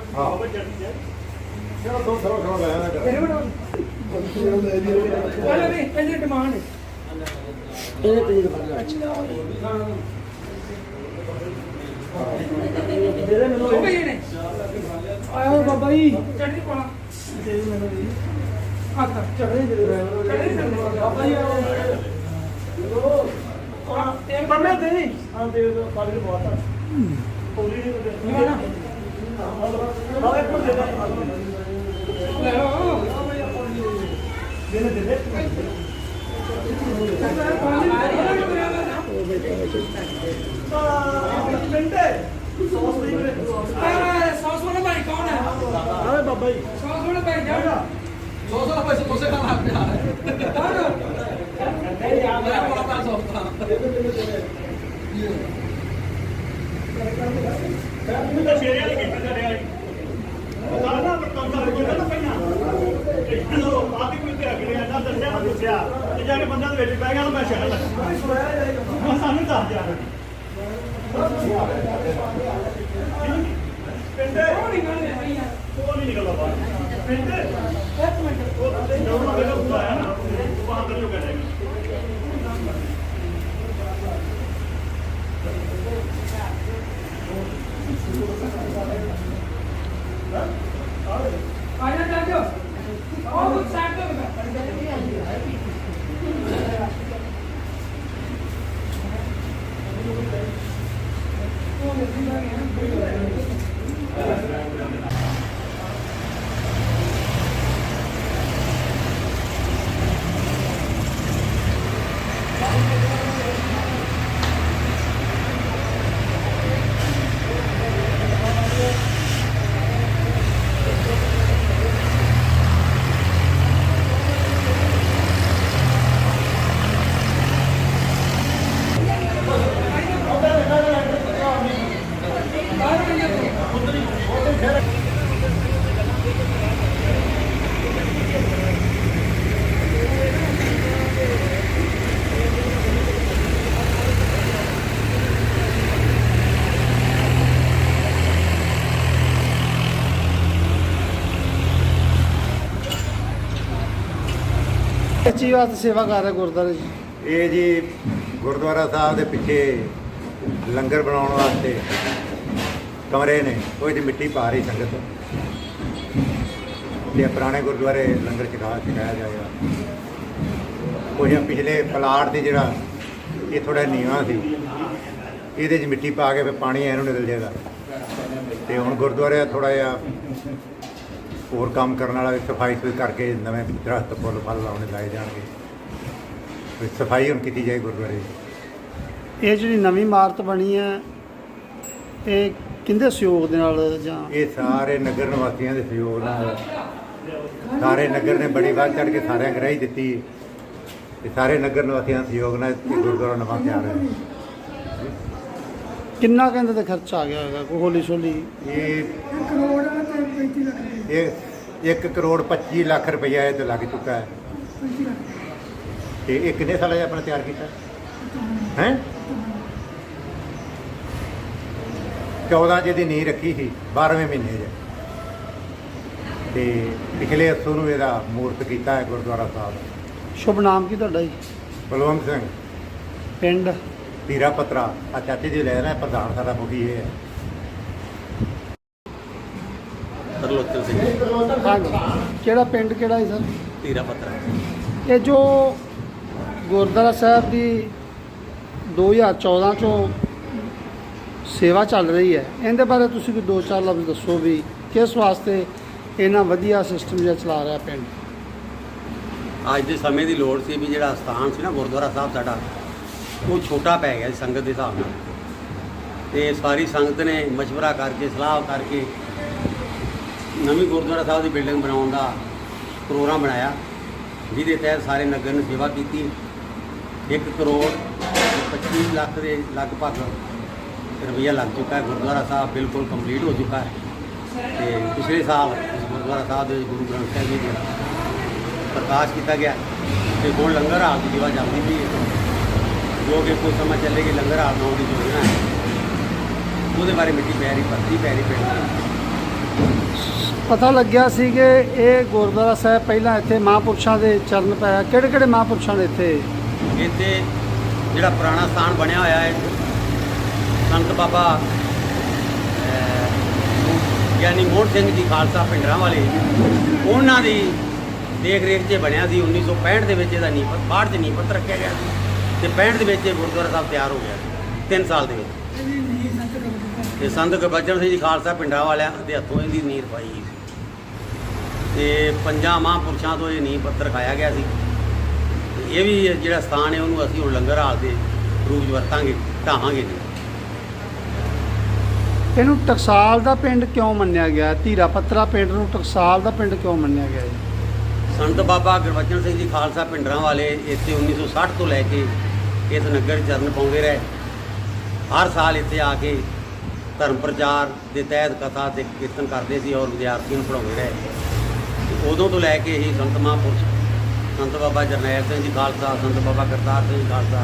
ਚਲੋ ਦੋ ਥੋੜਾ ਲੈ ਆਣਾ ਪਹਿਲਾਂ ਵੀ ਇਹਦੀ ਡਿਮਾਂਡ ਹੈ। ਉਹ ਭਈ ਨੇ ਆਇਓ ਬਾਬਾ ਜੀ ਚੜ੍ਹਦੀ ਪਾਣਾ ਦੇ ਮੈਨੂੰ ਵੀ ਆਤਾ ਚੜ੍ਹਦੀ ਬਾਬਾ ਜੀ ਇਹ ਬੰਮੇ ਦੇ ਨਹੀਂ ਹਾਂ ਦੇ ਦੋ ਪਾਣੀ ਬਹੁਤ ਆ ਪੂਰੀ ਨਹੀਂ ਨਾ ਬਾਬਾ ਇੱਕ ਦੇ ਲੈ ਲਓ ਦੇ ਦੇ सॉस वाला भाई कौन है? अरे बाबा जी सॉस वाला भाई जाओ सॉस वाला भाई समोसे खाना आपने आ रहा है कौन नहीं यार मैं बड़ा पास होता मैं तो शेरे वाली कितना कर रहा है बता ना कौन सा बोलता ना पहला हेलो आप ही कोई अगले ना दसया ना दसया ते जाके बंदा दे विच पै गया मैं शहर लगा मैं सानू 10000 पिंड वो नहीं निकलता बाहर पिंड एक मिनट वो जब मेरा पूरा है ना वहां पर जो करेगा आजा जाओ और कुछ साइड ਸੱਚੀ ਬਾਤ ਸੇਵਾ ਕਰ ਰਿਹਾ ਗੁਰਦੁਆਰੇ ਜੀ। ਇਹ ਜੀ ਗੁਰਦੁਆਰਾ ਸਾਹਿਬ ਦੇ ਪਿੱਛੇ ਲੰਗਰ ਬਣਾਉਣ ਵਾਸਤੇ ਕਮਰੇ ਨੇ ਉਹ ਇਹਦੀ ਮਿੱਟੀ ਪਾ ਰਹੀ ਸੰਗਤ ਤੇ ਪੁਰਾਣੇ ਗੁਰਦੁਆਰੇ ਲੰਗਰ ਛਕਾਇਆ ਜਾਏਗਾ। ਉਹ ਜਿਹਾ ਪਿਛਲੇ ਪਲਾਟ ਤੇ ਜਿਹੜਾ ਇਹ ਥੋੜਾ ਨੀਵਾਂ ਸੀ ਇਹਦੇ 'ਚ ਮਿੱਟੀ ਪਾ ਕੇ ਫਿਰ ਪਾਣੀ ਇਹਨੂੰ ਨਿਕਲ ਜਾਏਗਾ ਤੇ ਹੁਣ ਗੁਰਦੁਆਰੇ ਥੋੜਾ ਜਿਹਾ ਹੋਰ ਕੰਮ ਕਰਨ ਵਾਲਾ ਸਫਾਈ ਕਰਕੇ ਨਵੇਂ ਦਰਖਤ ਫੁੱਲ ਫਲ ਲਾਉਣੇ ਲਾਏ ਜਾਣਗੇ। ਸਫਾਈ ਹੁਣ ਕੀਤੀ ਜਾਏ ਗੁਰਦੁਆਰੇ ਦੀ। ਇਹ ਜਿਹੜੀ ਨਵੀਂ ਇਮਾਰਤ ਬਣੀ ਹੈ ਇਹ ਕਿਹਦੇ ਸਹਿਯੋਗ ਦੇ ਨਾਲ ਜਾਂ ਇਹ ਸਾਰੇ ਨਗਰ ਨਿਵਾਸੀਆਂ ਦੇ ਸਹਿਯੋਗ ਨਾਲ ਸਾਰੇ ਨਗਰ ਨੇ ਬੜੀ ਵੱਧ ਚੜ੍ਹ ਕੇ ਸਾਰਿਆਂ ਗਰਾਹੀ ਦਿੱਤੀ ਤੇ ਸਾਰੇ ਨਗਰ ਨਿਵਾਸੀਆਂ ਦੇ ਸਹਿਯੋਗ ਨਾਲ ਇਹ ਗੁਰਦੁਆਰਾ ਨਵਾਂ ਤਿਆਰ ਹੋਇਆ। ਕਿੰਨਾ ਕਹਿੰਦੇ ਤੇ ਖਰਚਾ ਆ ਗਿਆ ਹੋਵੇਗਾ ਕੋਈ ਹੌਲੀ ਸੌਲੀ? ਇਹ 1 ਕਰੋੜ 25 ਲੱਖ ਰੁਪਈਆ ਇਹ ਤੇ ਲੱਗ ਚੁੱਕਾ ਹੈ। ਤੇ ਇਹ ਕਿੰਨੇ ਸਾਲਾਂ 'ਚ ਆਪਣਾ ਤਿਆਰ ਕੀਤਾ ਹੈ? 14 ਜਿਹਦੀ ਨੀਂਹ ਰੱਖੀ ਸੀ 12ਵੇਂ ਮਹੀਨੇ 'ਚ ਤੇ ਪਿਛਲੇ ਅੱਸੂ ਨੂੰ ਇਹਦਾ ਮੂਰਤ ਕੀਤਾ ਹੈ ਗੁਰਦੁਆਰਾ ਸਾਹਿਬ। ਸ਼ੁਭ ਨਾਮ ਕੀ ਤੁਹਾਡਾ ਜੀ? ਬਲਵੰਤ ਸਿੰਘ ਪਿੰਡ ਧੀਰਾ ਪੱਤਰਾ। ਆ ਚਾਚੇ ਜੀ ਲੈ ਰਹੇ ਪ੍ਰਧਾਨ ਸਾਡਾ ਮੁਖੀ ਇਹ ਹੈ। ਤਰਲੋਚਨ ਸਿੰਘ ਹਾਂਜੀ ਕਿਹੜਾ ਪਿੰਡ ਕਿਹੜਾ ਹੈ ਸਰ? ਧੀਰਾ ਪੱਤਰਾ। ਇਹ ਜੋ ਗੁਰਦੁਆਰਾ ਸਾਹਿਬ ਦੀ 2014 ਚੋਂ ਸੇਵਾ ਚੱਲ ਰਹੀ ਹੈ, ਇਹਦੇ ਬਾਰੇ ਤੁਸੀਂ ਵੀ 2-4 ਲਫ਼ਜ਼ ਦੱਸੋ ਵੀ ਕਿਸ ਵਾਸਤੇ ਇਹਨਾਂ ਵਧੀਆ ਸਿਸਟਮ ਜਿਹਾ ਚਲਾ ਰਿਹਾ ਪਿੰਡ। ਅੱਜ ਦੇ ਸਮੇਂ ਦੀ ਲੋੜ ਸੀ ਵੀ ਜਿਹੜਾ ਸਥਾਨ ਸੀ ਨਾ ਗੁਰਦੁਆਰਾ ਸਾਹਿਬ ਸਾਡਾ, ਉਹ ਛੋਟਾ ਪੈ ਗਿਆ ਸੀ ਸੰਗਤ ਦੇ ਹਿਸਾਬ ਨਾਲ, ਤੇ ਸਾਰੀ ਸੰਗਤ ਨੇ ਮਸ਼ਵਰਾ ਕਰਕੇ ਸਲਾਹ ਕਰਕੇ ਨਵੀਂ ਗੁਰਦੁਆਰਾ ਸਾਹਿਬ ਦੀ ਬਿਲਡਿੰਗ ਬਣਾਉਣ ਦਾ ਪ੍ਰੋਗਰਾਮ ਬਣਾਇਆ, ਜਿਹਦੇ ਤਹਿਤ ਸਾਰੇ ਨਗਰ ਨੇ ਸੇਵਾ ਕੀਤੀ। 1 ਕਰੋੜ 25 ਲੱਖ ਦੇ ਲਗਭਗ ਰੁਪਈਆ ਲੱਗ ਚੁੱਕਾ ਹੈ। ਗੁਰਦੁਆਰਾ ਸਾਹਿਬ ਬਿਲਕੁਲ ਕੰਪਲੀਟ ਹੋ ਚੁੱਕਾ ਹੈ ਤੇ ਪਿਛਲੇ ਸਾਲ ਇਸ ਗੁਰਦੁਆਰਾ ਸਾਹਿਬ ਦੇ ਗੁਰੂ ਗ੍ਰੰਥ ਸਾਹਿਬ ਜੀ ਦਾ ਪ੍ਰਕਾਸ਼ ਕੀਤਾ ਗਿਆ ਤੇ ਹੁਣ ਲੰਗਰ ਹਾਲ ਦੀ ਸੇਵਾ ਚੱਲਦੀ ਪਈ ਹੈ, ਜੋ ਕਿ ਕੁਝ ਸਮਾਂ ਚੱਲੇਗੀ। ਲੰਗਰ ਹਾਲ ਬਣਾਉਣ ਦੀ ਯੋਜਨਾ ਹੈ, ਉਹਦੇ ਬਾਰੇ ਮਿੱਟੀ ਪੈ ਰਹੀ ਪਿੰਡ। ਪਤਾ ਲੱਗਿਆ ਸੀ ਕਿ ਇਹ ਗੁਰਦੁਆਰਾ ਸਾਹਿਬ ਪਹਿਲਾਂ ਇੱਥੇ ਮਹਾਂਪੁਰਸ਼ਾਂ ਦੇ ਚਰਨ ਪਾਇਆ। ਕਿਹੜੇ ਕਿਹੜੇ ਮਹਾਂਪੁਰਸ਼ਾਂ ਦੇ ਇੱਥੇ ਜਿਹੜਾ ਪੁਰਾਣਾ ਸਥਾਨ ਬਣਿਆ ਹੋਇਆ ਹੈ, ਸੰਤ ਬਾਬਾ ਯਾਨੀ ਮੋਹਨ ਸਿੰਘ ਜੀ ਖਾਲਸਾ ਭਿੰਡਰਾਂ ਵਾਲੇ, ਉਹਨਾਂ ਦੀ ਦੇਖ ਰੇਖ 'ਚ ਬਣਿਆ ਸੀ। 1965 ਦੇ ਵਿੱਚ ਇਹਦਾ ਨੀਂਹ 62 'ਚ ਨੀਂਹ ਪੱਥਰ ਰੱਖਿਆ ਗਿਆ ਸੀ ਤੇ 65 ਦੇ ਵਿੱਚ ਇਹ ਗੁਰਦੁਆਰਾ ਸਾਹਿਬ ਤਿਆਰ ਹੋ ਗਿਆ ਸੀ 3 ਸਾਲ ਦੇ ਵਿੱਚ। ਤੇ ਸੰਤ ਗੁਰਬਚਨ ਸਿੰਘ ਜੀ ਖਾਲਸਾ ਭਿੰਡਰਾਂ ਵਾਲਿਆਂ ਦੇ ਹੱਥੋਂ ਇਹਦੀ ਨੀਂਹ ਰਖਾਈ ਗਈ ਸੀ ਤੇ 5 ਮਹਾਂਪੁਰਸ਼ਾਂ ਤੋਂ ਇਹ ਨੀਂਹ ਪੱਥਰ ਰਖਾਇਆ ਗਿਆ ਸੀ। ਇਹ ਵੀ ਜਿਹੜਾ ਸਥਾਨ ਹੈ ਉਹਨੂੰ ਅਸੀਂ ਹੁਣ ਲੰਗਰ ਹਾਲ ਦੇ ਰੂਪ 'ਚ ਵਰਤਾਂਗੇ, ਢਾਹਾਂਗੇ ਜੀ। ਇਹਨੂੰ ਟਕਸਾਲ ਦਾ ਪਿੰਡ ਕਿਉਂ ਮੰਨਿਆ ਗਿਆ? ਧੀਰਾ ਪੱਤਰਾ ਪਿੰਡ ਨੂੰ ਟਕਸਾਲ ਦਾ ਪਿੰਡ ਕਿਉਂ ਮੰਨਿਆ ਗਿਆ ਜੀ? ਸੰਤ ਬਾਬਾ ਗੁਰਬਚਨ ਸਿੰਘ ਜੀ ਖਾਲਸਾ ਭਿੰਡਰਾਂ ਵਾਲੇ ਇੱਥੇ 1960 ਤੋਂ ਲੈ ਕੇ ਇਸ ਨਗਰ 'ਚ ਚਰਨ ਪਾਉਂਦੇ ਰਹੇ। ਹਰ ਸਾਲ ਇੱਥੇ ਆ ਕੇ ਧਰਮ ਪ੍ਰਚਾਰ ਦੇ ਤਹਿਤ ਕਥਾ ਤੇ ਕੀਰਤਨ ਕਰਦੇ ਸੀ ਔਰ ਵਿਦਿਆਰਥੀਆਂ ਨੂੰ ਪੜ੍ਹਾਉਂਦੇ ਰਹੇ। ਤੇ ਉਦੋਂ ਤੋਂ ਲੈ ਕੇ ਹੀ ਸੰਤ ਮਹਾਂਪੁਰਸ਼ ਸੰਤ ਬਾਬਾ ਜਰਨੈਲ ਸਿੰਘ ਜੀ ਖਾਲਸਾ, ਸੰਤ ਬਾਬਾ ਕਰਤਾਰ ਸਿੰਘ ਜੀ ਖਾਲਸਾ,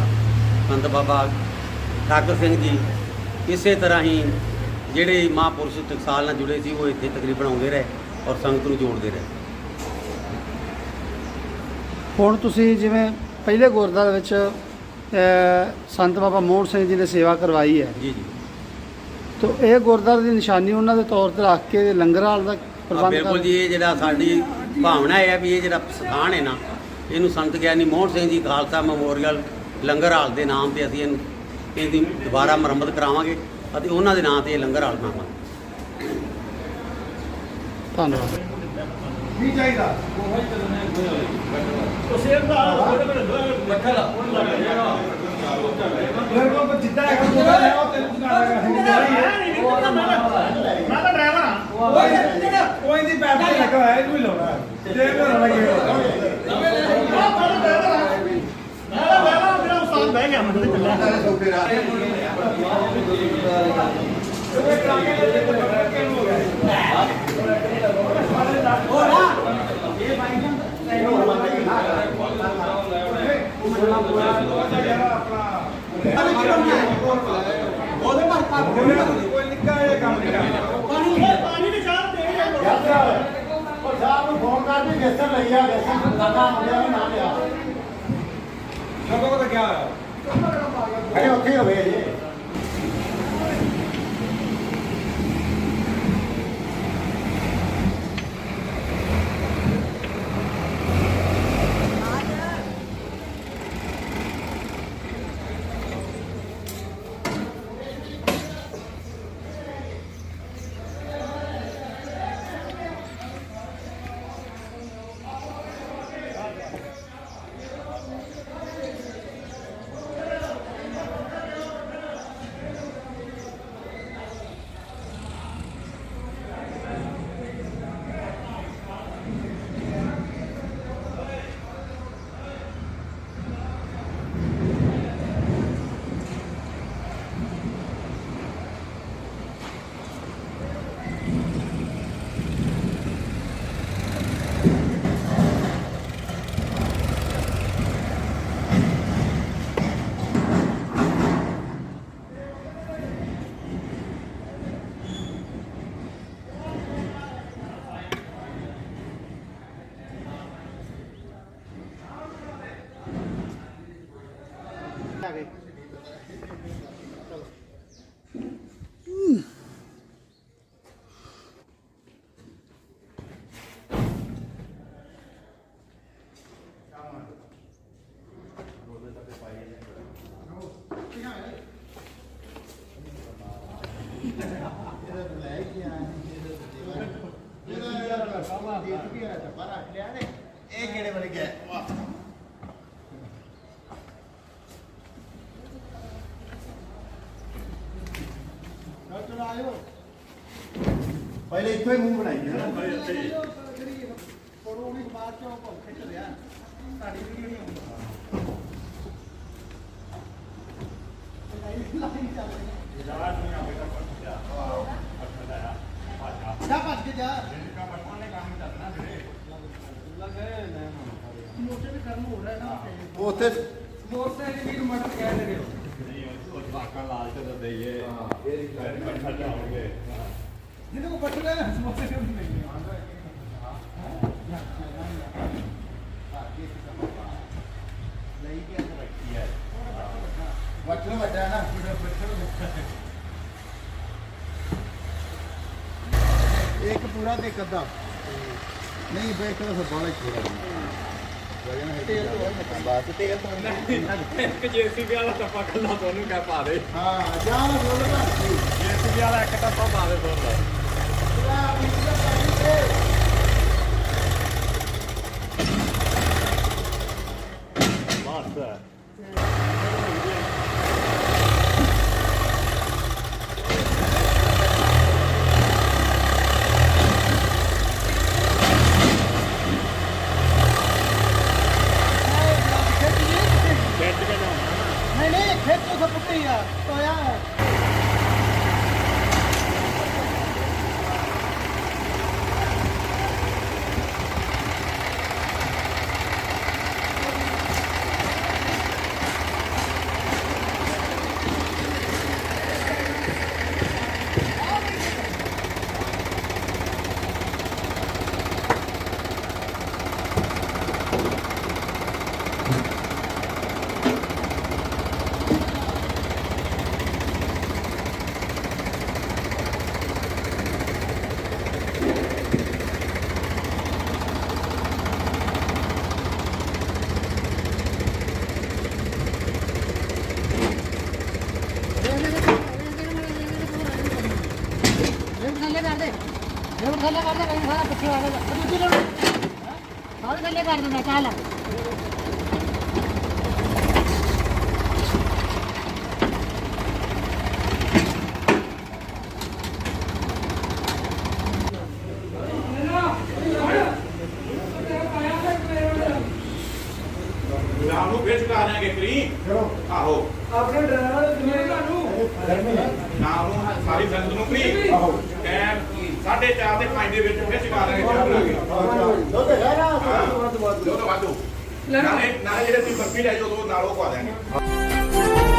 ਸੰਤ ਬਾਬਾ ਠਾਕੁਰ ਸਿੰਘ ਜੀ, ਇਸੇ ਤਰ੍ਹਾਂ ਹੀ ਜਿਹੜੇ ਮਹਾਂਪੁਰਸ਼ ਟਕਸਾਲ ਨਾਲ ਜੁੜੇ ਸੀ ਉਹ ਇੱਥੇ ਤਕਰੀਬਨ ਆਉਂਦੇ ਰਹੇ ਔਰ ਸੰਗਤ ਨੂੰ ਜੋੜਦੇ ਰਹੇ। ਹੁਣ ਤੁਸੀਂ ਜਿਵੇਂ ਪਹਿਲੇ ਗੁਰਦੁਆਰੇ ਵਿੱਚ ਸੰਤ ਬਾਬਾ ਮੋਹਨ ਸਿੰਘ ਜੀ ਨੇ ਸੇਵਾ ਕਰਵਾਈ ਹੈ ਜੀ ਜੀ, ਤਾਂ ਇਹ ਗੁਰਦੁਆਰੇ ਦੀ ਨਿਸ਼ਾਨੀ ਉਹਨਾਂ ਦੇ ਤੌਰ ਤੇ ਰੱਖ ਕੇ ਲੰਗਰ ਹਾਲ ਦਾ ਪ੍ਰਬੰਧ ਬਿਲਕੁਲ ਜੀ। ਇਹ ਜਿਹੜਾ ਸਾਡੀ ਭਾਵਨਾ ਹੈ ਵੀ ਇਹ ਜਿਹੜਾ ਸਥਾਨ ਹੈ ਨਾ, ਇਹਨੂੰ ਸੰਤ ਗਿਆਨੀ ਮੋਹਨ ਸਿੰਘ ਜੀ ਖਾਲਸਾ ਮੈਮੋਰੀਅਲ ਲੰਗਰ ਹਾਲ ਦੇ ਨਾਮ ਤੇ ਅਸੀਂ ਇਹਦੀ ਦੁਬਾਰਾ ਮੁਰੰਮਤ ਕਰਾਵਾਂਗੇ ਅਤੇ ਉਹਨਾਂ ਦੇ ਨਾਂ ਤੇ ਇਹ ਲੰਗਰ ਹਾਲ ਬਣਾਵਾਂਗੇ। ਧੰਨਵਾਦ। ਕੀ ਚਾਹੀਦਾ ਉਹ ਸੇਬ ਦਾ ਬੱਠਾ ਲਾ ਉਹ ਲੱਗ ਜਾਏਗਾ ਮੇਰੇ ਕੋਲ ਜਿੱਦਾਂ ਹੈਗਾ ਉਹਦਾ ਲੈ ਉਹ ਤੈਨੂੰ ਮੈਂ ਤਾਂ ਡਰਾਈਵਰ ਹਾਂ। ਕੋਈ ਦੀ ਪੈਪ ਤੇ ਲੱਗਾ ਹੋਇਆ ਇਹਨੂੰ ਹੀ ਲਾਉਣਾ ਜੇ ਘਰ ਲੱਗੇਗਾ ਮੇਰਾ ਉਸਤਾਦ ਬਹਿ ਗਿਆ ਮੈਨੂੰ ਚੱਲਿਆ ਸੌਦੇ ਰਾਤ ਉਹਦੇ ਪਰ ਕੋਈ ਨਿੱਕਾ ਇਹ ਕੰਮ ਪਾਣੀ ਦੀ ਚਾਹ ਦੇ ਉਹ ਸਾਹਿਬ ਨੂੰ ਫੋਨ ਕਰਕੇ ਵੇਸਣ ਲਈ ਆ, ਵੇਸਣ ਦਾਦਾ ਆਉਂਦਿਆਂ ਨੇ ਨਾ ਲਿਆ ਕਦੋਂ ਤੱਕ ਗਿਆ ਅਰੇ ਉੱਥੇ ਹੋਵੇ ਜੀ। ਇਹ ਕਿਹੜੇ ਵਾਲੇ ਗਿਆ ਚਲੋ ਆਇਓ ਪਹਿਲੇ ਇੱਥੋਂ ਹੀ ਮੂੰਹ ਬਣਾਈ ਜਾਣਾ ਫੋਟੋ ਵੀ ਬਾਅਦ ਚੋਂ ਖਿੱਚ ਰਿਹਾ ਤੁਹਾਡੀ ਵੀਡੀਓ ਨਹੀਂ ਆਉਂਦੀ ਲਾਈਨ ਚੱਲ ਰਹੀ ਜਾ ਭੱਜ ਕੇ ਜਾ ਮੋਟੇ ਵੀ ਕਰਮ ਹੋ ਰਿਹਾ ਨਾ ਉੱਥੇ ਮੋਟਰਸਾਈਕਲ ਵੀਰ ਮਟਰ ਕਹਿ ਰਹੇ ਹੋ ਜਿਹਦੇ ਕੋ ਬੱਟ ਲੈ ਮੋਟਰਸਾਈਕਲ ਨਹੀਂ ਆਉਂਦਾ ਲਈ ਕੇ ਰੱਖੀ ਹੈ ਵੱਟਣ ਵੱਡਾ ਨਾ ਇੱਕ ਪੂਰਾ ਤੇ ਇੱਕ ਅੱਧਾ ਨਹੀਂ ਬੇਕ ਤਾਂ ਸਭ ਬਾਲਾ ਛੋੜਾ ਤੇਲ ਤੋਂ ਬਾਅਦ ਤੇਲ ਤੋਂ ਇੱਕ ਜੇਸੀਬੀ ਵਾਲਾ ਟੱਪਾ ਕੱਲਾ ਤੁਹਾਨੂੰ ਕਹਿ ਪਾ ਦੇ ਹਾਂ ਜਾਂ ਰੋਲ ਭਰਤੀ ਜੇਸੀਬੀ ਵਾਲਾ ਇੱਕ ਟੱਪਾ ਪਾ ਦੇ ਤੁਹਾਨੂੰ ਨਹੀਂ ਖੇਤ ਤੋਂ ਪੁੱਟੀ ਆ ਤੋਇਆ ਥੱਲੇ ਕਰ ਦੇ ਕਹੀਂ ਸਾਰਾ ਪਿੱਛੇ ਆ ਗਿਆ ਦੂਜੀ ਲੋੜ ਸਾਰੇ ਥੱਲੇ ਕਰ ਦਿੰਦਾ ਚੱਲ ਰਾਮ ਨੂੰ ਵੇਚ ਕਾ ਲੈਣਗੇ ਕਰੀ ਚਲੋ ਆਹੋ ਆਪਣੇ ਡਰਾਈਵਰ ਕਿੰਨੇ ਤੁਹਾਨੂੰ ਨਾਮ ਨੂੰ ਸਾਰੀ ਸੰਗਤ ਨੂੰ ਕਰੀ ਆਹੋ ਟਾਈਮ 4:30 ਤੇ 5 ਦੇ ਵਿੱਚ ਵੇਚ ਕਾ ਲੈਣਗੇ ਚਾਹ ਬਣਾ ਕੇ ਦੁੱਧ ਹੈ ਨਾ ਵਾਧੂ ਨਾਲੇ ਜਿਹੜੇ ਤੁਸੀਂ ਬਰਫੀ ਲੈ ਜਾਓ ਉਹ ਨਾਲ ਉਹ ਪਾ ਦੇਣਗੇ